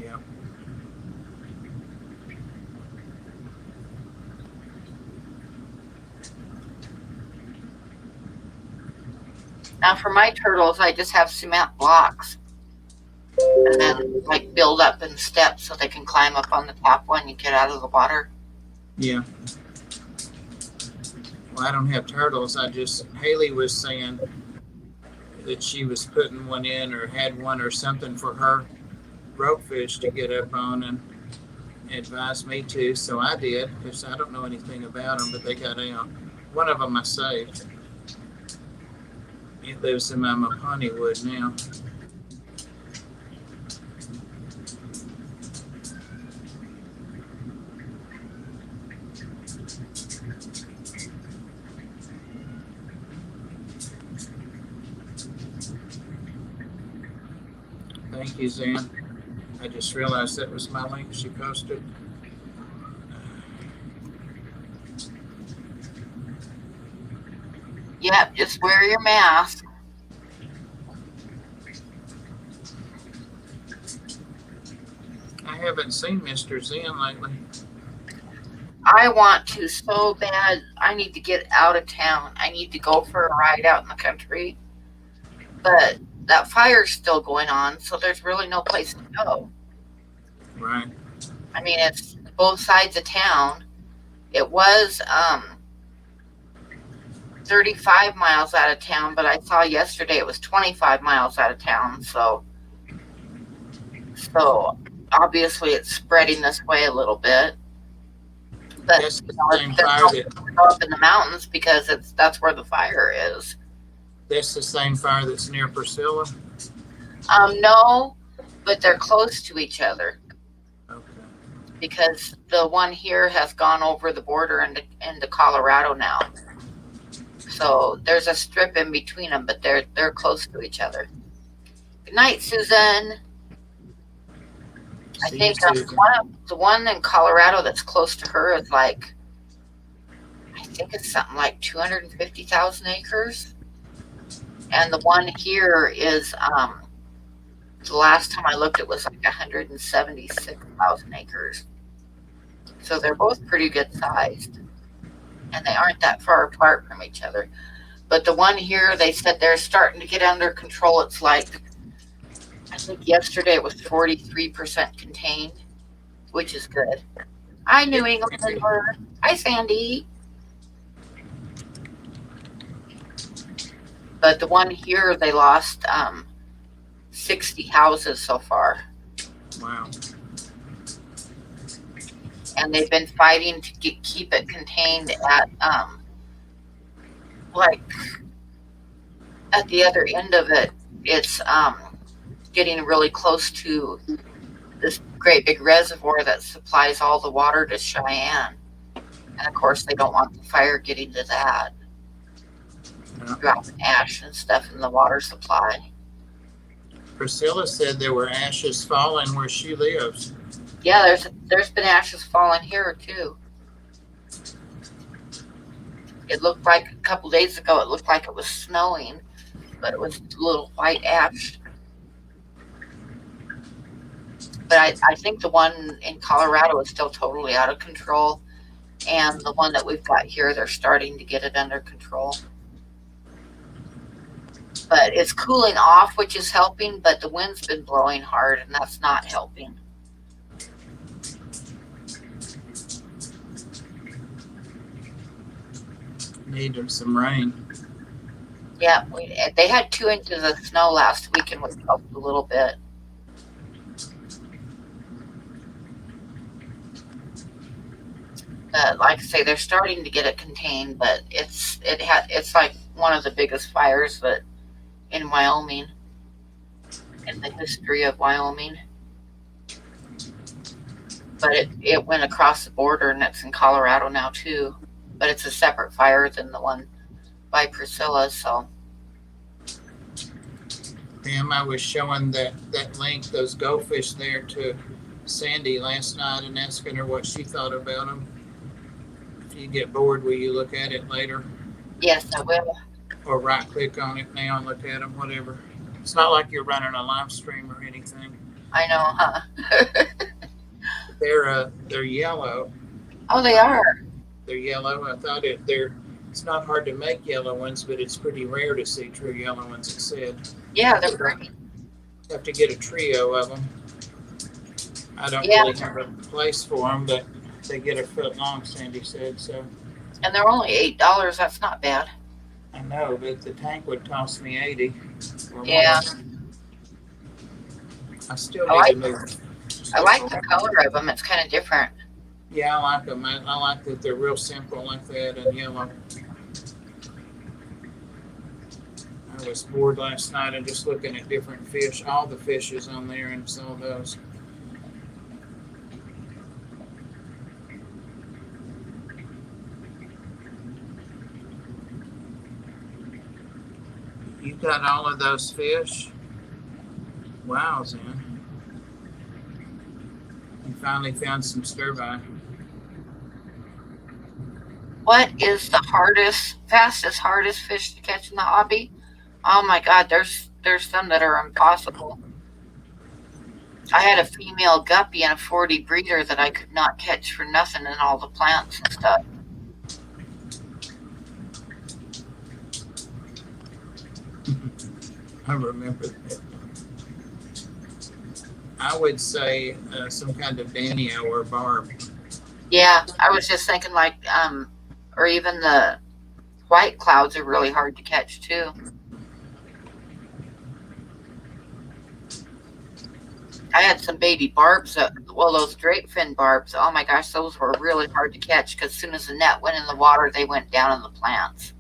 Yeah. Now for my turtles, I just have cement blocks. And then like build up in steps so they can climb up on the top when you get out of the water. Yeah. Well, I don't have turtles. Haley was saying that she was putting one in or had one or something for her ropefish to get up on, and advised me to, so I did, because I don't know anything about them, but they got out. One of them I saved. It lives in my Mapani wood now. Thank you, Zan. I just realized that was my link she posted. Yep, just wear your mask. I haven't seen Mr. Zen lately. I want to so bad. I need to get out of town. I need to go for a ride out in the country. But that fire's still going on, so there's really no place to go. Right. I mean, it's both sides of town. It was 35 miles out of town, but I saw yesterday it was 25 miles out of town. So obviously it's spreading this way a little bit. But That's the same there's fire no that place to go up in the mountains because that's where the fire is. that's the same fire that's near Priscilla. No, but they're close to each other Okay. because the one here has gone over the border into Colorado now. So there's a strip in between them, but they're close to each other. Good night, Susan. I See you, think Susan. the one in Colorado that's close to her is like, I think it's something like 250,000 acres, and the one here is the last time I looked, it was like 176,000 acres. So they're both pretty good sized, and they aren't that far apart from each other. But the one here, they said they're starting to get under control. It's like, I think yesterday it was 43% contained, which is good. Hi, New Englander. Hi, Sandy. But the one here, they lost 60 houses so far, Wow. and they've been fighting to keep it contained at like at the other end of it. It's getting really close to this great big reservoir that supplies all the water to Cheyenne. And of course, they don't want the fire getting to that, Yeah. dropping ash and stuff in the water supply. Priscilla said there were ashes falling where she lives. Yeah, there's been ashes falling here too. It looked like a couple days ago, it looked like it was snowing, but it was little white ash. But I think the one in Colorado is still totally out of control. And the one that we've got here, they're starting to get it under control. But it's cooling off, which is helping, but the wind's been blowing hard, and that's not helping. Need some rain. Yeah, they had 2 inches of snow last week, and which helped a little bit. Like I say, they're starting to get it contained, but it's like one of the biggest fires that in Wyoming, in the history of Wyoming. But it went across the border, and it's in Colorado now too. But it's a separate fire than the one by Priscilla. So Pam, I was showing that link, those goldfish there, to Sandy last night and asking her what she thought about them. If you get bored, will you look at it later? yes, I will. Or right click on it now and look at them, whatever. It's not like you're running a live stream or anything. I know, huh? They're yellow. Oh, they are. They're yellow. I thought it's not hard to make yellow ones, but it's pretty rare to see true yellow ones, it said. Yeah, they're pretty. Have to get a trio of them. I don't Yeah. really have a place for them, but they get a foot long, Sandy said. So And they're only $8. That's not bad. I know, but the tank would cost me 80. Or Yeah. more. I still I need to like move. I like the color of them. It's kind of different. Yeah, I like them. I like that they're real simple like that and yellow. I was bored last night and just looking at different fish, all the fishes on there, and saw those. You got all of those fish? Wow, Zen. You finally found some stir-by. What is the hardest fish to catch in the hobby? Oh my God, there's some that are impossible. I had a female guppy and a 40 breeder that I could not catch for nothing in all the plants and stuff. I remember that. I would say some kind of Danio or Barb. Yeah, I was just thinking like, or even the white clouds are really hard to catch too. I had some baby barbs, well, those drape fin barbs. Oh my gosh, those were really hard to catch because as soon as the net went in the water, they went down in the plants.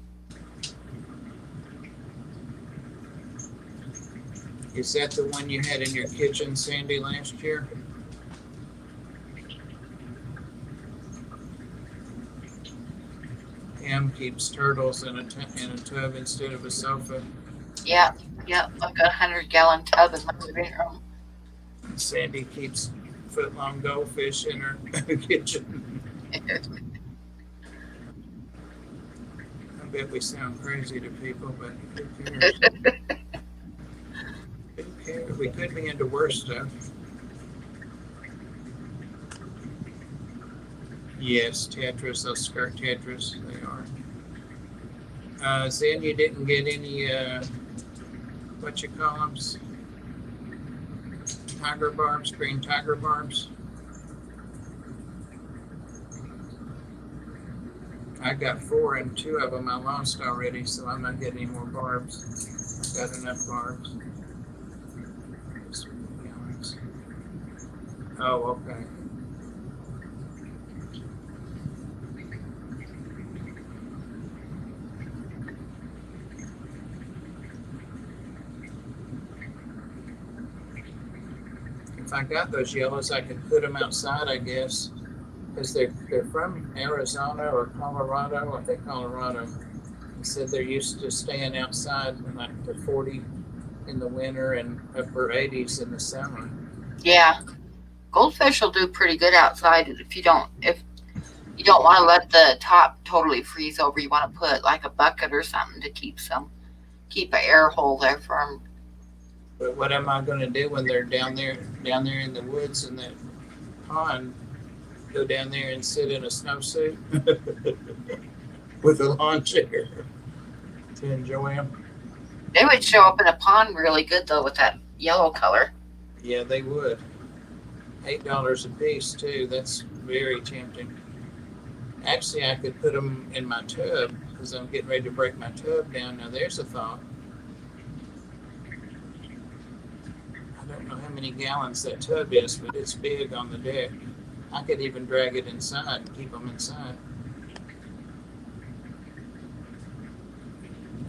Is that the one you had in your kitchen, Sandy, last year? Pam keeps turtles in a tub instead of a sofa. Yep, yep. I've got a 100-gallon tub in my living room. Sandy keeps foot-long goldfish in her kitchen. I bet we sound crazy to people, but who cares? Who cares? We could be into worse stuff. Yes, Tetris, those skirt Tetris, they are. Zen, you didn't get any, what you call them? Tiger barbs, green tiger barbs. I got 4 and 2 of them I lost already, so I'm not getting any more barbs. I've got enough barbs. Oh, okay. If I got those yellows, I could put them outside, I guess, because they're from Arizona or Colorado. I think Colorado. They said they're used to staying outside in like the 40 in the winter and upper 80s in the summer. Yeah, goldfish will do pretty good outside if you don't want to let the top totally freeze over. You want to put like a bucket or something to keep an air hole there for them. But what am I going to do when they're down there in the woods in that pond? Go down there and sit in a snowsuit with a lawn chair to enjoy them. They would show up in a pond really good though with that yellow color. Yeah, they would. $8 a piece too. That's very tempting. Actually, I could put them in my tub because I'm getting ready to break my tub down. Now, there's a thought. I don't know how many gallons that tub is, but it's big on the deck. I could even drag it inside and keep them inside.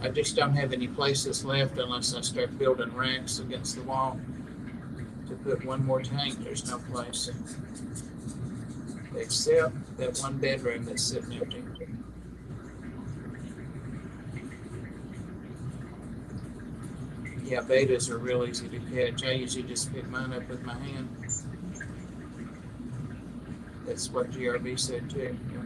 I just don't have any places left unless I start building racks against the wall to put one more tank. There's no place except that one bedroom that's sitting empty. Yeah, bettas are real easy to catch. I usually just pick mine up with my hand. That's what GRB said too. Yeah.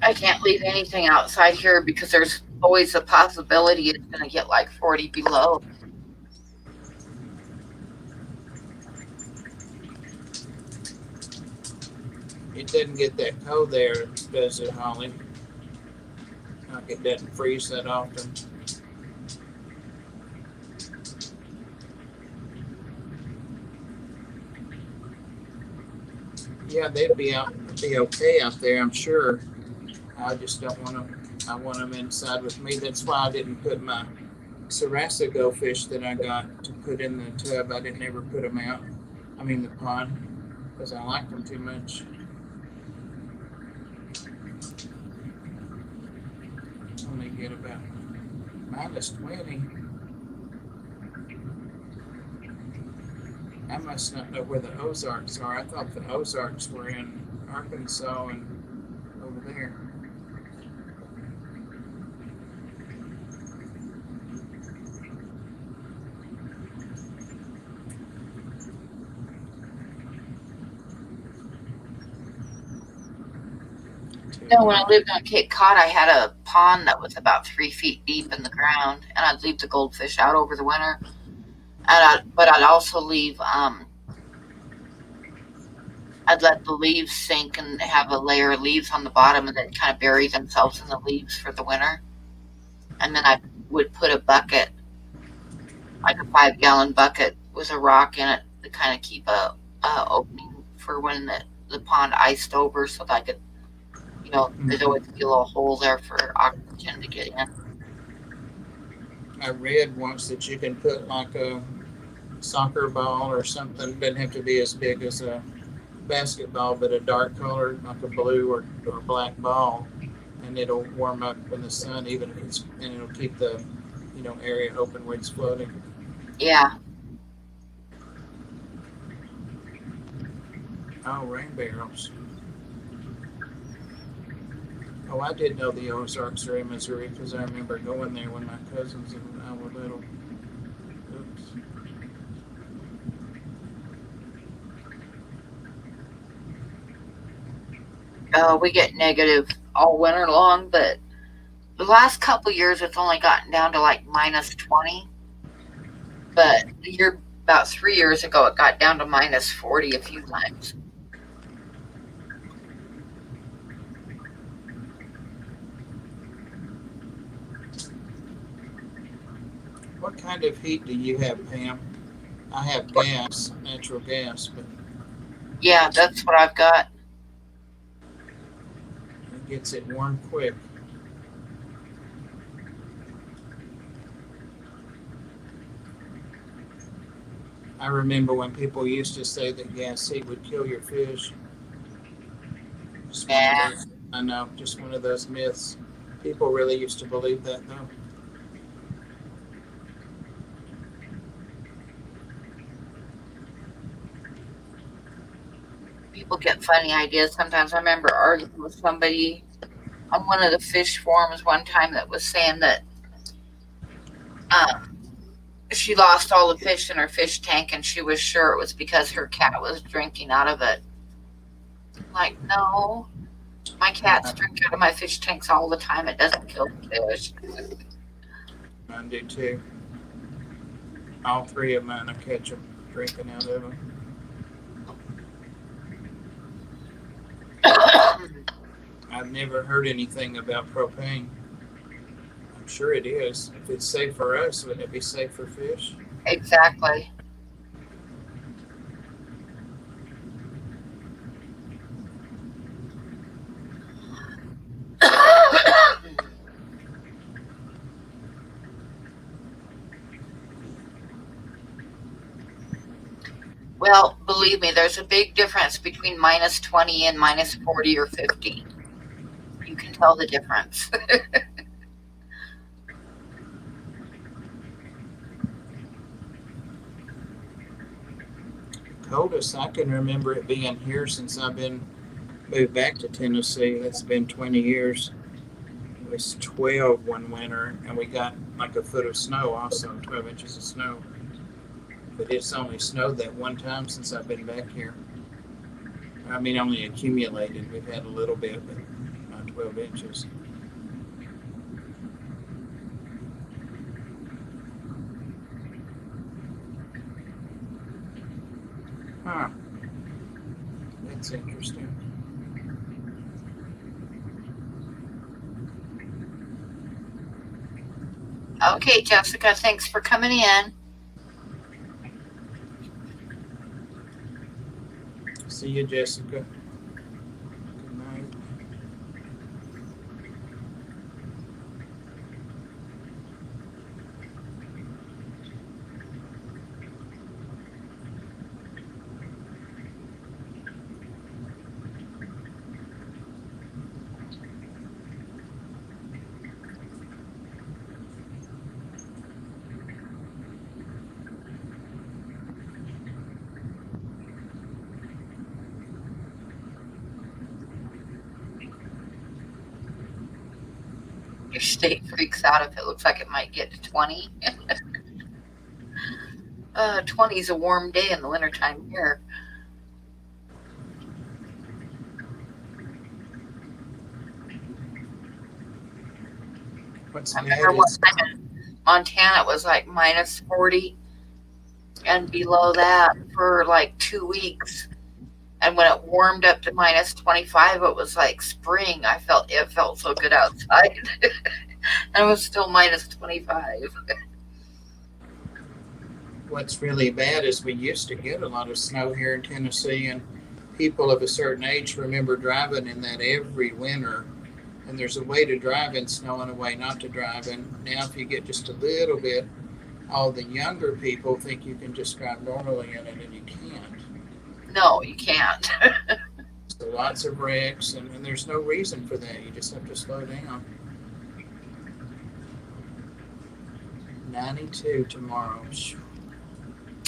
I can't leave anything outside here because there's always a possibility it's going to get like 40 below. It doesn't get that cold there, does it, Holly? Like it doesn't freeze that often. Yeah, they'd be okay out there, I'm sure. I just don't want them. I want them inside with me. That's why I didn't put my Sarasa goldfish that I got to put in the tub. I didn't ever put them out. I mean the pond, because I like them too much. Only get about -20. I must not know where the Ozarks are. I thought the Ozarks were in Arkansas and over there. too No, when I hot. lived on Cape Cod, I had a pond that was about 3 feet deep in the ground, and I'd leave the goldfish out over the winter. But I'd also leave, I'd let the leaves sink and have a layer of leaves on the bottom, and then kind of bury themselves in the leaves for the winter. And then I would put a bucket, like a 5 gallon bucket, with a rock in it to kind of keep a opening for when the pond iced over, so that I could, there'd always Hmm. be a little hole there for oxygen to get in. I read once that you can put like a soccer ball or something. Doesn't have to be as big as a basketball, but a dark color like a blue or black ball, and it'll warm up in the sun, even if it's and it'll keep the area open where it's floating. Yeah. Oh, rain barrels. Oh, I did know the Ozarks are in Missouri because I remember going there when my cousins and I were little. Oops. We get negative all winter long, but the last couple years it's only gotten down to like -20. But the year about 3 years ago, it got down to -40 a few times. What kind of heat do you have, Pam? I have gas, natural gas, but Yeah, that's what I've got. it gets it warm quick. I remember when people used to say that gas heat would kill your fish. Just one of Yeah, those. I know, just one of those myths. People really used to believe that, though. people get funny ideas sometimes. I remember arguing with somebody on one of the fish forums one time that was saying that um, she lost all the fish in her fish tank and she was sure it was because her cat was drinking out of it. Like, no, my cats Right. drink out of my fish tanks all the time. It doesn't kill the fish. Mine do too. All three of mine, I catch them drinking out of them. I've never heard anything about propane. I'm sure it is. If it's safe for us, wouldn't it be safe for fish? Exactly. Well, believe me, there's a big difference between -20 and -40 or 50. You can tell the difference. Coldest I can remember it being here since I've been moved back to Tennessee. That's been 20 years. It was 12 one winter, and we got like a foot of snow also, 12 inches of snow. But it's only snowed that one time since I've been back here. I mean, only accumulated. We've had a little bit, but not 12 inches. Huh. That's interesting. Okay, Jessica, thanks for coming in. See you, Jessica. Good night. Your state freaks out if it looks like it might get to 20. 20 is a warm day in the wintertime here. What's I bad remember one is, time in Montana it was like minus 40 and below that for like 2 weeks. And when it warmed up to minus 25, it was like spring. It felt so good outside. And it was still minus 25. what's really bad is we used to get a lot of snow here in Tennessee, and people of a certain age remember driving in that every winter. And there's a way to drive in snow and a way not to drive. And now, if you get just a little bit, all the younger people think you can just drive normally in it, and you can't. No, you can't. So lots of wrecks, and there's no reason for that. You just have to slow down. 92 tomorrow.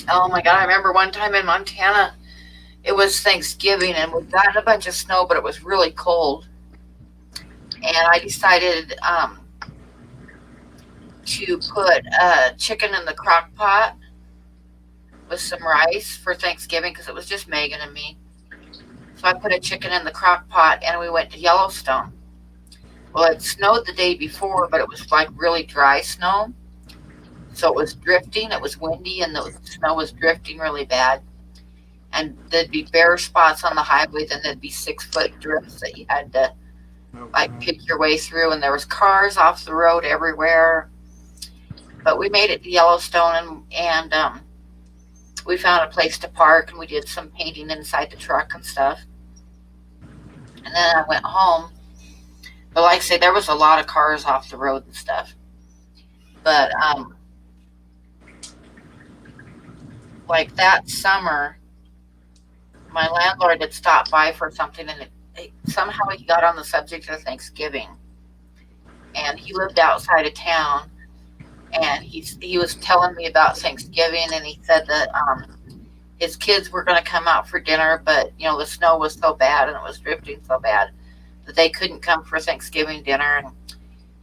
Oh my God. I remember one time in Montana, it was Thanksgiving and we got a bunch of snow, but it was really cold. And I decided to put chicken in the crock pot with some rice for Thanksgiving because it was just Megan and me. So I put a chicken in the crock pot and we went to Yellowstone. Well, it snowed the day before, but it was like really dry snow. So it was drifting, it was windy, and the snow was drifting really bad. And there'd be bare spots on the highway, then there'd be 6 foot drifts that you had to like Okay. pick your way through, and there was cars off the road everywhere. But we made it to Yellowstone, and we found a place to park, and we did some painting inside the truck and stuff. And then I went home. But like I say, there was a lot of cars off the road and stuff. But like that summer, my landlord had stopped by for something, and somehow he got on the subject of Thanksgiving. And he lived outside of town, and he was telling me about Thanksgiving, and he said that his kids were going to come out for dinner, but the snow was so bad and it was drifting so bad that they couldn't come for Thanksgiving dinner. And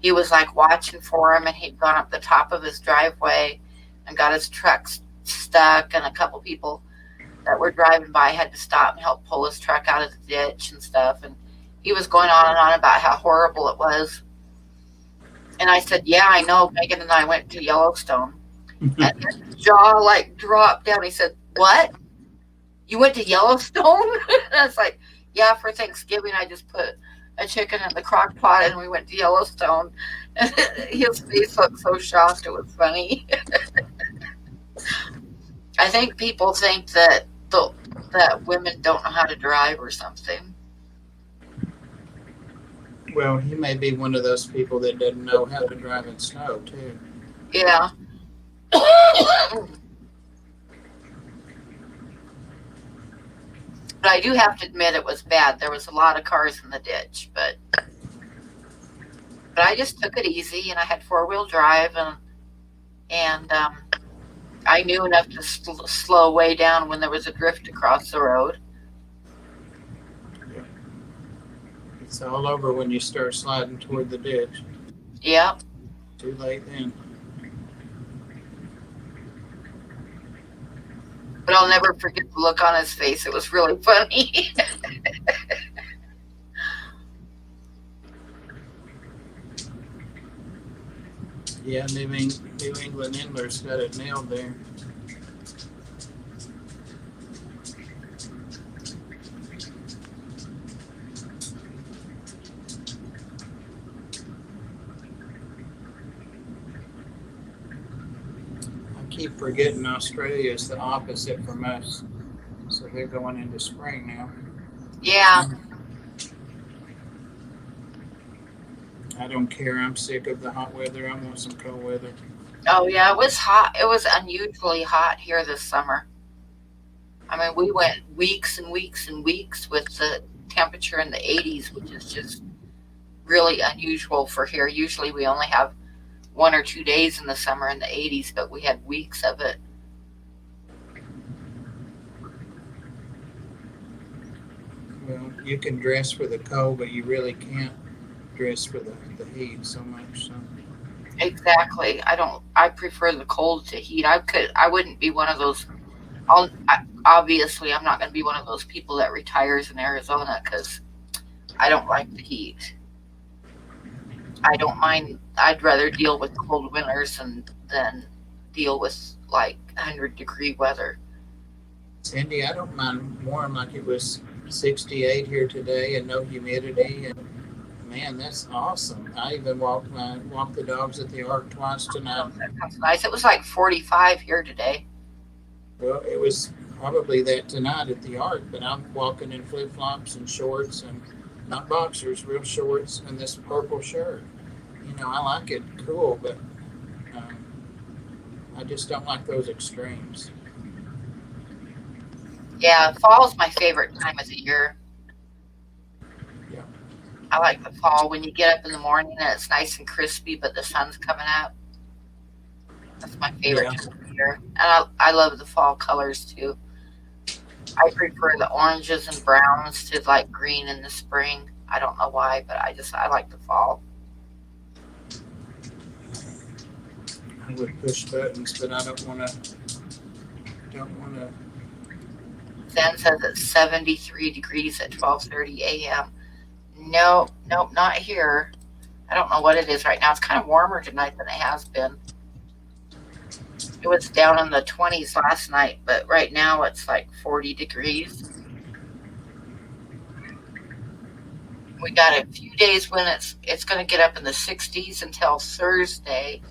he was like watching for him, and he'd gone up the top of his driveway and got his truck stuck, and a couple people that were driving by had to stop and help pull his truck out of the ditch and stuff. And he was going on and on about how horrible it was. And I said, "Yeah, I know. Megan and I went to Yellowstone." And his jaw like dropped down. He said, "What? You went to Yellowstone?" And I was like, "Yeah, for Thanksgiving, I just put a chicken in the crock pot and we went to Yellowstone." And his face looked so shocked. It was funny. I think people think that women don't know how to drive or something. Well, he may be one of those people that doesn't know how to drive in snow, too. Yeah. But I do have to admit it was bad. There was a lot of cars in the ditch, but I just took it easy, and I had 4-wheel drive, and I knew enough to slow way down when there was a drift across the road. It's all over when you start sliding toward the ditch. Yep. Too late then. But I'll never forget the look on his face. It was really funny. Yeah, New England Inler's got it nailed there. I keep forgetting Australia is the opposite from us. So they're going into spring now. Yeah. I don't care. I'm sick of the hot weather. I want some cold weather. Oh, yeah. It was hot. It was unusually hot here this summer. I mean, we went weeks and weeks and weeks with the temperature in the 80s, which is just really unusual for here. Usually we only have 1 or 2 days in the summer in the 80s, but we had weeks of it. Well, you can dress for the cold, but you really can't dress for the heat so much. So. Exactly. I prefer the cold to heat. I wouldn't be one of those. Obviously, I'm not going to be one of those people that retires in Arizona because I don't like the heat. I don't mind. I'd rather deal with cold winters than deal with like 100-degree weather. Cindy, I don't mind warm like it was 68 here today and no humidity. And man, that's awesome. I even walked the dogs at the Ark twice tonight. Oh, that sounds nice. It was like 45 here today. Well, it was probably that tonight at the Ark, but I'm walking in flip flops and shorts and not boxers, real shorts, and this purple shirt. I like it cool, but um, I just don't like those extremes. Yeah, fall's my favorite time of the year. Yeah. I like the fall when you get up in the morning and it's nice and crispy, but the sun's coming up. That's my favorite Yeah. time of the year. And I love the fall colors too. I prefer the oranges and browns to like green in the spring. I don't know why, but I like the fall. I would push buttons, but I don't want to. Then says it's 73 degrees at 12:30 a.m. No, nope, not here. I don't know what it is right now. It's kind of warmer tonight than it has been. It was down in the 20s last night, but right now it's like 40 degrees. We got a few days when it's going to get up in the 60s until Thursday.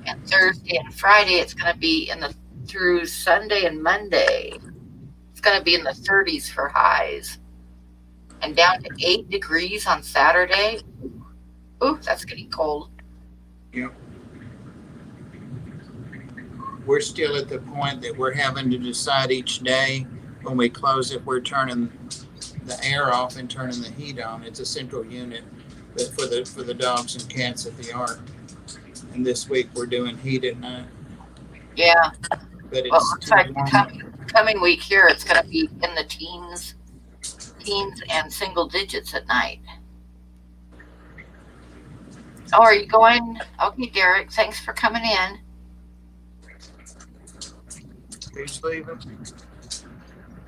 And Thursday and Friday it's going to be in the through Sunday and Monday. It's going to be in the 30s for highs and down to 8 degrees on Saturday. Ooh, that's getting cold. You know, we're still at the point that we're having to decide each day when we close if we're turning the air off and turning the heat on. It's a central unit, but for the dogs and cats at the Ark. And this week we're doing heat at night, Yeah. but Well, it it's looks too like the warm. coming week here it's going to be in the teens and single digits at night. Oh, are you going? Okay, Derek, thanks for coming in. Who's leaving?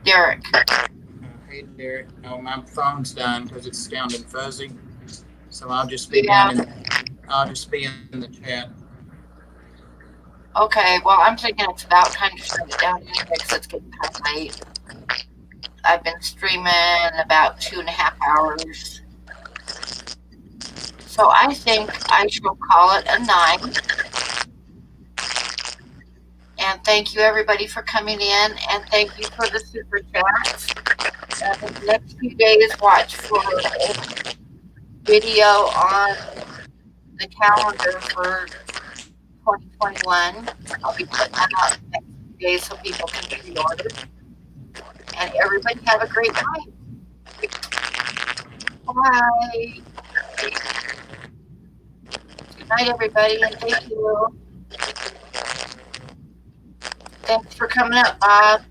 Derek. Hey Derek. No, my phone's done because it's sounding fuzzy. So Yeah. I'll just be in the chat. Okay. Well, I'm thinking it's about time to shut it down anyway because it's getting kind of late. I've been streaming about 2.5 hours. So I think I shall call it a night. And thank you everybody for coming in and thank you for the super chats. And in the next few days, watch for a video on the calendar for 2021. I'll be putting that out in the next few days so people can pre-order. And everybody have a great night. Bye. Good night, everybody, and thank you. Thanks for coming up, Bob.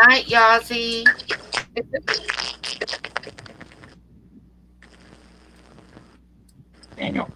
Night, Yazzie. Daniel.